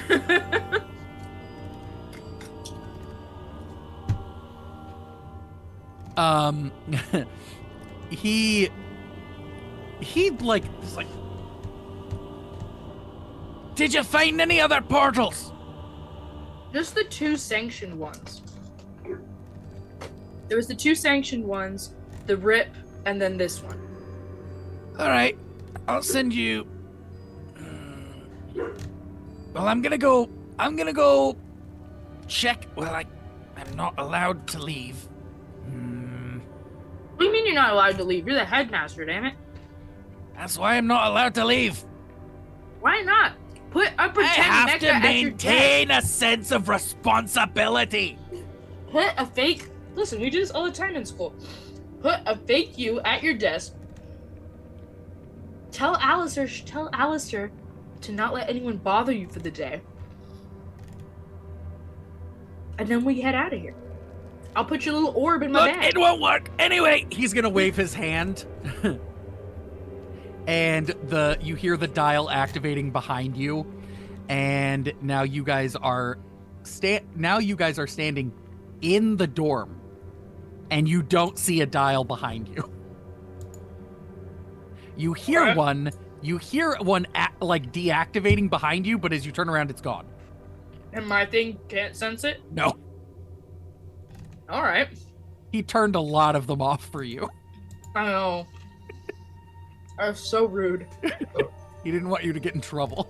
he like is like, Did you find any other portals? Just the two sanctioned ones. There was the two sanctioned ones, the RIP, and then this one. All right, I'll send you. Well, I'm gonna go check. Well, I'm not allowed to leave. What do you mean you're not allowed to leave? You're the headmaster, damn it. That's why I'm not allowed to leave. Why not? Put a I pretend have mecha to at your maintain a sense of responsibility. desk. Put a fake. Listen, we do this all the time in school. Put a fake you at your desk. Tell Alistair to not let anyone bother you for the day. And then we head out of here. I'll put your little orb in my Look, bag. it won't work. Anyway, he's gonna wave his hand. And you hear the dial activating behind you, and now you guys are standing in the dorm, and you don't see a dial behind you. You hear one like deactivating behind you, but as you turn around, it's gone. And my thing can't sense it? No. All right. He turned a lot of them off for you. I know. I was so rude. He didn't want you to get in trouble.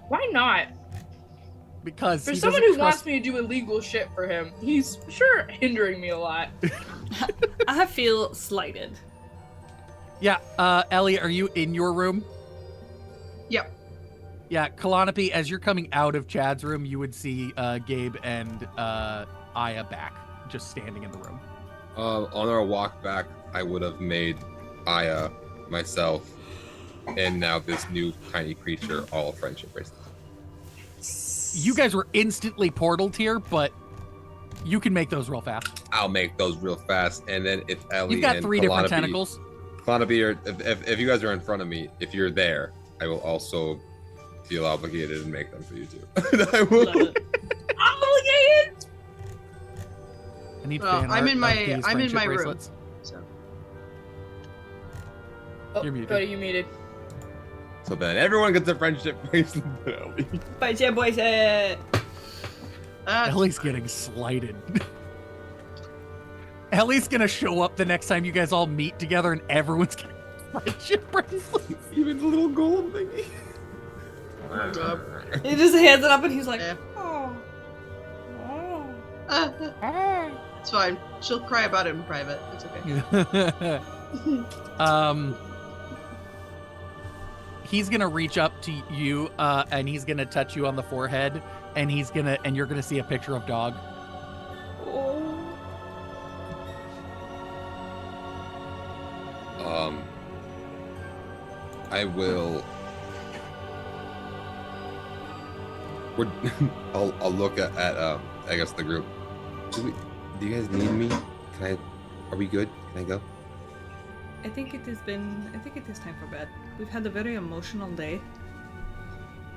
Why not? Because for he someone doesn't who wants me to do illegal shit for him, he's sure hindering me a lot. I feel slighted. Yeah, Ellie, are you in your room? Yep. Yeah, Kalanopi, as you're coming out of Chad's room, you would see Gabe and Aya back, just standing in the room. On our walk back, I would have made Aya, myself, and now this new tiny creature all friendship bracelets. You guys were instantly portaled here, but you can make those real fast. I'll make those real fast, and then if Ellie You've got and 3 different tentacles. Kalanopi, if you guys are in front of me, if you're there, I will also feel obligated and make them for you too. I will. Obligated. I need I'm in my room. room. So. Oh, You're muted. Cody, you muted. So then everyone gets a friendship bracelet. Ellie. Boys. Ellie's getting slighted. Ellie's gonna show up the next time you guys all meet together, and everyone's getting friendship bracelets. Even the little golem thingy. He just hands it up, and he's like, Yeah. "Oh, It's fine. She'll cry about it in private. It's okay. He's gonna reach up to you, and he's gonna touch you on the forehead, and you're gonna see a picture of dog. I will. I'll look at I guess the group. Do you guys need me? Are we good? Can I go? I think it is time for bed. We've had a very emotional day.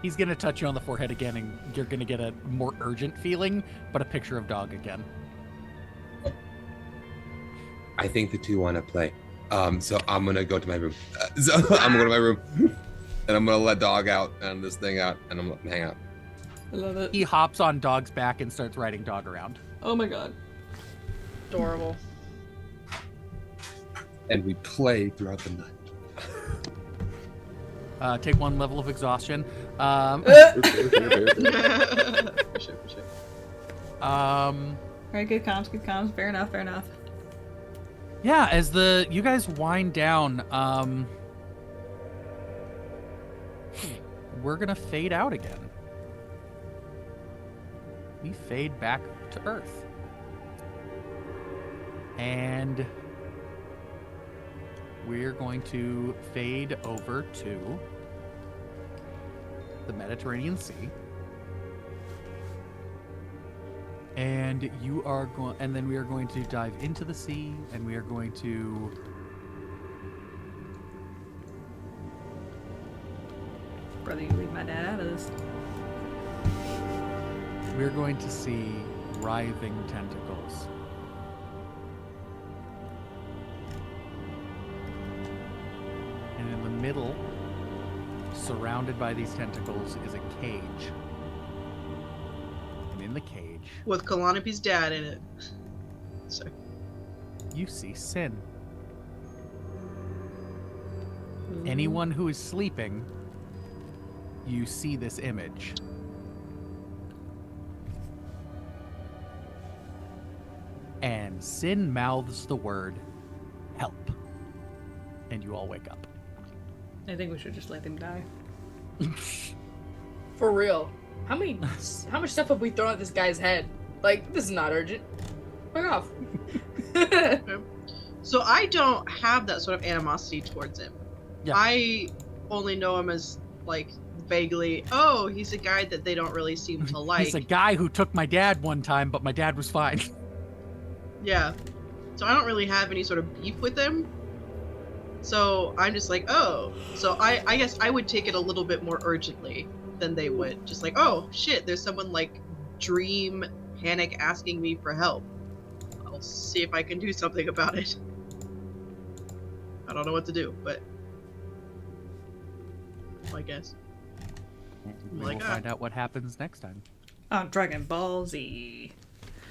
He's gonna touch you on the forehead again, and you're gonna get a more urgent feeling, but a picture of dog again. I think the two want to play. So I'm gonna go to my room. I'm gonna go to my room, and I'm gonna let dog out and this thing out, and I'm gonna hang out. I love it. He hops on dog's back and starts riding dog around. Oh my god. Adorable. And we play throughout the night. Take 1 level of exhaustion. Alright, good comms. Fair enough. Yeah, as you guys wind down, we're gonna fade out again. We fade back to Earth. And we're going to fade over to the Mediterranean Sea. And then we are going to dive into the sea, and we are going to Brother, you leave my dad out of this. we're going to see writhing tentacles. And in the middle, surrounded by these tentacles, is a cage. And in the cage, With Kalanopi's dad in it. Sorry. you see Sin. Anyone who is sleeping, you see this image. And Sin mouths the word, help. And you all wake up. I think we should just let him die. For real. How much stuff have we thrown at this guy's head? Like, this is not urgent. Fuck off. So I don't have that sort of animosity towards him. Yeah. I only know him as, like, vaguely, oh, he's a guy that they don't really seem to like. He's a guy who took my dad one time, but my dad was fine. Yeah. So I don't really have any sort of beef with him. So I'm just like, oh. So I guess I would take it a little bit more urgently than they would. Just like, oh, shit, there's someone, like, dream panic asking me for help. I'll see if I can do something about it. I don't know what to do, but I guess. We will find out what happens next time. on Dragon Ball Z.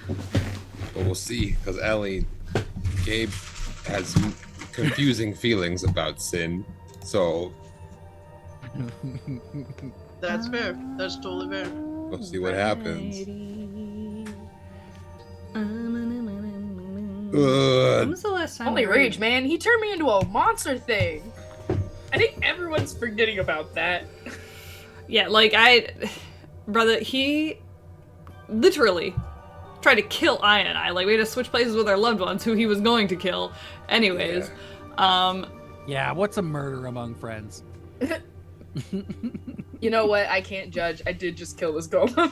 But we'll see, because Gabe has confusing feelings about Sin, so That's fair. That's totally fair. we'll see what happens. When was the last time? Only we rage, man. He turned me into a monster thing. I think everyone's forgetting about that. Yeah, like brother, he literally tried to kill Aya and I. Like, we had to switch places with our loved ones who he was going to kill. Anyways, Yeah, what's a murder among friends? You know what? I can't judge. I did just kill this golem.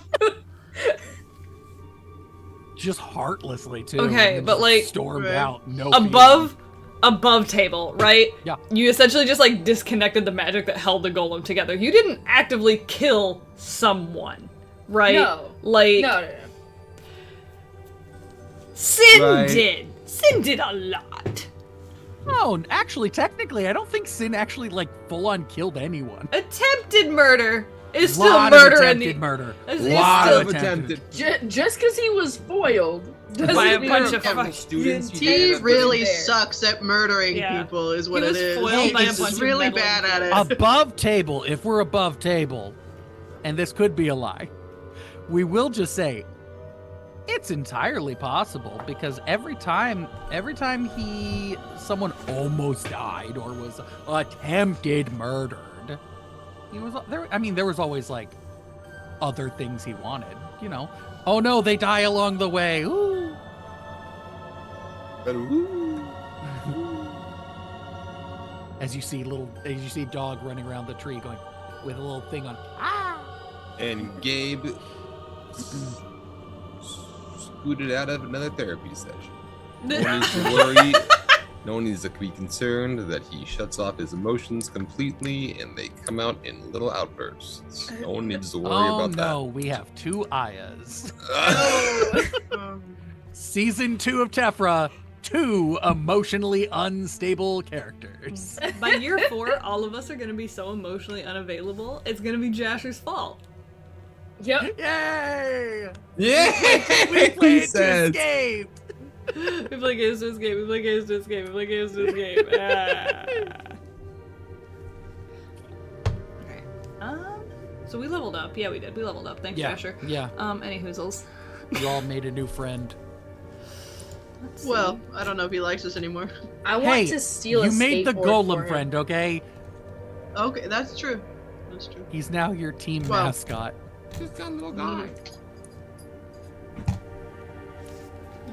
Just heartlessly too. Okay, and but just like stormed out. No above table, right? Yeah. You essentially just like disconnected the magic that held the golem together. You didn't actively kill someone, right? No. Like No. Sin did. Sin did a lot. No, actually, technically, I don't think Sin actually like full on killed anyone. Attempted murder is still Lot murder of in the attempted murder. It's Lot still of attempted. Just because he was foiled doesn't by a mean bunch of Couple fuck. students you He can't really there. sucks at murdering Yeah. people, is what He it was is. foiled by a He's bunch of really meddling bad at kids. it. Above table, if we're above table, and this could be a lie, we will just say it's entirely possible because every time someone almost died or was attempted murdered, he was there. I mean, there was always like other things he wanted, you know. Oh no, they die along the way. Ooh. But woo. As you see dog running around the tree going with a little thing on. And Gabe scooted out of another therapy session. No one needs to worry. No one needs to be concerned that he shuts off his emotions completely and they come out in little outbursts. No one needs to worry about no, we have two Ayas. that. Season 2 of Tephra, 2 emotionally unstable characters. By year 4, all of us are gonna be so emotionally unavailable. It's gonna be Jasher's fault. Yep. Yay! Yeah, We played he to says. escape. We play games to escape. We play games to escape. We play games to escape. Alright. So we leveled up. Yeah, we did. We leveled up. Thanks, Yeah. Jasher. Yeah. Any hoozles. You all made a new friend. Let's see. Well, I don't know if he likes us anymore. I want Hey, to steal a you made the skateboard for golem him. friend, okay? Okay, that's true. That's true. He's now your team Well- mascot. Just a little guy.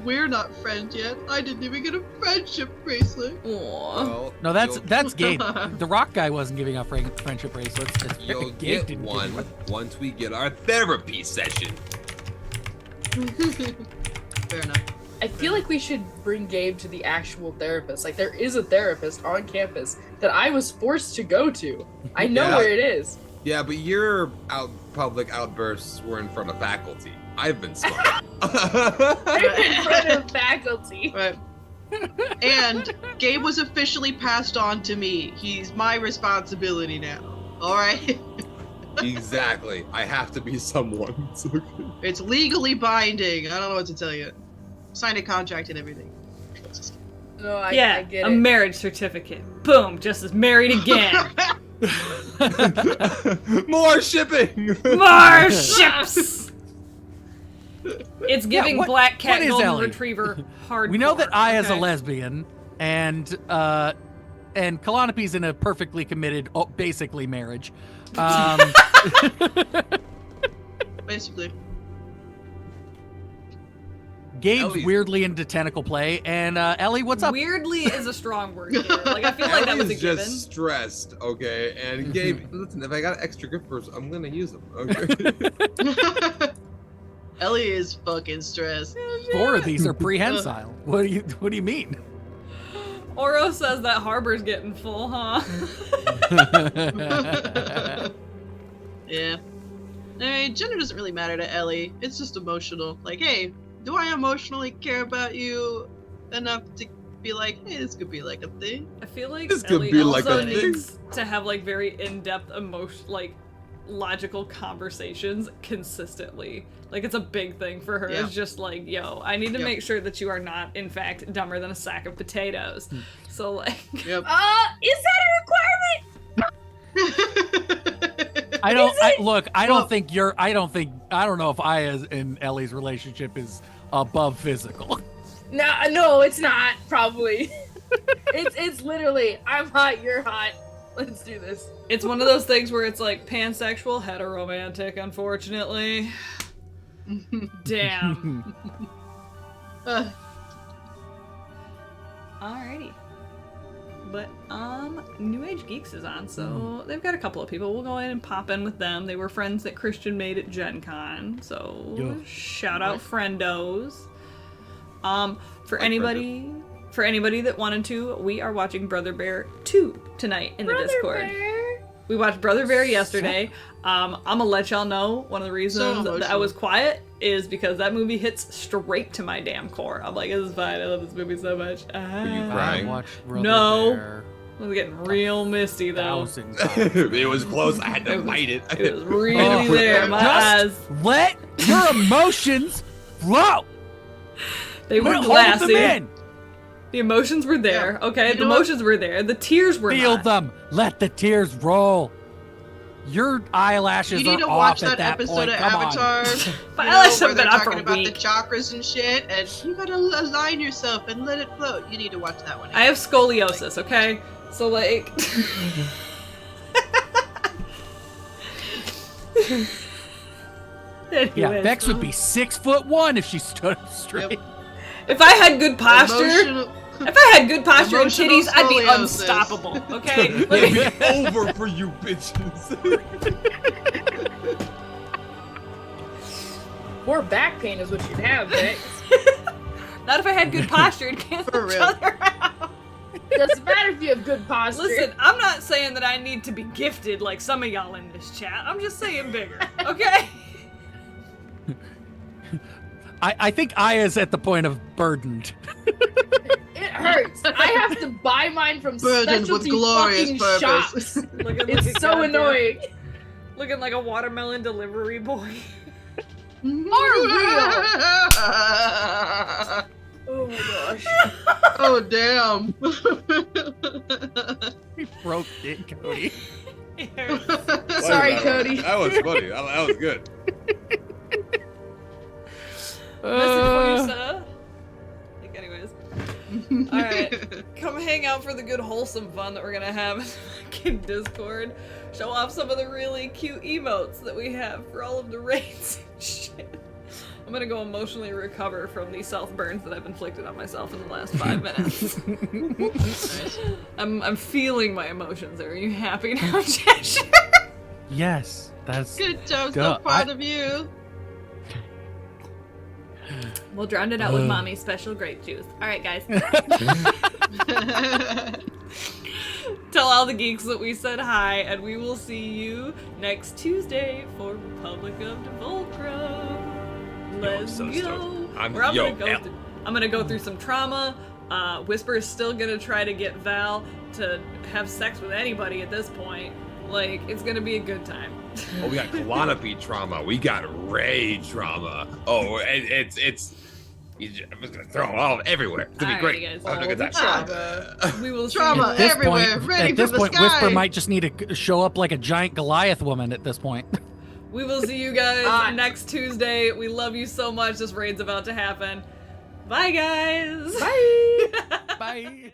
We're not friends yet. I didn't even get a friendship bracelet. Aw. Well, No, that's you'll- Gabe. The rock guy wasn't giving out friendship bracelets. You'll Gabe get didn't give one you once we get our therapy session. Fair enough. I feel like we should bring Gabe to the actual therapist. Like, there is a therapist on campus that I was forced to go to. I know Yeah. where it is. Yeah, but your public outbursts were in front of faculty. I've been smart. I'm in front of faculty. Right. And Gabe was officially passed on to me. He's my responsibility now. Alright? Exactly. I have to be someone. It's okay. It's legally binding. I don't know what to tell you. Signed a contract and everything. No, I Yeah, get a it. marriage certificate. Boom, just as married again. More shipping. More ships. It's giving what- black what cat is golden Ellie? retriver hard. We know that Aya's a lesbian, and Kalanope's in a perfectly committed, basically marriage. Basically. Gabe's Ellie's- weirdly into tentacle play, and Ellie, what's up? Weirdly is a strong word here. Like I feel like that was a Ellie's given. just stressed, okay? And Gabe, listen, if I got extra grippers, I'm gonna use them, okay? Ellie is fucking stressed. 4 of these are prehensile. What do you mean? Oro says that harbor's getting full, huh? Yeah. I mean, gender doesn't really matter to Ellie. It's just emotional. Like, hey, do I emotionally care about you enough to be like, hey, this could be like a thing? I feel like This could Ellie be like also a thing. needs to have like very in-depth emotion, like logical conversations consistently. Like, it's a big thing for her. It's just like, yo, I need to make sure that you are not, in fact, dumber than a sack of potatoes. So, like... Is that a requirement? I don't know if Aya's and Ellie's relationship is above physical. No, it's not, probably. It's literally, I'm hot, you're hot. Let's do this. It's one of those things where it's like pansexual, heteromantic, unfortunately. Damn. Alrighty. But, New Age Geeks is on, so they've got a couple of people. We'll go in and pop in with them. They were friends that Christian made at Gen Con, so shout out friendos. For anybody that wanted to, we are watching Brother Bear 2 tonight in the Discord. We watched Brother Bear yesterday. I'm gonna let y'all know one of the reasons that I was quiet is because that movie hits straight to my damn core. I'm like, this is fine. I love this movie so much. Were you crying? No. I was getting real misty though. It was close. I had to bite it. It was really there. My eyes. Let your emotions flow. They were glassy. The emotions were there. Okay, the emotions were there. The tears were Feel not. them. Let the tears roll. Your eyelashes You need to are watch off at that that episode point. of Come Avatar. My eyelashes where have they're been up for talking a about week. the chakras and shit, and you gotta align yourself and let it float. You need to watch that one. I have scoliosis, okay? So, like... Yeah, Anyways. Bex would be 6'1" if she stood up straight. If I had good posture, Emotional- if I had good posture and Emotional titties, I'd be scoliosis. unstoppable, okay? It'd be over for you bitches. More back pain is what you'd have, Bex. Not if I had good posture and cancel For each real. other out. Doesn't matter if you have good posture. Listen, I'm not saying that I need to be gifted like some of y'all in this chat. I'm just saying bigger, okay? I think Aya's at the point of burdened. It hurts. I have to buy mine from Burdened with specialty glorious fucking purpose. shops. Looking like It's a so goddamn- annoying. Looking like a watermelon delivery boy. Oh my gosh. Oh damn. He broke it, Cody. Sorry, Cody. That was funny. That was good. Message for you, sir. Like, anyways. Alright. Come hang out for the good wholesome fun that we're gonna have in the fucking Discord. Show off some of the really cute emotes that we have for all of the raids and shit. I'm gonna go emotionally recover from the self-burns that I've inflicted on myself in the last 5 minutes. I'm feeling my emotions. Are you happy now, Josh? Yes, that's Good job, Duh, so proud of you. We'll drown it out with mommy's special grape juice. Alright, guys. Tell all the geeks that we said hi, and we will see you next Tuesday for Republic of Devulcrum. Let's so go. stoked. I'm gonna go through some trauma. Whisper is still gonna try to get Val to have sex with anybody at this point. Like, it's gonna be a good time. Oh, we got Clonopy trauma. We got Ray trauma. Oh, it's. I'm just gonna throw them all everywhere. It's gonna be great. Guys, Have a good all time. the trauma. We will see Trauma you. everywhere, ready at this for the point, sky. Whisper might just need to show up like a giant Goliath woman at this point. We will see you guys Bye. next Tuesday. We love you so much. This raid's about to happen. Bye, guys. Bye. Bye.